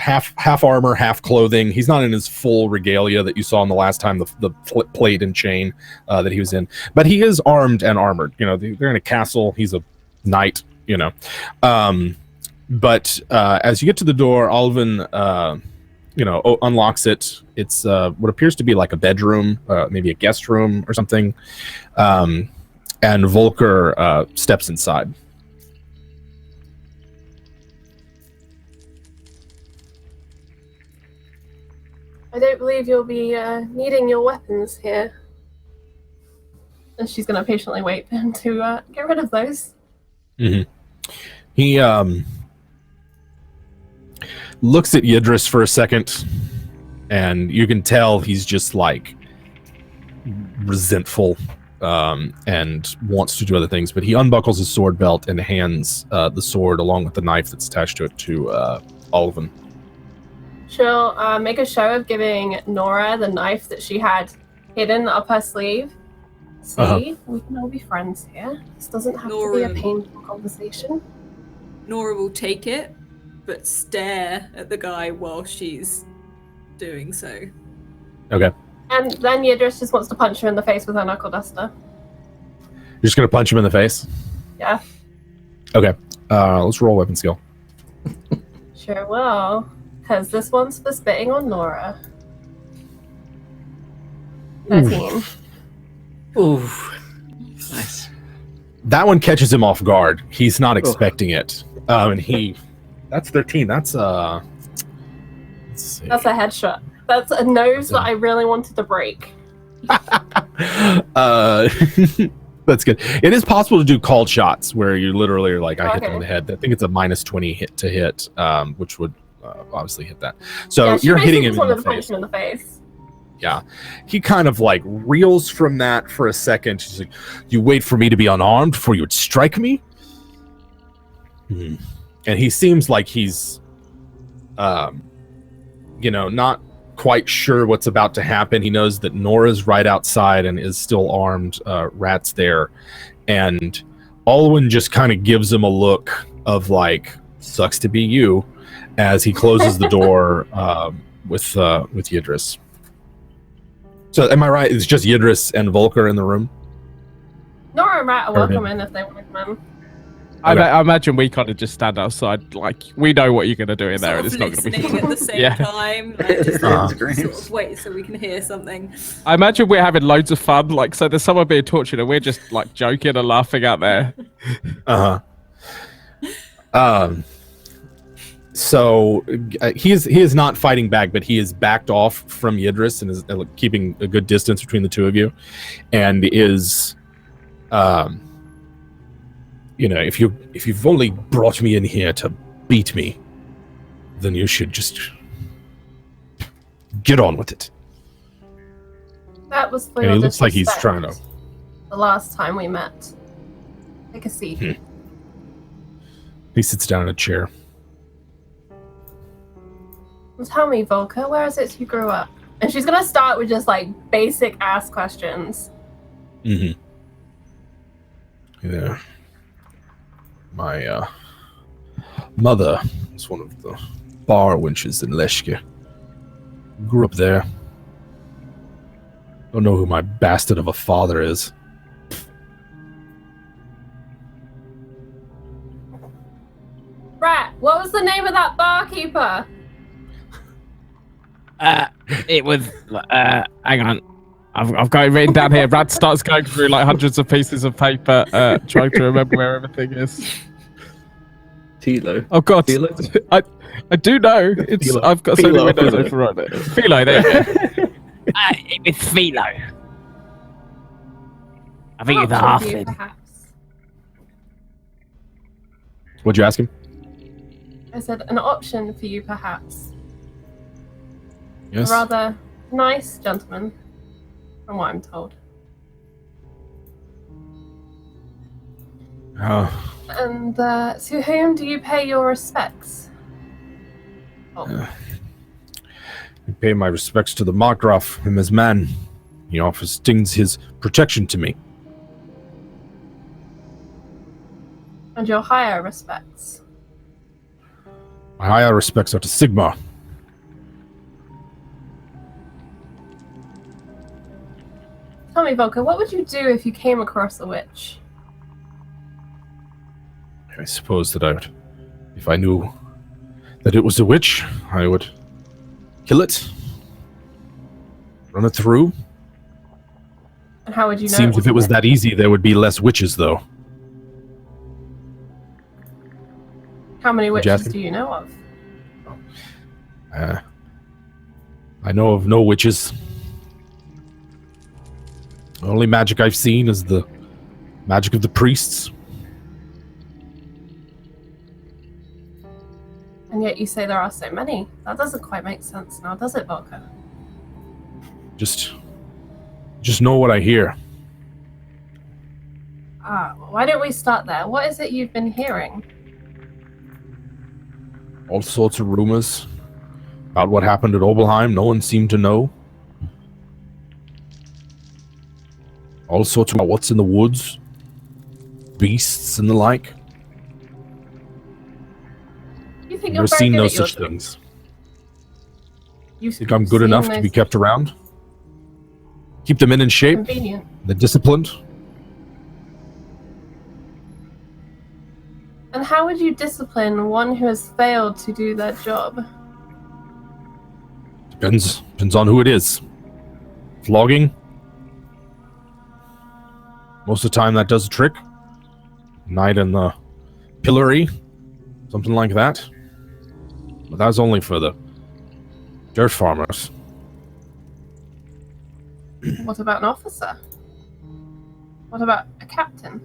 half armor, half clothing. He's not in his full regalia that you saw in the last time, the plate and chain that he was in. But he is armed and armored. You know, they're in a castle. He's a knight, you know. But as you get to the door, Alvin, unlocks it. It's what appears to be like a bedroom, maybe a guest room or something. And Volker steps inside. I don't believe you'll be needing your weapons here. And she's going to patiently wait for him to get rid of those. Mm-hmm. He looks at Yidris for a second, and you can tell he's just like resentful and wants to do other things. But he unbuckles his sword belt and hands the sword along with the knife that's attached to it to Alvin. She'll make a show of giving Nora the knife that she had hidden up her sleeve. See, we can all be friends here. This doesn't have to be a painful conversation. Nora will take it, but stare at the guy while she's doing so. Okay. And then Yidris just wants to punch her in the face with her knuckle duster. You're just going to punch him in the face? Yeah. Okay. Let's roll weapon skill. Sure will. Because this one's for spitting on Nora. 13. Ooh. Nice. That one catches him off guard. He's not expecting it. And that's 13. That's let's see. That's a headshot. That's a nose that I really wanted to break. That's good. It is possible to do called shots where you literally are like, I hit them in the head. I think it's a -20 hit to hit, which would obviously hit that. So you're hitting him in the face. Yeah. He kind of like reels from that for a second. He's like, you wait for me to be unarmed before you would strike me? And he seems like he's, not quite sure what's about to happen. He knows that Nora's right outside and is still armed. Rat's there. And Alwyn just kind of gives him a look of like, sucks to be you, as he closes the door with Yidris. So am I right? It's just Yidris and Volker in the room? Nora and Rat are welcome in if they want to come in. I imagine we kind of just stand outside, like we know what you're going to do in there, and it's not going to be at the same time. Like, just sort of wait so we can hear something. I imagine we're having loads of fun. Like, so there's someone being tortured, and we're just like joking and laughing out there. So he is not fighting back, but he is backed off from Yidris and is keeping a good distance between the two of you, and is, if you've only brought me in here to beat me, then you should just get on with it. That was for and your he looks like he's disrespect trying to. The last time we met. Take a seat. He sits down in a chair. Tell me, Volker, where is it you grew up? And she's gonna start with just like basic ass questions. Yeah. My mother was one of the bar wenches in Leshke. Grew up there. Don't know who my bastard of a father is. Rat, what was the name of that barkeeper? It was. Hang on. I've got it written down here. Brad starts going through like hundreds of pieces of paper, trying to remember where everything is. Tilo. Oh God, Tilo? I do know. It's Philo. I've got so many windows open right there. Philo, there you go. It was Philo. I think it's a halfling. Perhaps. What'd you ask him? I said an option for you, perhaps. Yes. A rather nice gentleman, from what I'm told. And to whom do you pay your respects? I pay my respects to the Markgraf, him as man. He offers things his protection to me. And your higher respects? My higher respects are to Sigmar, Tell me, Volker, what would you do if you came across a witch? I suppose that I would, if I knew that it was a witch, I would kill it, run it through. And how would you know? Seems if it was that easy, there would be less witches, though. How many Would you witches ask him? do you know of? I know of no witches. The only magic I've seen is the magic of the priests. And yet you say there are so many. That doesn't quite make sense now, does it, Volker? Just know what I hear. Why don't we start there? What is it you've been hearing? All sorts of rumors about what happened at Obelheim. No one seemed to know. All sorts about what's in the woods, beasts and the like. You think you're Never very seen good no at your such job? things. You Think I'm good enough to be kept around? Keep the men in shape, Convenient. they're disciplined. And how would you discipline one who has failed to do their job? Depends on who it is. Flogging. Most of the time that does a trick. Night in the pillory. Something like that. But that's only for the dirt farmers. What about an officer? What about a captain?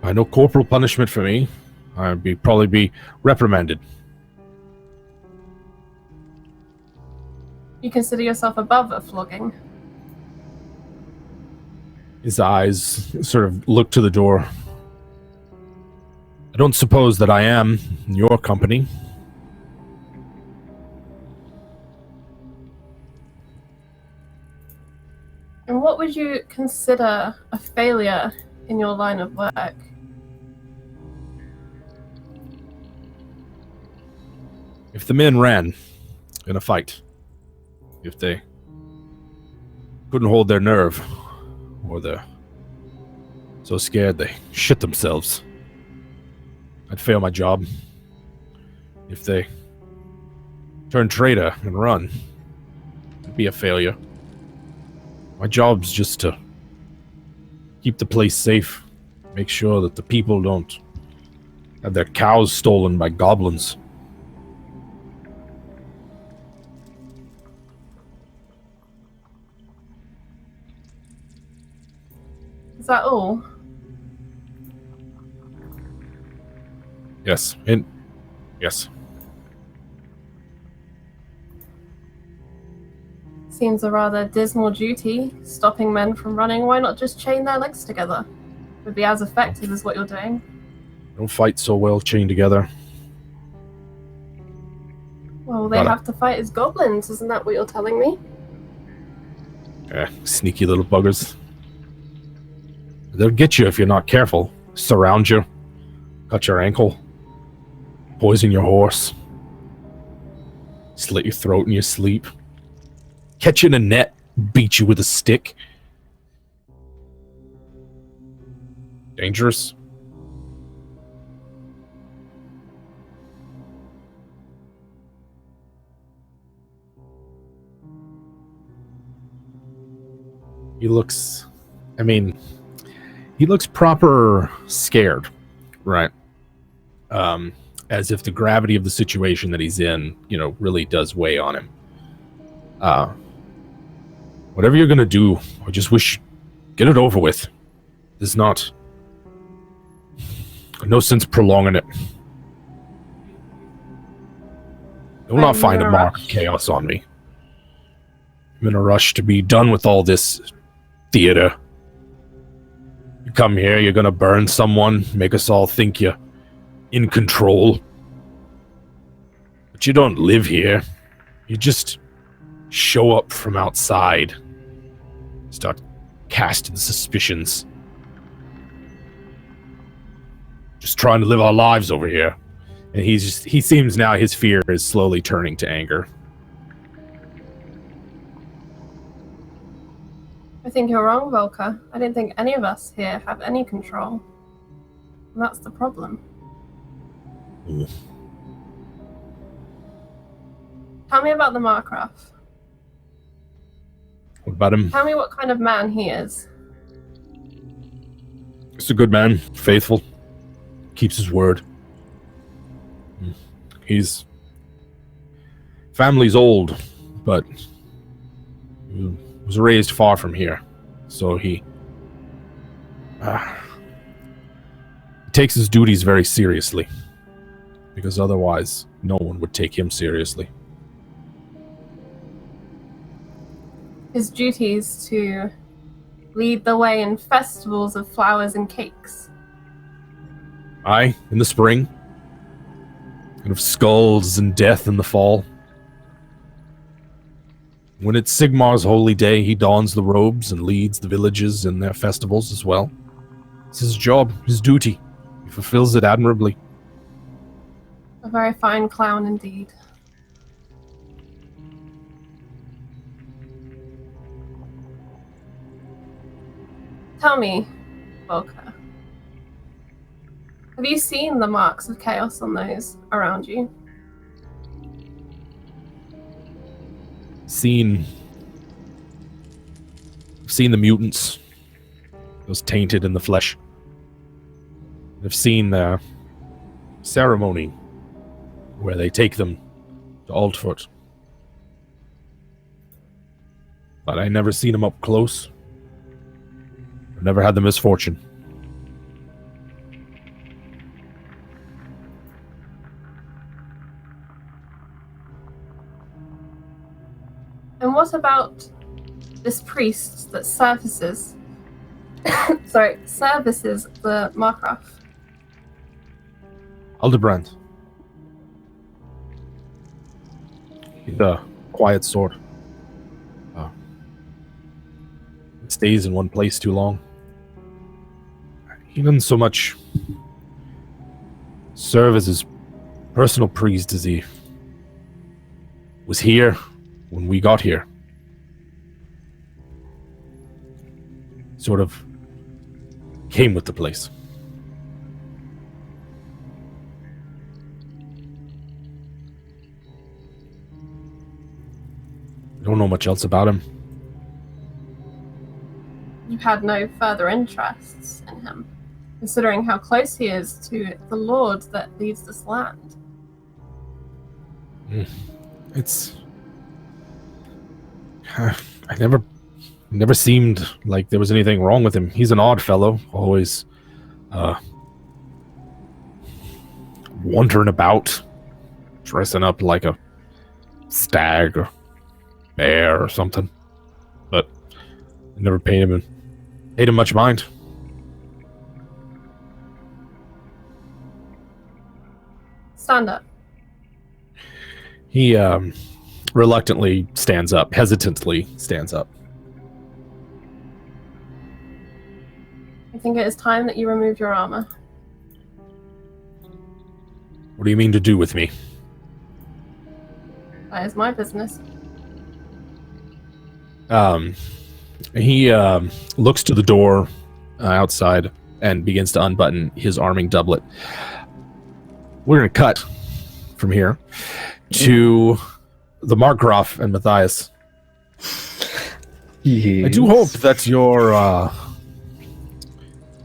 I know corporal punishment for me. I'd probably be reprimanded. You consider yourself above a flogging? His eyes sort of look to the door. I don't suppose that I am in your company. And what would you consider a failure in your line of work? If the men ran in a fight, if they couldn't hold their nerve, or they're so scared they shit themselves, I'd fail my job. If they turn traitor and run, it'd be a failure. My job's just to keep the place safe, make sure that the people don't have their cows stolen by goblins. Is that all? Yes, yes. Seems a rather dismal duty, stopping men from running. Why not just chain their legs together? Would be as effective as what you're doing. Don't fight so well chained together. Well, they have to fight as goblins, isn't that what you're telling me? Sneaky little buggers. They'll get you if you're not careful. Surround you, cut your ankle, poison your horse, slit your throat in your sleep, catch you in a net, beat you with a stick. Dangerous. He looks proper scared, right? As if the gravity of the situation that he's in, really does weigh on him. Whatever you're gonna do, I just wish, get it over with. There's no sense prolonging it. I will not find a mark of chaos on me. I'm in a rush to be done with all this theater. You come here, you're gonna burn someone, make us all think you're in control. But you don't live here. You just show up from outside. Start casting suspicions. Just trying to live our lives over here. And he seems now his fear is slowly turning to anger. I think you're wrong, Volker. I don't think any of us here have any control. And that's the problem. Tell me about the Markgraf. What about him? Tell me what kind of man he is. He's a good man, faithful, keeps his word. He's... Family's old, but he was raised far from here, so he takes his duties very seriously, because otherwise no one would take him seriously. His duties to lead the way in festivals of flowers and cakes. Aye, in the spring, and of skulls and death in the fall. When it's Sigmar's holy day, he dons the robes and leads the villages in their festivals as well. It's his job, his duty. He fulfills it admirably. A very fine clown indeed. Tell me, Volker, have you seen the marks of chaos on those around you? Seen the mutants, those tainted in the flesh. I've seen the ceremony where they take them to Altfort. But I never seen them up close. I've never had the misfortune. And what about this priest that services the Markgraf? Aldebrand. He's a quiet sort. Stays in one place too long. He doesn't so much serve as his personal priest as he was here when we got here. Sort of came with the place. I don't know much else about him. You've had no further interests in him, considering how close he is to the Lord that leads this land. It's... I never seemed like there was anything wrong with him. He's an odd fellow, always wandering about, dressing up like a stag or bear or something. But I never paid him much mind. Stand up. He reluctantly stands up, hesitantly stands up. I think it is time that you removed your armor. What do you mean to do with me? That is my business. He looks to the door outside and begins to unbutton his arming doublet. We're going to cut from here to the Markgraf and Matthias. Yes. I do hope that your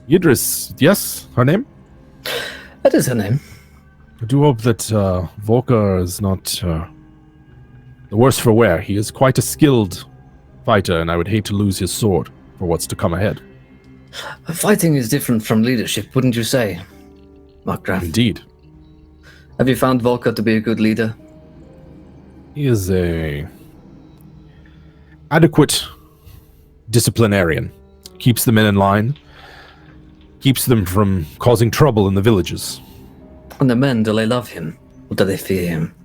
Yidris, yes, her name? That is her name. I do hope that Volker is not the worse for wear. He is quite a skilled fighter, and I would hate to lose his sword for what's to come ahead. Fighting is different from leadership, wouldn't you say, Markgraf? Indeed. Have you found Volker to be a good leader? He is a adequate disciplinarian. Keeps the men in line. Keeps them from causing trouble in the villages. And the men, do they love him? Or do they fear him?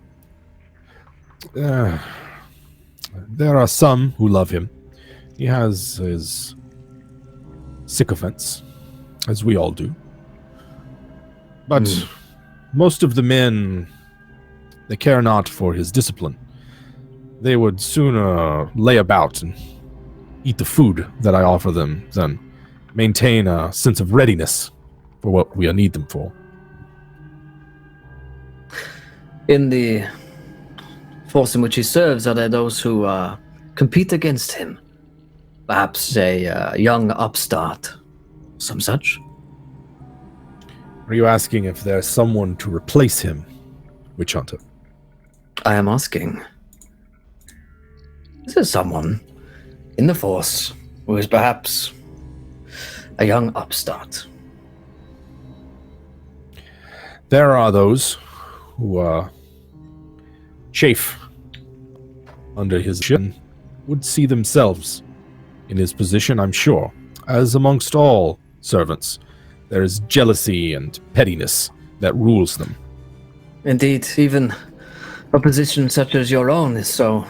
There are some who love him. He has his sycophants, as we all do. But most of the men, they care not for his discipline. They would sooner lay about and eat the food that I offer them, then maintain a sense of readiness for what we need them for. In the force in which he serves, are there those who compete against him? Perhaps a young upstart, some such? Are you asking if there's someone to replace him, Witch Hunter? I am asking, is there someone in the force who is perhaps a young upstart? There are those who chafe under his chin, would see themselves in his position, I'm sure. As amongst all servants, there is jealousy and pettiness that rules them. Indeed, even a position such as your own is so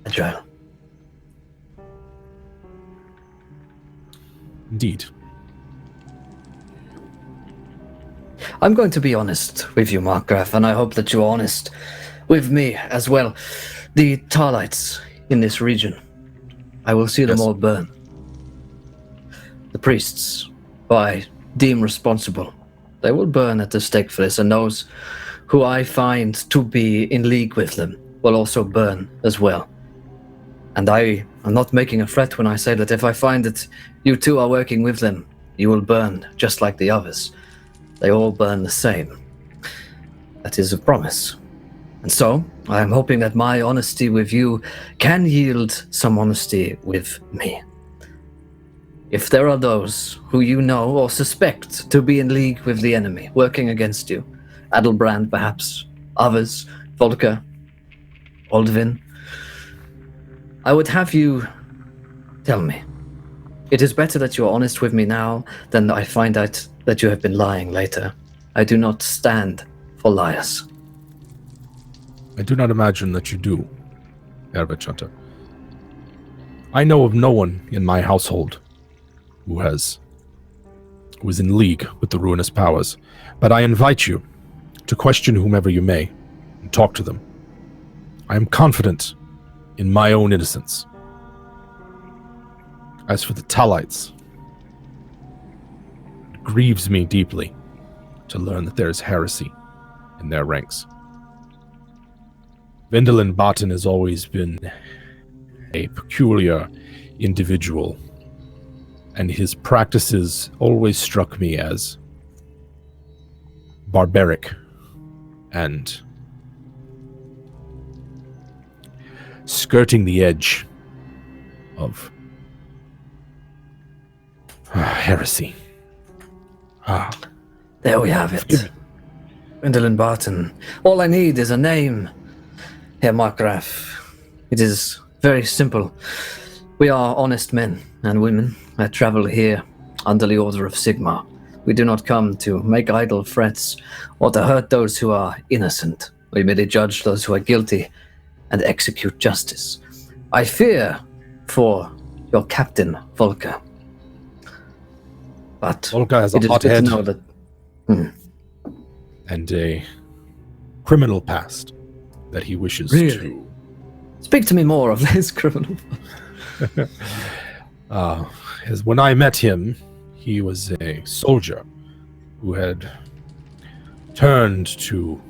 agile. Indeed. I'm going to be honest with you, Markgraf, and I hope that you're honest with me as well. The Tarlites in this region, I will see them all burn. The priests, who I deem responsible, they will burn at the stake for this, and those who I find to be in league with them will also burn as well. And I am not making a threat when I say that if I find that you two are working with them, you will burn just like the others. They all burn the same. That is a promise. And so, I am hoping that my honesty with you can yield some honesty with me. If there are those who you know or suspect to be in league with the enemy, working against you, Adelbrand perhaps, others, Volker, Oldvin, I would have you tell me. It is better that you are honest with me now than I find out that you have been lying later. I do not stand for liars. I do not imagine that you do, Herr Witch Hunter. I know of no one in my household who is in league with the ruinous powers, but I invite you to question whomever you may and talk to them. I am confident in my own innocence. As for the Talites, it grieves me deeply to learn that there is heresy in their ranks. Vendelin Batten has always been a peculiar individual, and his practices always struck me as barbaric and skirting the edge of heresy. There we have it. Vendelin Barton. All I need is a name, Herr Markgraf. It is very simple. We are honest men and women that travel here under the order of Sigmar. We do not come to make idle threats or to hurt those who are innocent. We merely judge those who are guilty and execute justice. I fear for your captain, Volker. But Volker has it a is hot good head to know that. and a criminal past that he wishes Really? Speak to me more of this criminal. as when I met him, he was a soldier who had turned to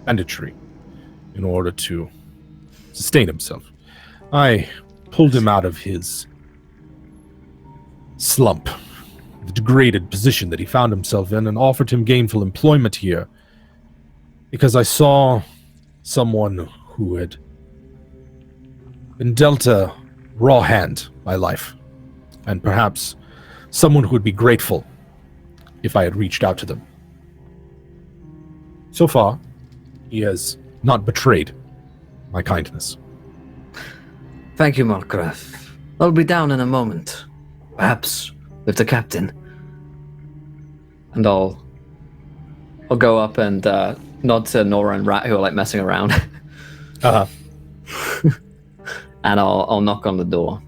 banditry in order to sustain himself. I pulled him out of his slump, the degraded position that he found himself in, and offered him gainful employment here because I saw someone who had been dealt a raw hand by life, and perhaps someone who would be grateful if I had reached out to them. So far, he has not betrayed my kindness. Thank you, Markgraf. I'll be down in a moment. Perhaps with the captain. And I'll go up and nod to Nora and Rat, who are like messing around. And I'll knock on the door.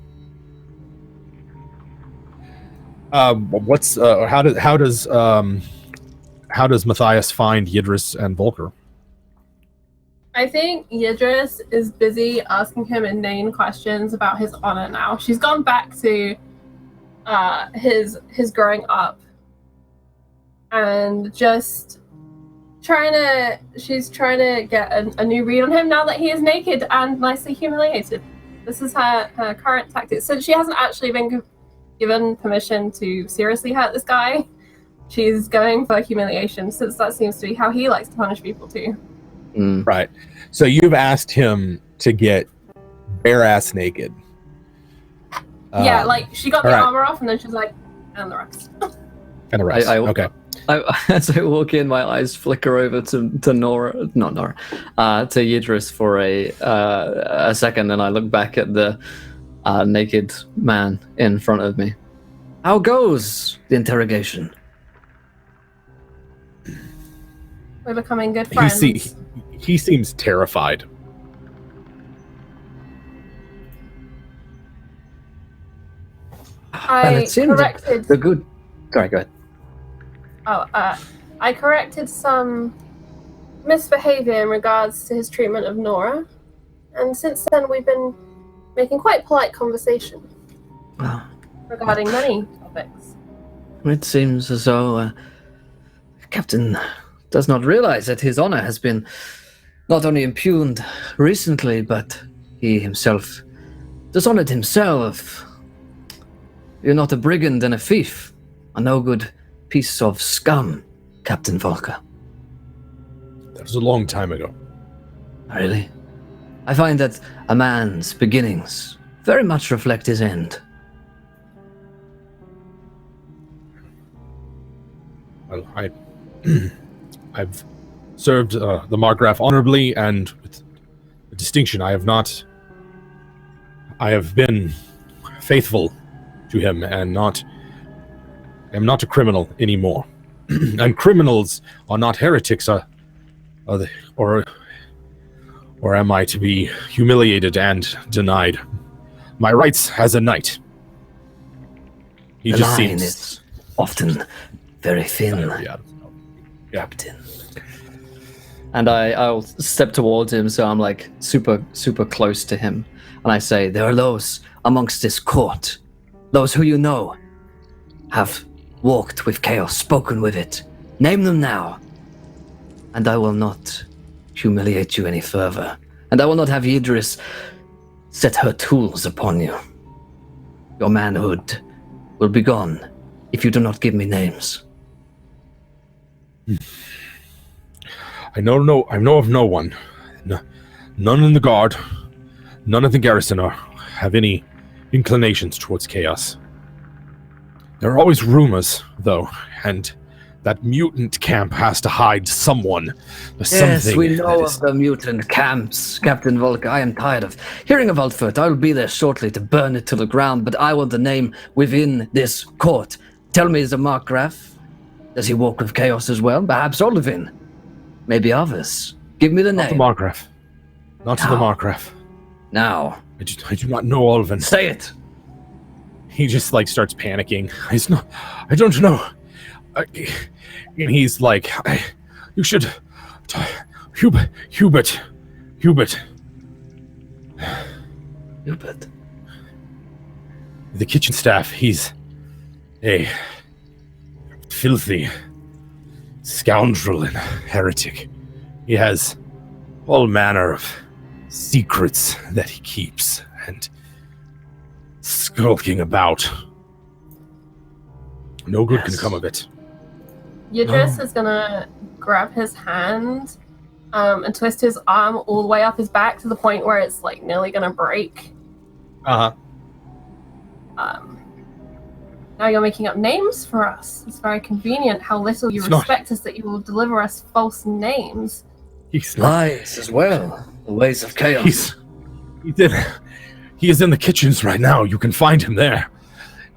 How does Matthias find Yidris and Volker? I think Yidris is busy asking him inane questions about his honor now. She's gone back to his growing up and just she's trying to get a new read on him now that he is naked and nicely humiliated. This is her current tactic. Since she hasn't actually been given permission to seriously hurt this guy, she's going for humiliation, since that seems to be how he likes to punish people too. Right. So you've asked him to get bare ass naked. Yeah, like she got the armor off and then she's like, and the rest. And the rest. Okay. As I walk in, my eyes flicker over to Nora, not Nora, to Yidris for a second, and I look back at the naked man in front of me. How goes the interrogation? We're becoming good friends. He seems terrified. I corrected the good. Sorry, go ahead. I corrected some misbehavior in regards to his treatment of Nora, and since then we've been making quite polite conversation regarding many topics. It seems as though Captain does not realize that his honor has been not only impugned recently, but he himself dishonored himself. You're not a brigand and a thief, a no good piece of scum, Captain Volker. That was a long time ago. Really? I find that a man's beginnings very much reflect his end. Well, I've served the Markgraf honorably and with distinction. I have been faithful to him and am not a criminal anymore. And criminals are not heretics, or am I to be humiliated and denied my rights as a knight? He just seems is often very thin. Yeah. Captain. And I'll step towards him, so I'm like super, super close to him. And I say, there are those amongst this court, those who you know, have walked with chaos, spoken with it. Name them now. And I will not humiliate you any further. And I will not have Yidris set her tools upon you. Your manhood will be gone if you do not give me names. I know of no one. None in the guard, none of the garrison have any inclinations towards chaos. There are always rumors, though, and that mutant camp has to hide someone. Yes, we know of the mutant camps, Captain Volker. I am tired of hearing of Altfurt. I will be there shortly to burn it to the ground, but I want the name within this court. Tell me, is the Markgraf? Does he walk with chaos as well? Perhaps Olivin? Maybe others? Give me the name. Not the Markgraf. Not to the Markgraf. Now. I do not know Olivin. Say it. He just starts panicking. I don't know. And he's like, you should, Hubert. The kitchen staff, he's a filthy scoundrel and heretic. He has all manner of secrets that he keeps and skulking about. No good can come of it. Yidris is gonna grab his hand and twist his arm all the way up his back to the point where it's nearly gonna break. Uh-huh. Now you're making up names for us. It's very convenient how little you respect us that you will deliver us false names. He's lies as well. The ways of chaos. He is in the kitchens right now. You can find him there.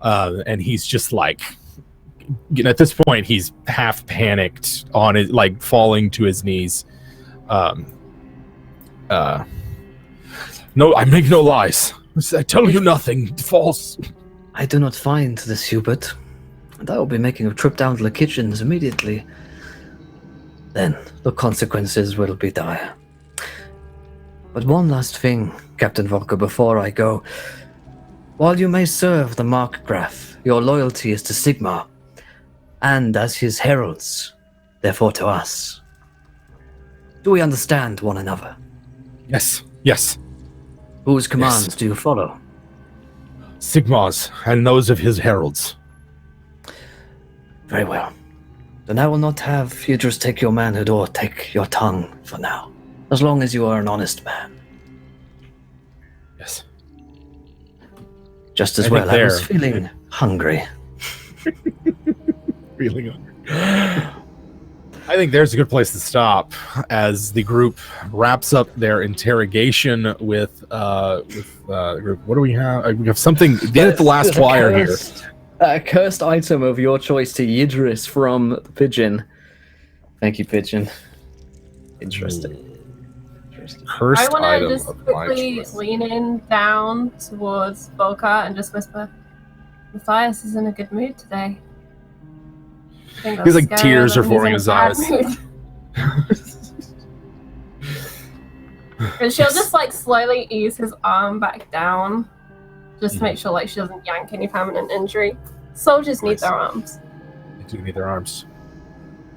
And he's just at this point, he's half panicked on it, falling to his knees. No, I make no lies. I tell you nothing false. I do not find this Hubert, and I will be making a trip down to the kitchens immediately. Then the consequences will be dire. But one last thing, Captain Volker, before I go. While you may serve the Markgraf, your loyalty is to Sigmar, and as his heralds, therefore to us. Do we understand one another? Yes, yes. Whose commands do you follow? Sigmar's and those of his heralds. Very well. Then I will not have Idris take your manhood or take your tongue for now, as long as you are an honest man. Yes. Just as well, I was feeling hungry. Feeling hungry. I think there's a good place to stop as the group wraps up their interrogation with the group. What do we have? We have something. Get the last flyer here. A cursed item of your choice to Idris from the Pigeon. Thank you, Pigeon. Interesting. Cursed I want item to just of my quickly choice. lean in down towards Volker and just whisper, Matthias is in a good mood today. I think that's He's like scary, tears are other than forming he's his in a bad eyes. mood. And she'll just like slowly ease his arm back down, just to make sure like she doesn't yank any permanent injury. Soldiers need their arms. They do need their arms.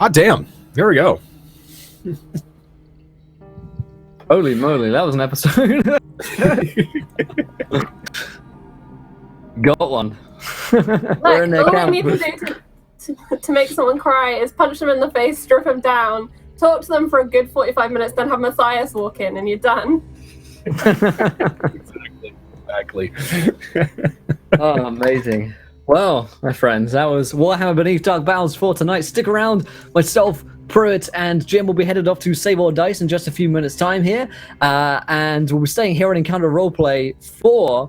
Hot damn! There we go. Holy moly, that was an episode. Got one. We're in their All we camp. need to do to make someone cry is punch them in the face, strip them down, talk to them for a good 45 minutes, then have Matthias walk in, and you're done. Exactly. Oh, amazing. Well, my friends, that was Warhammer Beneath Dark Boughs for tonight. Stick around. Myself, Pruitt, and Jim will be headed off to Save All Dice in just a few minutes' time here. And we'll be staying here on Encounter Roleplay for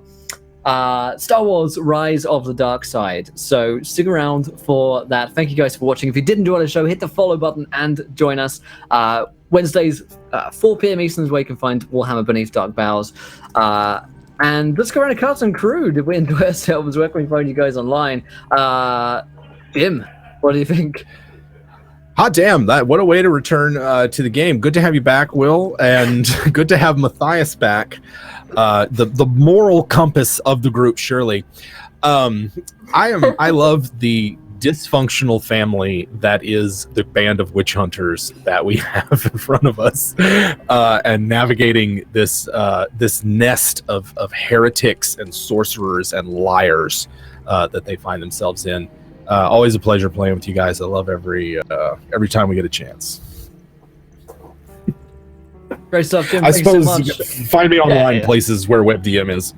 Star Wars Rise of the Dark Side. So stick around for that. Thank you guys for watching. If you did enjoy the show, hit the follow button and join us. Wednesdays, 4 p.m. Eastern is where you can find Warhammer Beneath Dark Boughs. And let's go around a cast and crew. Did we enjoy ourselves? Where can we find you guys online? Jim, what do you think? Hot damn! What a way to return to the game. Good to have you back, Will, and good to have Matthias back. The moral compass of the group, surely. I love the dysfunctional family that is the band of witch hunters that we have in front of us, and navigating this nest of heretics and sorcerers and liars that they find themselves in. Always a pleasure playing with you guys. I love every time we get a chance. Great stuff, Jim. I Thank you suppose so much. find me online places where WebDM is.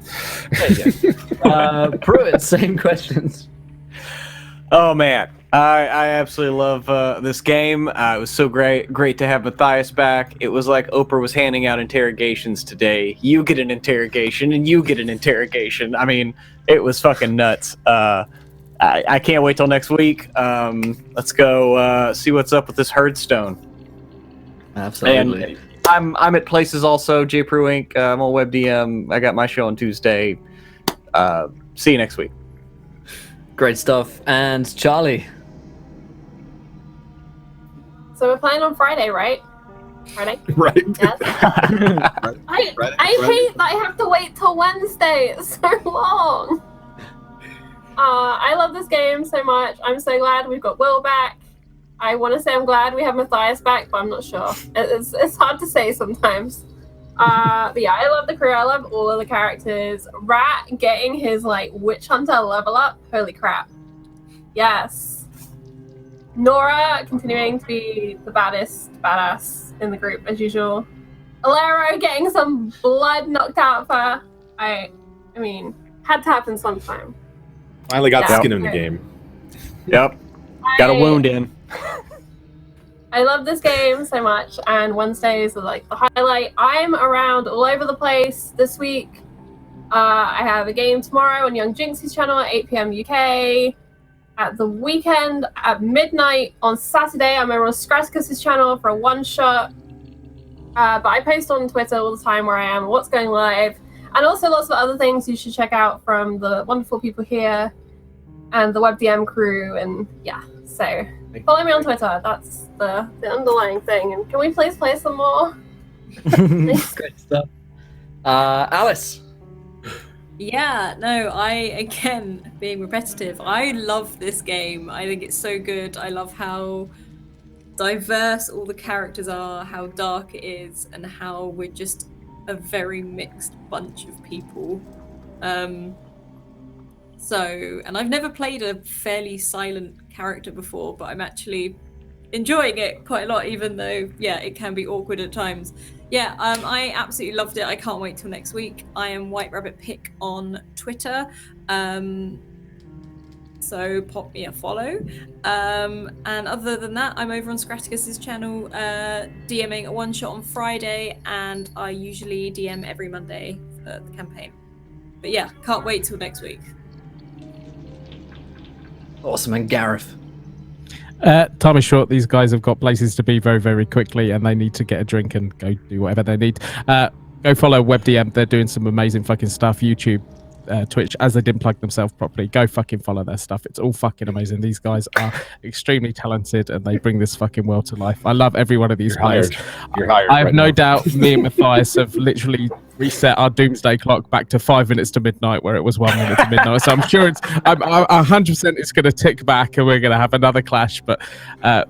Pruitt, same questions. Oh man, I absolutely love this game. It was so great to have Matthias back. It was like Oprah was handing out interrogations today. You get an interrogation, and you get an interrogation. I mean, it was fucking nuts. I can't wait till next week. Let's go see what's up with this Herdstone. Absolutely. And I'm at places also. J. Prue Inc. I'm on WebDM. I got my show on Tuesday. See you next week. Great stuff. And Charlie. So we're playing on Friday, right? Friday? Right. Yes. I hate that I have to wait till Wednesday. It's so long. I love this game so much. I'm so glad we've got Will back. I want to say I'm glad we have Matthias back, but I'm not sure. It's hard to say sometimes. But yeah, I love the crew. I love all of the characters. Rat getting his like witch hunter level up. Holy crap. Yes. Nora continuing to be the baddest badass in the group as usual. Alero getting some blood knocked out of her. I mean, had to happen sometime. Finally got Yeah. skin in the game. Yep. Got a wound in. I love this game so much, and Wednesdays are like the highlight. I'm around all over the place this week. I have a game tomorrow on Young Jinx's channel at 8 p.m. UK. At the weekend at midnight on Saturday, I'm over on Skraskus's channel for a one-shot. But I post on Twitter all the time where I am, what's going live, and also lots of other things you should check out from the wonderful people here and the WebDM crew, and yeah, so follow me on Twitter. That's the underlying thing. And can we please play some more? Great stuff. Alice. Yeah, no, again, being repetitive, I love this game. I think it's so good. I love how diverse all the characters are, how dark it is, and how we're just a very mixed bunch of people. And I've never played a fairly silent character before, but I'm actually enjoying it quite a lot, even though, yeah, it can be awkward at times. Yeah, I absolutely loved it. I can't wait till next week. I am White Rabbit Pick on Twitter. So pop me a follow. And other than that, I'm over on Scraticus's channel, DMing a one shot on Friday, and I usually DM every Monday for the campaign. But yeah, can't wait till next week. Awesome, and Gareth. Time is short. These guys have got places to be very, very quickly, and they need to get a drink and go do whatever they need. Go follow WebDM. They're doing some amazing fucking stuff. YouTube, Twitch, as they didn't plug themselves properly. Go fucking follow their stuff. It's all fucking amazing. These guys are extremely talented, and they bring this fucking world to life. I love every one of these guys. You're hired. I have no doubt me and Matthias have literally reset our doomsday clock back to 5 minutes to midnight, where it was 1 minute to midnight. So I'm sure I'm 100% it's going to tick back, and we're going to have another clash. But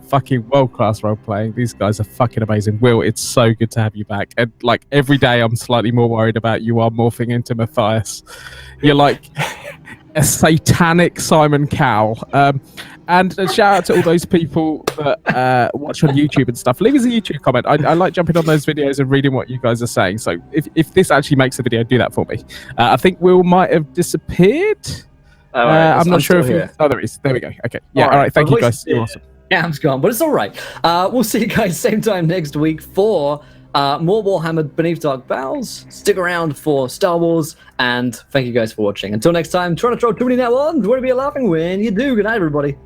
fucking world-class role-playing. These guys are fucking amazing. Will, it's so good to have you back. And like every day, I'm slightly more worried about you are morphing into Matthias. You're like a satanic Simon Cowell. And a shout out to all those people that watch on YouTube and stuff. Leave us a YouTube comment. I like jumping on those videos and reading what you guys are saying. So if this actually makes a video, do that for me. I think Will might have disappeared. I'm not sure if he... Oh, there he is. There we go. Okay. Yeah, all right. Thank you, guys. You're awesome. Cam's gone, but it's all right. We'll see you guys same time next week for more Warhammer Beneath Dark Boughs. Stick around for Star Wars, and thank you guys for watching. Until next time, try not to throw too many net ones. Won't be laughing when you do. Good night, everybody.